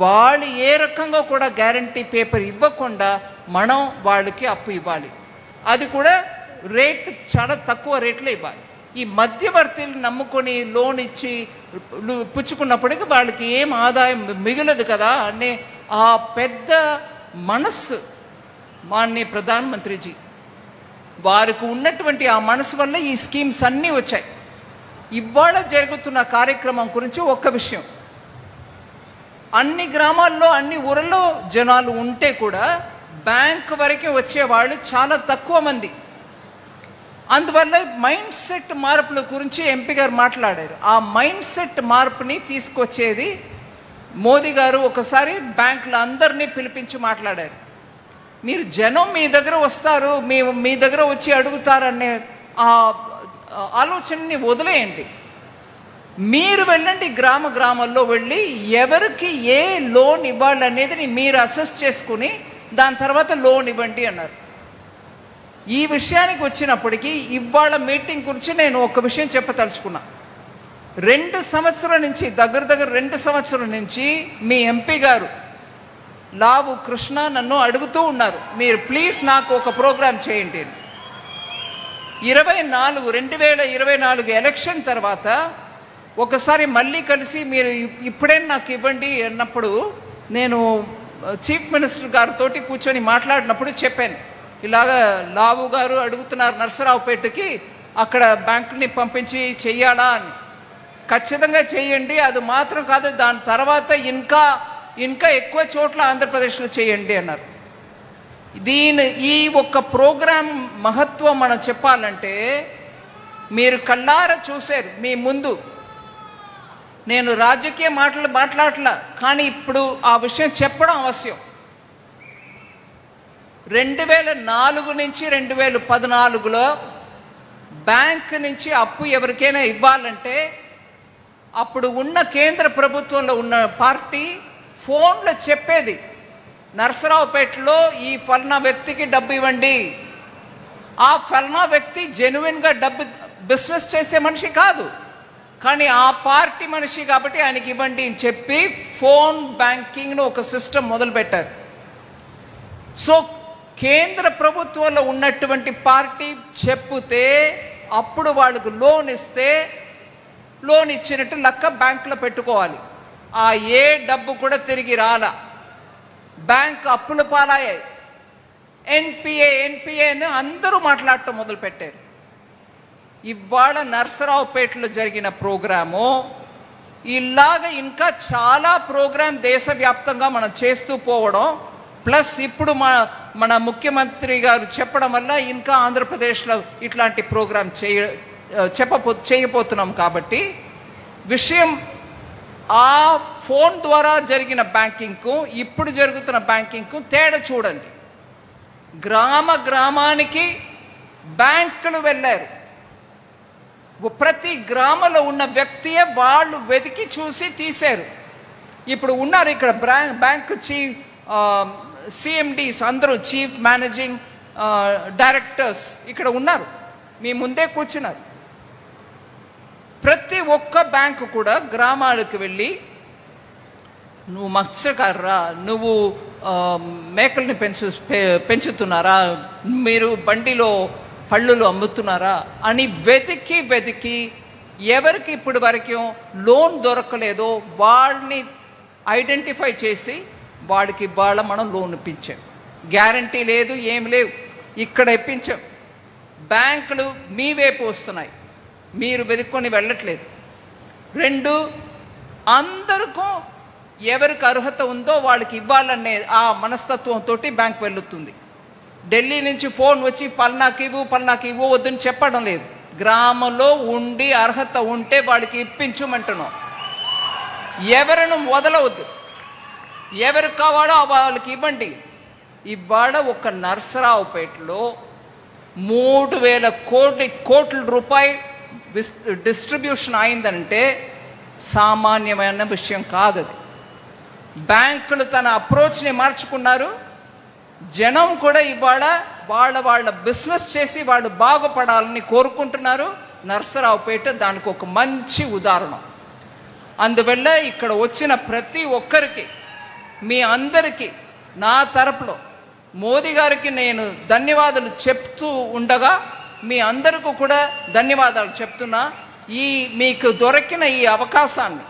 వాళ్ళు ఏ రకంగా కూడా గ్యారంటీ పేపర్ ఇవ్వకుండా మనం వాళ్ళకి అప్పు ఇవ్వాలి. అది కూడా రేట్ చాలా తక్కువ రేట్లో ఇవ్వాలి. ఈ మధ్యవర్తులు నమ్ముకొని లోన్ ఇచ్చి పుచ్చుకున్నప్పటికీ వాళ్ళకి ఏం ఆదాయం మిగలదు కదా అనే ఆ పెద్ద మనస్సు మాన్య ప్రధానమంత్రిజీ వారికి ఉన్నటువంటి ఆ మనసు వల్ల ఈ స్కీమ్స్ అన్నీ వచ్చాయి. ఇవాళ జరుగుతున్న కార్యక్రమం గురించి ఒక్క విషయం, అన్ని గ్రామాల్లో అన్ని ఊళ్ళలో జనాలు ఉంటే కూడా బ్యాంక్ వరకే వచ్చేవాళ్ళు చాలా తక్కువ మంది. అందువల్ల మైండ్ సెట్ మార్పుల గురించి ఎంపీ గారు మాట్లాడారు. ఆ మైండ్ సెట్ మార్పుని తీసుకొచ్చేది మోదీ గారు ఒకసారి బ్యాంకుల అందరినీ పిలిపించి మాట్లాడారు. మీరు జనం మీ దగ్గర వస్తారు, మీ దగ్గర వచ్చి అడుగుతారనే ఆ ఆలోచనని వదిలేయండి. మీరు వెళ్ళండి, గ్రామాల్లో వెళ్ళి ఎవరికి ఏ లోన్ ఇవ్వాలనేది మీరు అసెస్ చేసుకుని దాని తర్వాత లోన్ ఇవ్వండి అన్నారు. ఈ విషయానికి వచ్చినప్పటికీ ఇవాళ మీటింగ్ గురించి నేను ఒక విషయం చెప్పదలుచుకున్నా. 2 సంవత్సరాల నుంచి దగ్గర 2 సంవత్సరాల నుంచి మీ ఎంపీ గారు లావు కృష్ణ నన్ను అడుగుతూ ఉన్నారు, మీరు ప్లీజ్ నాకు ఒక ప్రోగ్రాం చేయండి. 2024 ఎలక్షన్ తర్వాత ఒకసారి మళ్ళీ కలిసి మీరు ఇప్పుడే నాకు ఇవ్వండి అన్నప్పుడు నేను చీఫ్ మినిస్టర్ గారితో కూర్చొని మాట్లాడినప్పుడు చెప్పాను, ఇలాగా లావు గారు అడుగుతున్నారు నర్సరావుపేటకి అక్కడ బ్యాంకుని పంపించి చెయ్యాలా అని. ఖచ్చితంగా చేయండి, అది మాత్రం కాదు దాని తర్వాత ఇంకా ఎక్కువ చోట్ల ఆంధ్రప్రదేశ్లో చేయండి అన్నారు. ఈ ఒక్క ప్రోగ్రాం మహత్వం మనం చెప్పాలంటే మీరు కళ్ళారా చూశారు మీ ముందు. నేను రాజకీయ మాట్లాడట్లా, కానీ ఇప్పుడు ఆ విషయం చెప్పడం అవశ్యం. 2004 నుంచి 2014లో బ్యాంక్ నుంచి అప్పు ఎవరికైనా ఇవ్వాలంటే అప్పుడు ఉన్న కేంద్ర ప్రభుత్వంలో ఉన్న పార్టీ ఫోన్లో చెప్పేది, నర్సరావుపేటలో ఈ ఫలానా వ్యక్తికి డబ్బు ఇవ్వండి. ఆ ఫలానా వ్యక్తి జెన్యున్గా డబ్బు బిజినెస్ చేసే మనిషి కాదు, కానీ ఆ పార్టీ మనిషి కాబట్టి ఆయనకి ఇవ్వండి అని చెప్పి ఫోన్ బ్యాంకింగ్ను ఒక సిస్టమ్ మొదలుపెట్టారు. సో కేంద్ర ప్రభుత్వంలో ఉన్నటువంటి పార్టీ చెప్తే అప్పుడు వాళ్ళకు లోన్ ఇస్తే లోన్ ఇచ్చినట్టు లెక్క బ్యాంకులో పెట్టుకోవాలి. ఆ ఏ డబ్బు కూడా తిరిగి రాలా, బ్యాంక్ అప్పుల పాలయ్యాయి. ఎన్పిఏ అని అందరూ మాట్లాడటం మొదలుపెట్టారు. ఇవాళ నర్సరావుపేటలో జరిగిన ప్రోగ్రాము ఇలాగ ఇంకా చాలా ప్రోగ్రాం దేశవ్యాప్తంగా మనం చేస్తూ పోవడం, ప్లస్ ఇప్పుడు మన ముఖ్యమంత్రి గారు చెప్పడం వల్ల ఇంకా ఆంధ్రప్రదేశ్లో ఇట్లాంటి ప్రోగ్రాం చేయబోతున్నాం. కాబట్టి విషయం ఆ ఫోన్ ద్వారా జరిగిన బ్యాంకింగ్కు ఇప్పుడు జరుగుతున్న బ్యాంకింగ్కు తేడా చూడండి. గ్రామానికి బ్యాంకులు వెళ్ళారు. ప్రతి గ్రామంలో ఉన్న వ్యక్తియే వాళ్ళు వెతికి చూసి తీశారు. ఇప్పుడు ఉన్నారు ఇక్కడ బ్యాంకు సిఎండీస్ అందరూ, చీఫ్ మేనేజింగ్ డైరెక్టర్స్ ఇక్కడ ఉన్నారు, మీ ముందే కూర్చున్నారు. ప్రతి ఒక్క బ్యాంకు కూడా గ్రామాలకు వెళ్ళి, నువ్వు మత్స్యకారురా, నువ్వు మేకల్ని పెంచుతున్నారా, మీరు బండిలో పళ్ళులు అమ్ముతున్నారా అని వెతికి ఎవరికి ఇప్పటి వరకు లోన్ దొరకలేదో వాళ్ళని ఐడెంటిఫై చేసి వాడికి ఇవాళ మనం లోన్ ఇప్పించాం. గ్యారంటీ లేదు, ఏం లేవు, ఇక్కడ ఇప్పించాం. బ్యాంకులు మీ వైపు వస్తున్నాయి, మీరు వెతుక్కొని వెళ్ళట్లేదు. 2, అందరికీ ఎవరికి అర్హత ఉందో వాళ్ళకి ఇవ్వాలనే ఆ మనస్తత్వంతో బ్యాంక్ వెళ్తుంది. ఢిల్లీ నుంచి ఫోన్ వచ్చి పల్నాకి ఇవ్వు వద్దని చెప్పడం లేదు. గ్రామంలో ఉండి అర్హత ఉంటే వాడికి ఇప్పించమంటున్నాం. ఎవరిని వదలవద్దు, ఎవరికి కావాలో వాళ్ళకి ఇవ్వండి. ఇవాళ ఒక నర్సరావుపేటలో 3,000 కోట్ల రూపాయలు డిస్ట్రిబ్యూషన్ అయిందంటే సామాన్యమైన విషయం కాదు అది. బ్యాంకులు తన అప్రోచ్ని మార్చుకున్నారు. జనం కూడా ఇవాళ వాళ్ళ బిజినెస్ చేసి వాళ్ళు బాగుపడాలని కోరుకుంటున్నారు. నర్సరావుపేట దానికి ఒక మంచి ఉదాహరణ. అందువల్ల ఇక్కడ వచ్చిన ప్రతి ఒక్కరికి, మీ అందరికీ నా తరపులో మోదీ గారికి నేను ధన్యవాదాలు చెప్తూ ఉండగా మీ అందరికీ కూడా ధన్యవాదాలు చెప్తున్నా. మీకు దొరికిన ఈ అవకాశాన్ని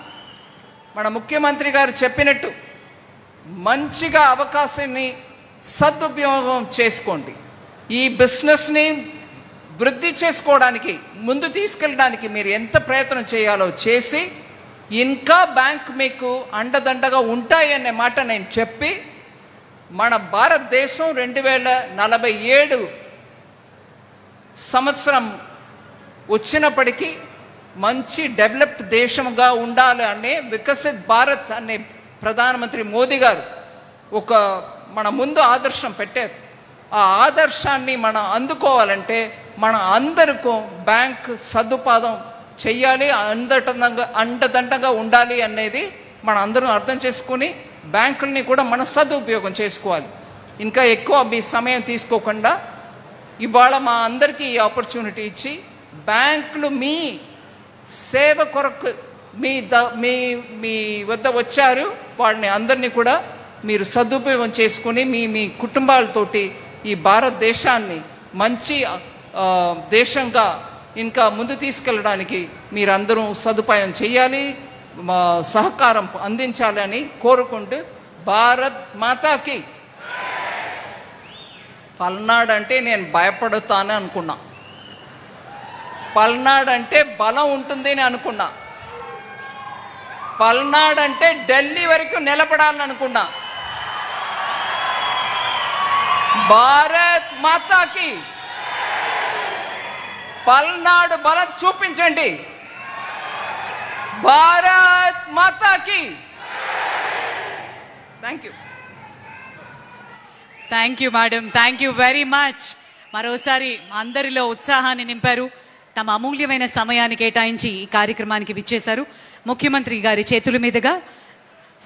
మన ముఖ్యమంత్రి గారు చెప్పినట్టు మంచిగా అవకాశాన్ని సదుపయోగం చేసుకోండి. ఈ బిజినెస్ని వృద్ధి చేసుకోవడానికి, ముందు తీసుకెళ్ళడానికి మీరు ఎంత ప్రయత్నం చేయాలో చేసి, ఇంకా బ్యాంక్ మీకు అండదండగా ఉంటాయనే మాట నేను చెప్పి, మన భారతదేశం 2047 సంవత్సరం వచ్చినప్పటికీ మంచి డెవలప్డ్ దేశంగా ఉండాలి అనే వికసిత్ భారత్ అనే ప్రధానమంత్రి మోదీ గారు ఒక మన ముందు ఆదర్శం పెట్టారు. ఆ ఆదర్శాన్ని మనం అందుకోవాలంటే మన అందరికీ బ్యాంక్ సదుపాయం చెయ్యాలి, అండదండగా ఉండాలి అనేది మన అందరం అర్థం చేసుకుని బ్యాంకుల్ని కూడా మన సదుపయోగం చేసుకోవాలి. ఇంకా ఎక్కువ మీ సమయం తీసుకోకుండా ఇవాళ మా అందరికీ ఈ ఆపర్చునిటీ ఇచ్చి, బ్యాంకులు మీ సేవ కొరకు మీ వద్ద వచ్చారు, వాళ్ళని అందరినీ కూడా మీరు సదుపయోగం చేసుకుని మీ కుటుంబాలతోటి ఈ భారతదేశాన్ని మంచి దేశంగా ఇంకా ముందు తీసుకెళ్ళడానికి మీరందరూ సదుపాయం చేయాలి, సహకారం అందించాలని కోరుకుంటూ, భారత్ మాతాకి. పల్నాడు అంటే నేను భయపడుతాను అనుకున్నా, పల్నాడు అంటే బలం ఉంటుంది అని అనుకున్నా, పల్నాడు అంటే ఢిల్లీ వరకు నిలబడాలని అనుకున్నా. భారత్ మాతాకి. పల్నాడు బలం చూపించండి. భారత్ మాతాకి. Thank you. Thank you madam, thank you very much. మరోసారి అందరిలో ఉత్సాహాన్ని నింపారు. తమ అమూల్యమైన సమయాన్ని కేటాయించి ఈ కార్యక్రమానికి విచ్చేశారు. ముఖ్యమంత్రి గారి చేతుల మీదుగా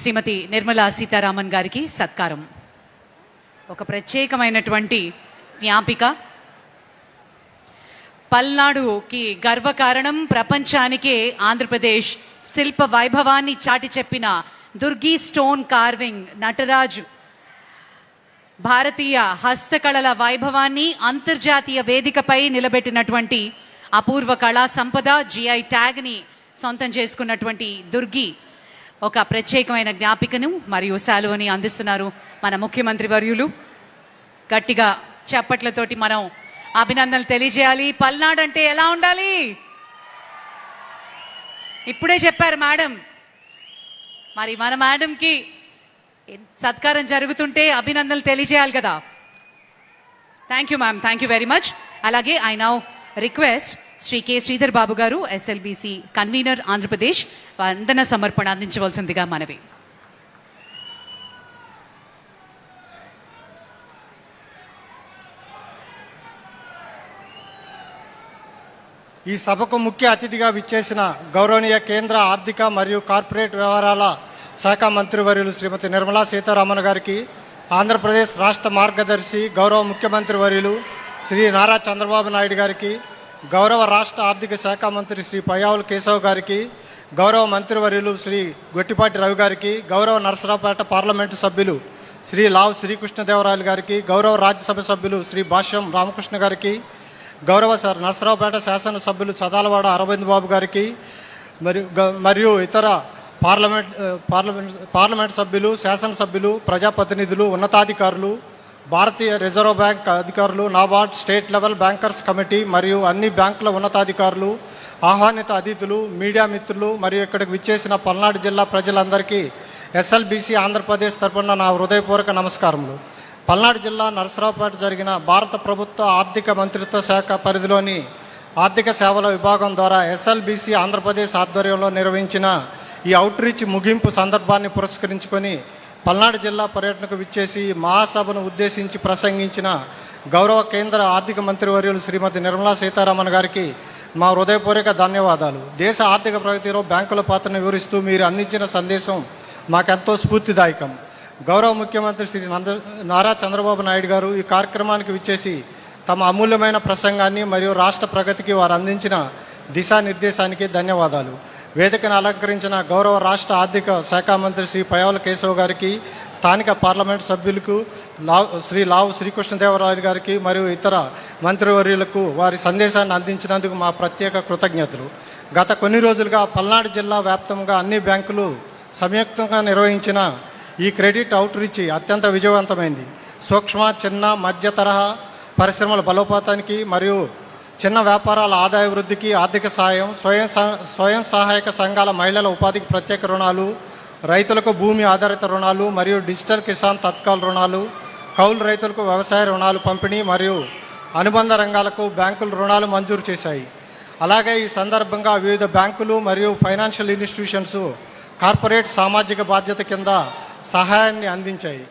శ్రీమతి నిర్మలా సీతారామన్ గారికి సత్కారం. ఒక ప్రత్యేకమైనటువంటి జ్ఞాపిక. పల్నాడుకి గర్వకారణం, ప్రపంచానికే ఆంధ్రప్రదేశ్ శిల్ప వైభవాన్ని చాటి చెప్పిన దుర్గి స్టోన్ కార్వింగ్ నటరాజు భారతీయ హస్తకళల వైభవాన్ని అంతర్జాతీయ వేదికపై నిలబెట్టినటువంటి అపూర్వ కళా సంపద, జిఐ ట్యాగ్ని సొంతం చేసుకున్నటువంటి దుర్గి ఒక ప్రత్యేకమైన జ్ఞాపికను మరియు శాలువని అందిస్తున్నారు మన ముఖ్యమంత్రి వర్యులు. గట్టిగా చప్పట్లతోటి మనం అభినందనలు తెలియజేయాలి. పల్నాడు అంటే ఎలా ఉండాలి? ఇప్పుడే చెప్పారు మేడం. మరి మన మేడంకి సత్కారం జరుగుతుంటే అభినందనలు తెలియజేయాలి కదా. Thank you ma'am, thank you very much. అలాగే I now request Shri K Sridhar Babu గారు, ఎస్ఎల్బిసి కన్వీనర్ ఆంధ్రప్రదేశ్, వందన సమర్పణ అందించవలసిందిగా మనవి. ఈ సభకు ముఖ్య అతిథిగా విచ్చేసిన గౌరవనీయ కేంద్ర ఆర్థిక మరియు కార్పొరేట్ వ్యవహారాల శాఖ మంత్రివర్యులు శ్రీమతి నిర్మలా సీతారామన్ గారికి, ఆంధ్రప్రదేశ్ రాష్ట్ర మార్గదర్శి గౌరవ ముఖ్యమంత్రి వర్యులు శ్రీ నారా చంద్రబాబు నాయుడు గారికి, గౌరవ రాష్ట్ర ఆర్థిక శాఖ మంత్రి శ్రీ పయ్యావుల కేశవ్ గారికి, గౌరవ మంత్రివర్యులు శ్రీ గొట్టిపాటి రవి గారికి, గౌరవ నరసరావుపేట పార్లమెంటు సభ్యులు శ్రీ లావు శ్రీకృష్ణదేవరాయలు గారికి, గౌరవ రాజ్యసభ సభ్యులు శ్రీ భాష్యం రామకృష్ణ గారికి, గౌరవ నరసరావుపేట శాసనసభ్యులు చదాలవాడ అరవింద్ బాబు గారికి, మరియు ఇతర పార్లమెంట్ సభ్యులు, శాసనసభ్యులు, ప్రజాప్రతినిధులు, ఉన్నతాధికారులు, భారతీయ రిజర్వ్ బ్యాంక్ అధికారులు, NABARD, state level bankers committee మరియు అన్ని బ్యాంకుల ఉన్నతాధికారులు, ఆహ్వానిత అతిథులు, మీడియా మిత్రులు మరియు ఇక్కడికి విచ్చేసిన పల్నాడు జిల్లా ప్రజలందరికీ ఎస్ఎల్బిసి ఆంధ్రప్రదేశ్ తరపున నా హృదయపూర్వక నమస్కారములు. పల్నాడు జిల్లా నరసరావుపేట జరిగిన భారత ప్రభుత్వ ఆర్థిక మంత్రిత్వ శాఖ పరిధిలోని ఆర్థిక సేవల విభాగం ద్వారా ఎస్ఎల్బిసి ఆంధ్రప్రదేశ్ ఆధ్వర్యంలో నిర్వహించిన ఈ అవుట్ రీచ్ ముగింపు సందర్భాన్ని పురస్కరించుకొని పల్నాడు జిల్లా పర్యటనకు విచ్చేసి మహాసభను ఉద్దేశించి ప్రసంగించిన గౌరవ కేంద్ర ఆర్థిక మంత్రివర్యులు శ్రీమతి నిర్మలా సీతారామన్ గారికి మా హృదయపూర్వక ధన్యవాదాలు. దేశ ఆర్థిక ప్రగతిలో బ్యాంకుల పాత్రను వివరిస్తూ మీరు అందించిన సందేశం మాకెంతో స్ఫూర్తిదాయకం. గౌరవ ముఖ్యమంత్రి శ్రీ నారా చంద్రబాబు నాయుడు గారు ఈ కార్యక్రమానికి విచ్చేసి తమ అమూల్యమైన ప్రసంగాన్ని మరియు రాష్ట్ర ప్రగతికి వారు అందించిన దిశానిర్దేశానికి ధన్యవాదాలు. వేదికను అలంకరించిన గౌరవ రాష్ట్ర ఆర్థిక శాఖ మంత్రి శ్రీ పయ్యావుల కేశవ్ గారికి, స్థానిక పార్లమెంట్ సభ్యులకు శ్రీ లావు శ్రీకృష్ణదేవరాయలు గారికి మరియు ఇతర మంత్రివర్యులకు వారి సందేశాన్ని అందించినందుకు మా ప్రత్యేక కృతజ్ఞతలు. గత కొన్ని రోజులుగా పల్నాడు జిల్లా వ్యాప్తంగా అన్ని బ్యాంకులు సంయుక్తంగా నిర్వహించిన ఈ క్రెడిట్ అవుట్ రీచ్ అత్యంత విజయవంతమైంది. సూక్ష్మ, చిన్న, మధ్య తరహా పరిశ్రమల బలోపేతానికి మరియు చిన్న వ్యాపారాల ఆదాయ వృద్ధికి ఆర్థిక సాయం, స్వయం సహాయక సంఘాల మహిళల ఉపాధికి ప్రత్యేక రుణాలు, రైతులకు భూమి ఆధారిత రుణాలు మరియు డిజిటల్ కిసాన్ తత్కాల్ రుణాలు, కౌలు రైతులకు వ్యవసాయ రుణాలు పంపిణీ మరియు అనుబంధ రంగాలకు బ్యాంకులు రుణాలు మంజూరు చేశాయి. అలాగే ఈ సందర్భంగా వివిధ బ్యాంకులు మరియు ఫైనాన్షియల్ ఇన్స్టిట్యూషన్స్ కార్పొరేట్ సామాజిక బాధ్యత కింద సహాయాన్ని అందించాయి.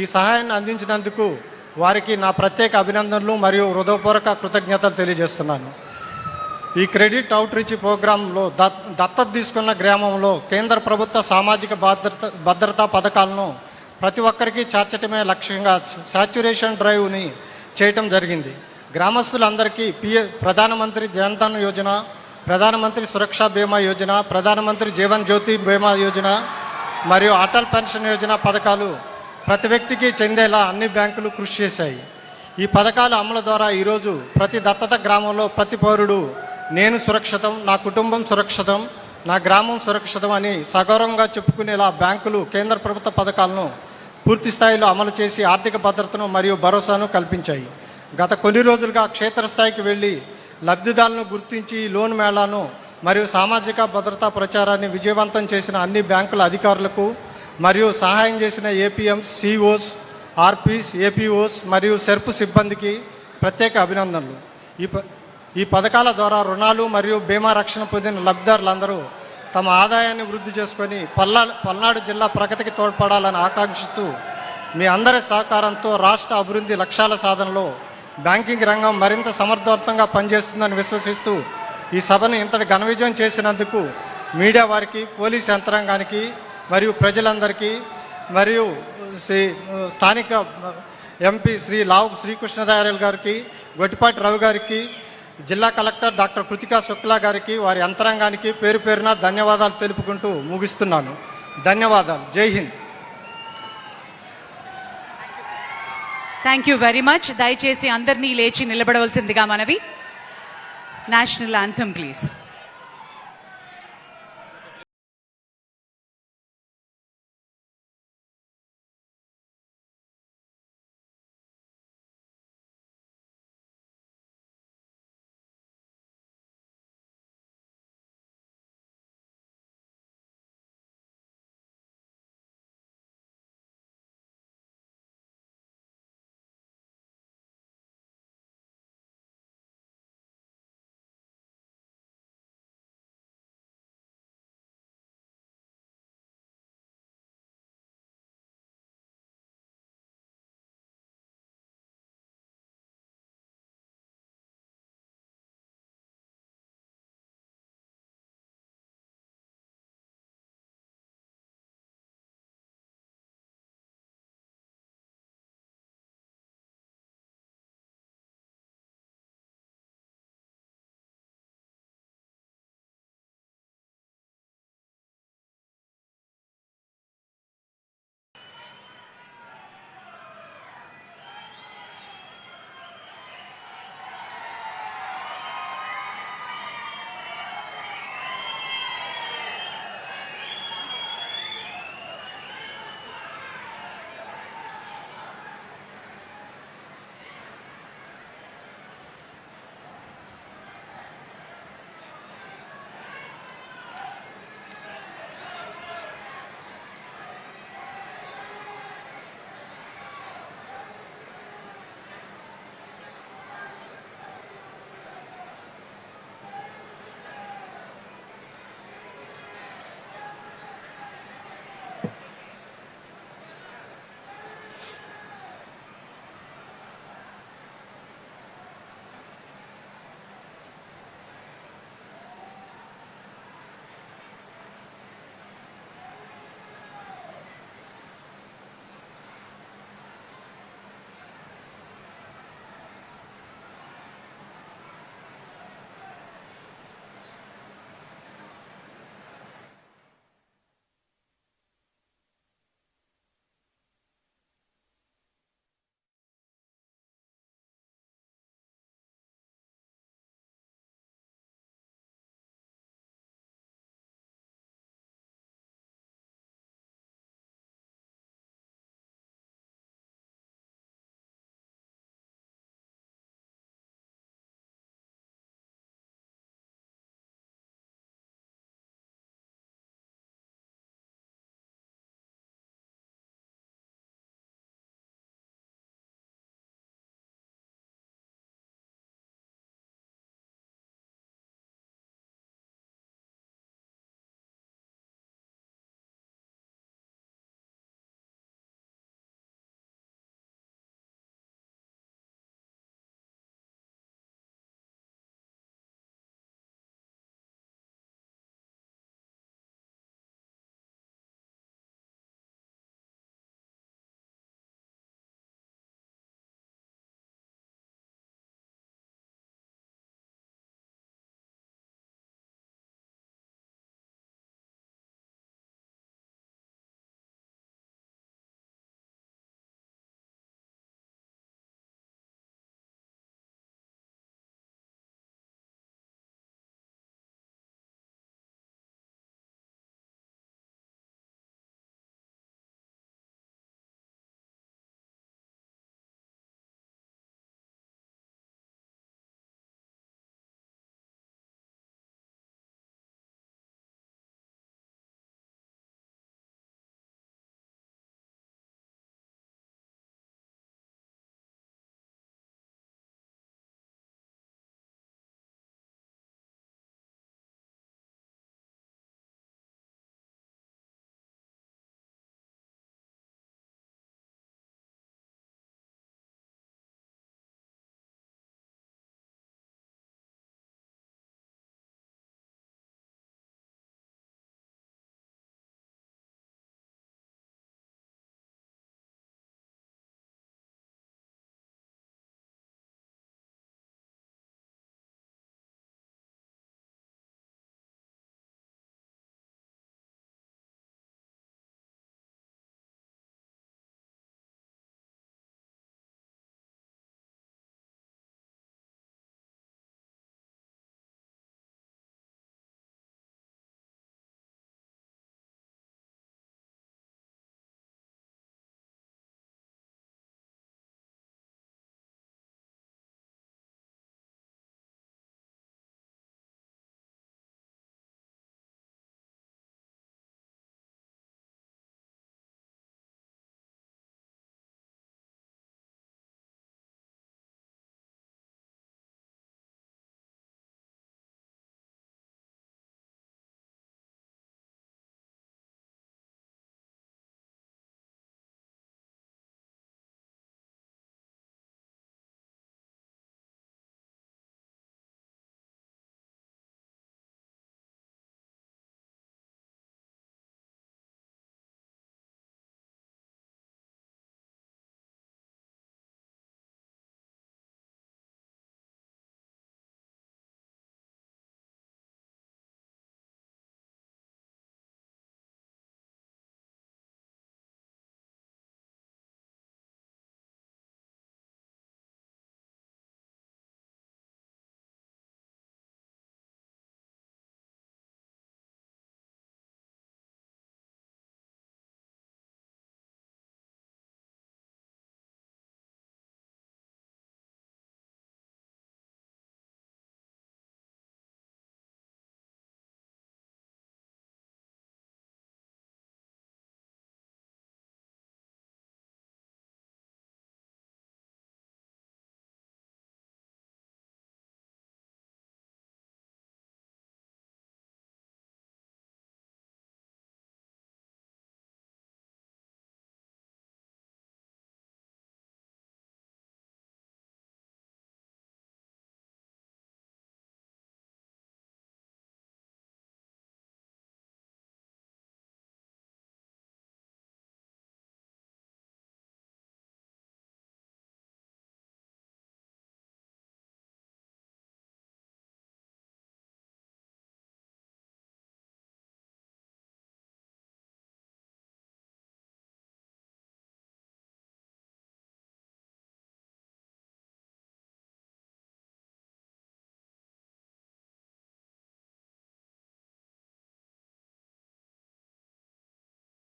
ఈ సహాయాన్ని అందించినందుకు వారికి నా ప్రత్యేక అభినందనలు మరియు హృదయపూర్వక కృతజ్ఞతలు తెలియజేస్తున్నాను. ఈ క్రెడిట్ అవుట్ రీచ్ ప్రోగ్రాంలో దత్తత తీసుకున్న గ్రామంలో కేంద్ర ప్రభుత్వ సామాజిక భద్రతా పథకాలను ప్రతి ఒక్కరికి చేర్చటమే లక్ష్యంగా సాచ్యురేషన్ డ్రైవ్ని చేయటం జరిగింది. గ్రామస్తులందరికీ ప్రధానమంత్రి జన్ధన్ యోజన, ప్రధానమంత్రి సురక్షా బీమా యోజన, ప్రధానమంత్రి జీవన్ జ్యోతి బీమా యోజన మరియు అటల్ పెన్షన్ యోజన పథకాలు ప్రతి వ్యక్తికి చెందేలా అన్ని బ్యాంకులు కృషి చేశాయి. ఈ పథకాల అమలు ద్వారా ఈరోజు ప్రతి దత్తత గ్రామంలో ప్రతి పౌరుడు నేను సురక్షితం, నా కుటుంబం సురక్షితం, నా గ్రామం సురక్షితం అని సగౌరవంగా చెప్పుకునేలా బ్యాంకులు కేంద్ర ప్రభుత్వ పథకాలను పూర్తి స్థాయిలో అమలు చేసి ఆర్థిక భద్రతను మరియు భరోసాను కల్పించాయి. గత కొన్ని రోజులుగా క్షేత్రస్థాయికి వెళ్ళి లబ్ధిదారులను గుర్తించి లోన్ మేళాను మరియు సామాజిక భద్రతా ప్రచారాన్ని విజయవంతం చేసిన అన్ని బ్యాంకుల అధికారులకు మరియు సహాయం చేసిన ఏపీఎంస్, సిఓస్ ఆర్పీస్, ఏపీఓస్ మరియు సెర్ప్ సిబ్బందికి ప్రత్యేక అభినందనలు. ఈ పథకాల ద్వారా రుణాలు మరియు బీమా రక్షణ పొందిన లబ్ధిదారులందరూ తమ ఆదాయాన్ని వృద్ధి చేసుకొని పల్నాడు జిల్లా ప్రగతికి తోడ్పడాలని ఆకాంక్షిస్తూ మీ అందరి సహకారంతో రాష్ట్ర అభివృద్ధి లక్ష్యాల సాధనలో బ్యాంకింగ్ రంగం మరింత సమర్థవంతంగా పనిచేస్తుందని విశ్వసిస్తూ ఈ సభను ఇంతటి ఘన విజయం చేసినందుకు మీడియా వారికి, పోలీస్ యంత్రాంగానికి మరియు ప్రజలందరికీ మరియు స్థానిక ఎంపీ శ్రీ లావు శ్రీకృష్ణదేవరాయలు గారికి, గొట్టిపాటి రవి గారికి, జిల్లా కలెక్టర్ డాక్టర్ కృతికా శుక్లా గారికి, వారి యంత్రాంగానికి పేరు పేరున ధన్యవాదాలు తెలుపుకుంటూ ముగిస్తున్నాను. ధన్యవాదాలు. జై Hind. Thank you very much. దయచేసి అందరినీ లేచి నిలబడవలసిందిగా మనవి. National anthem please.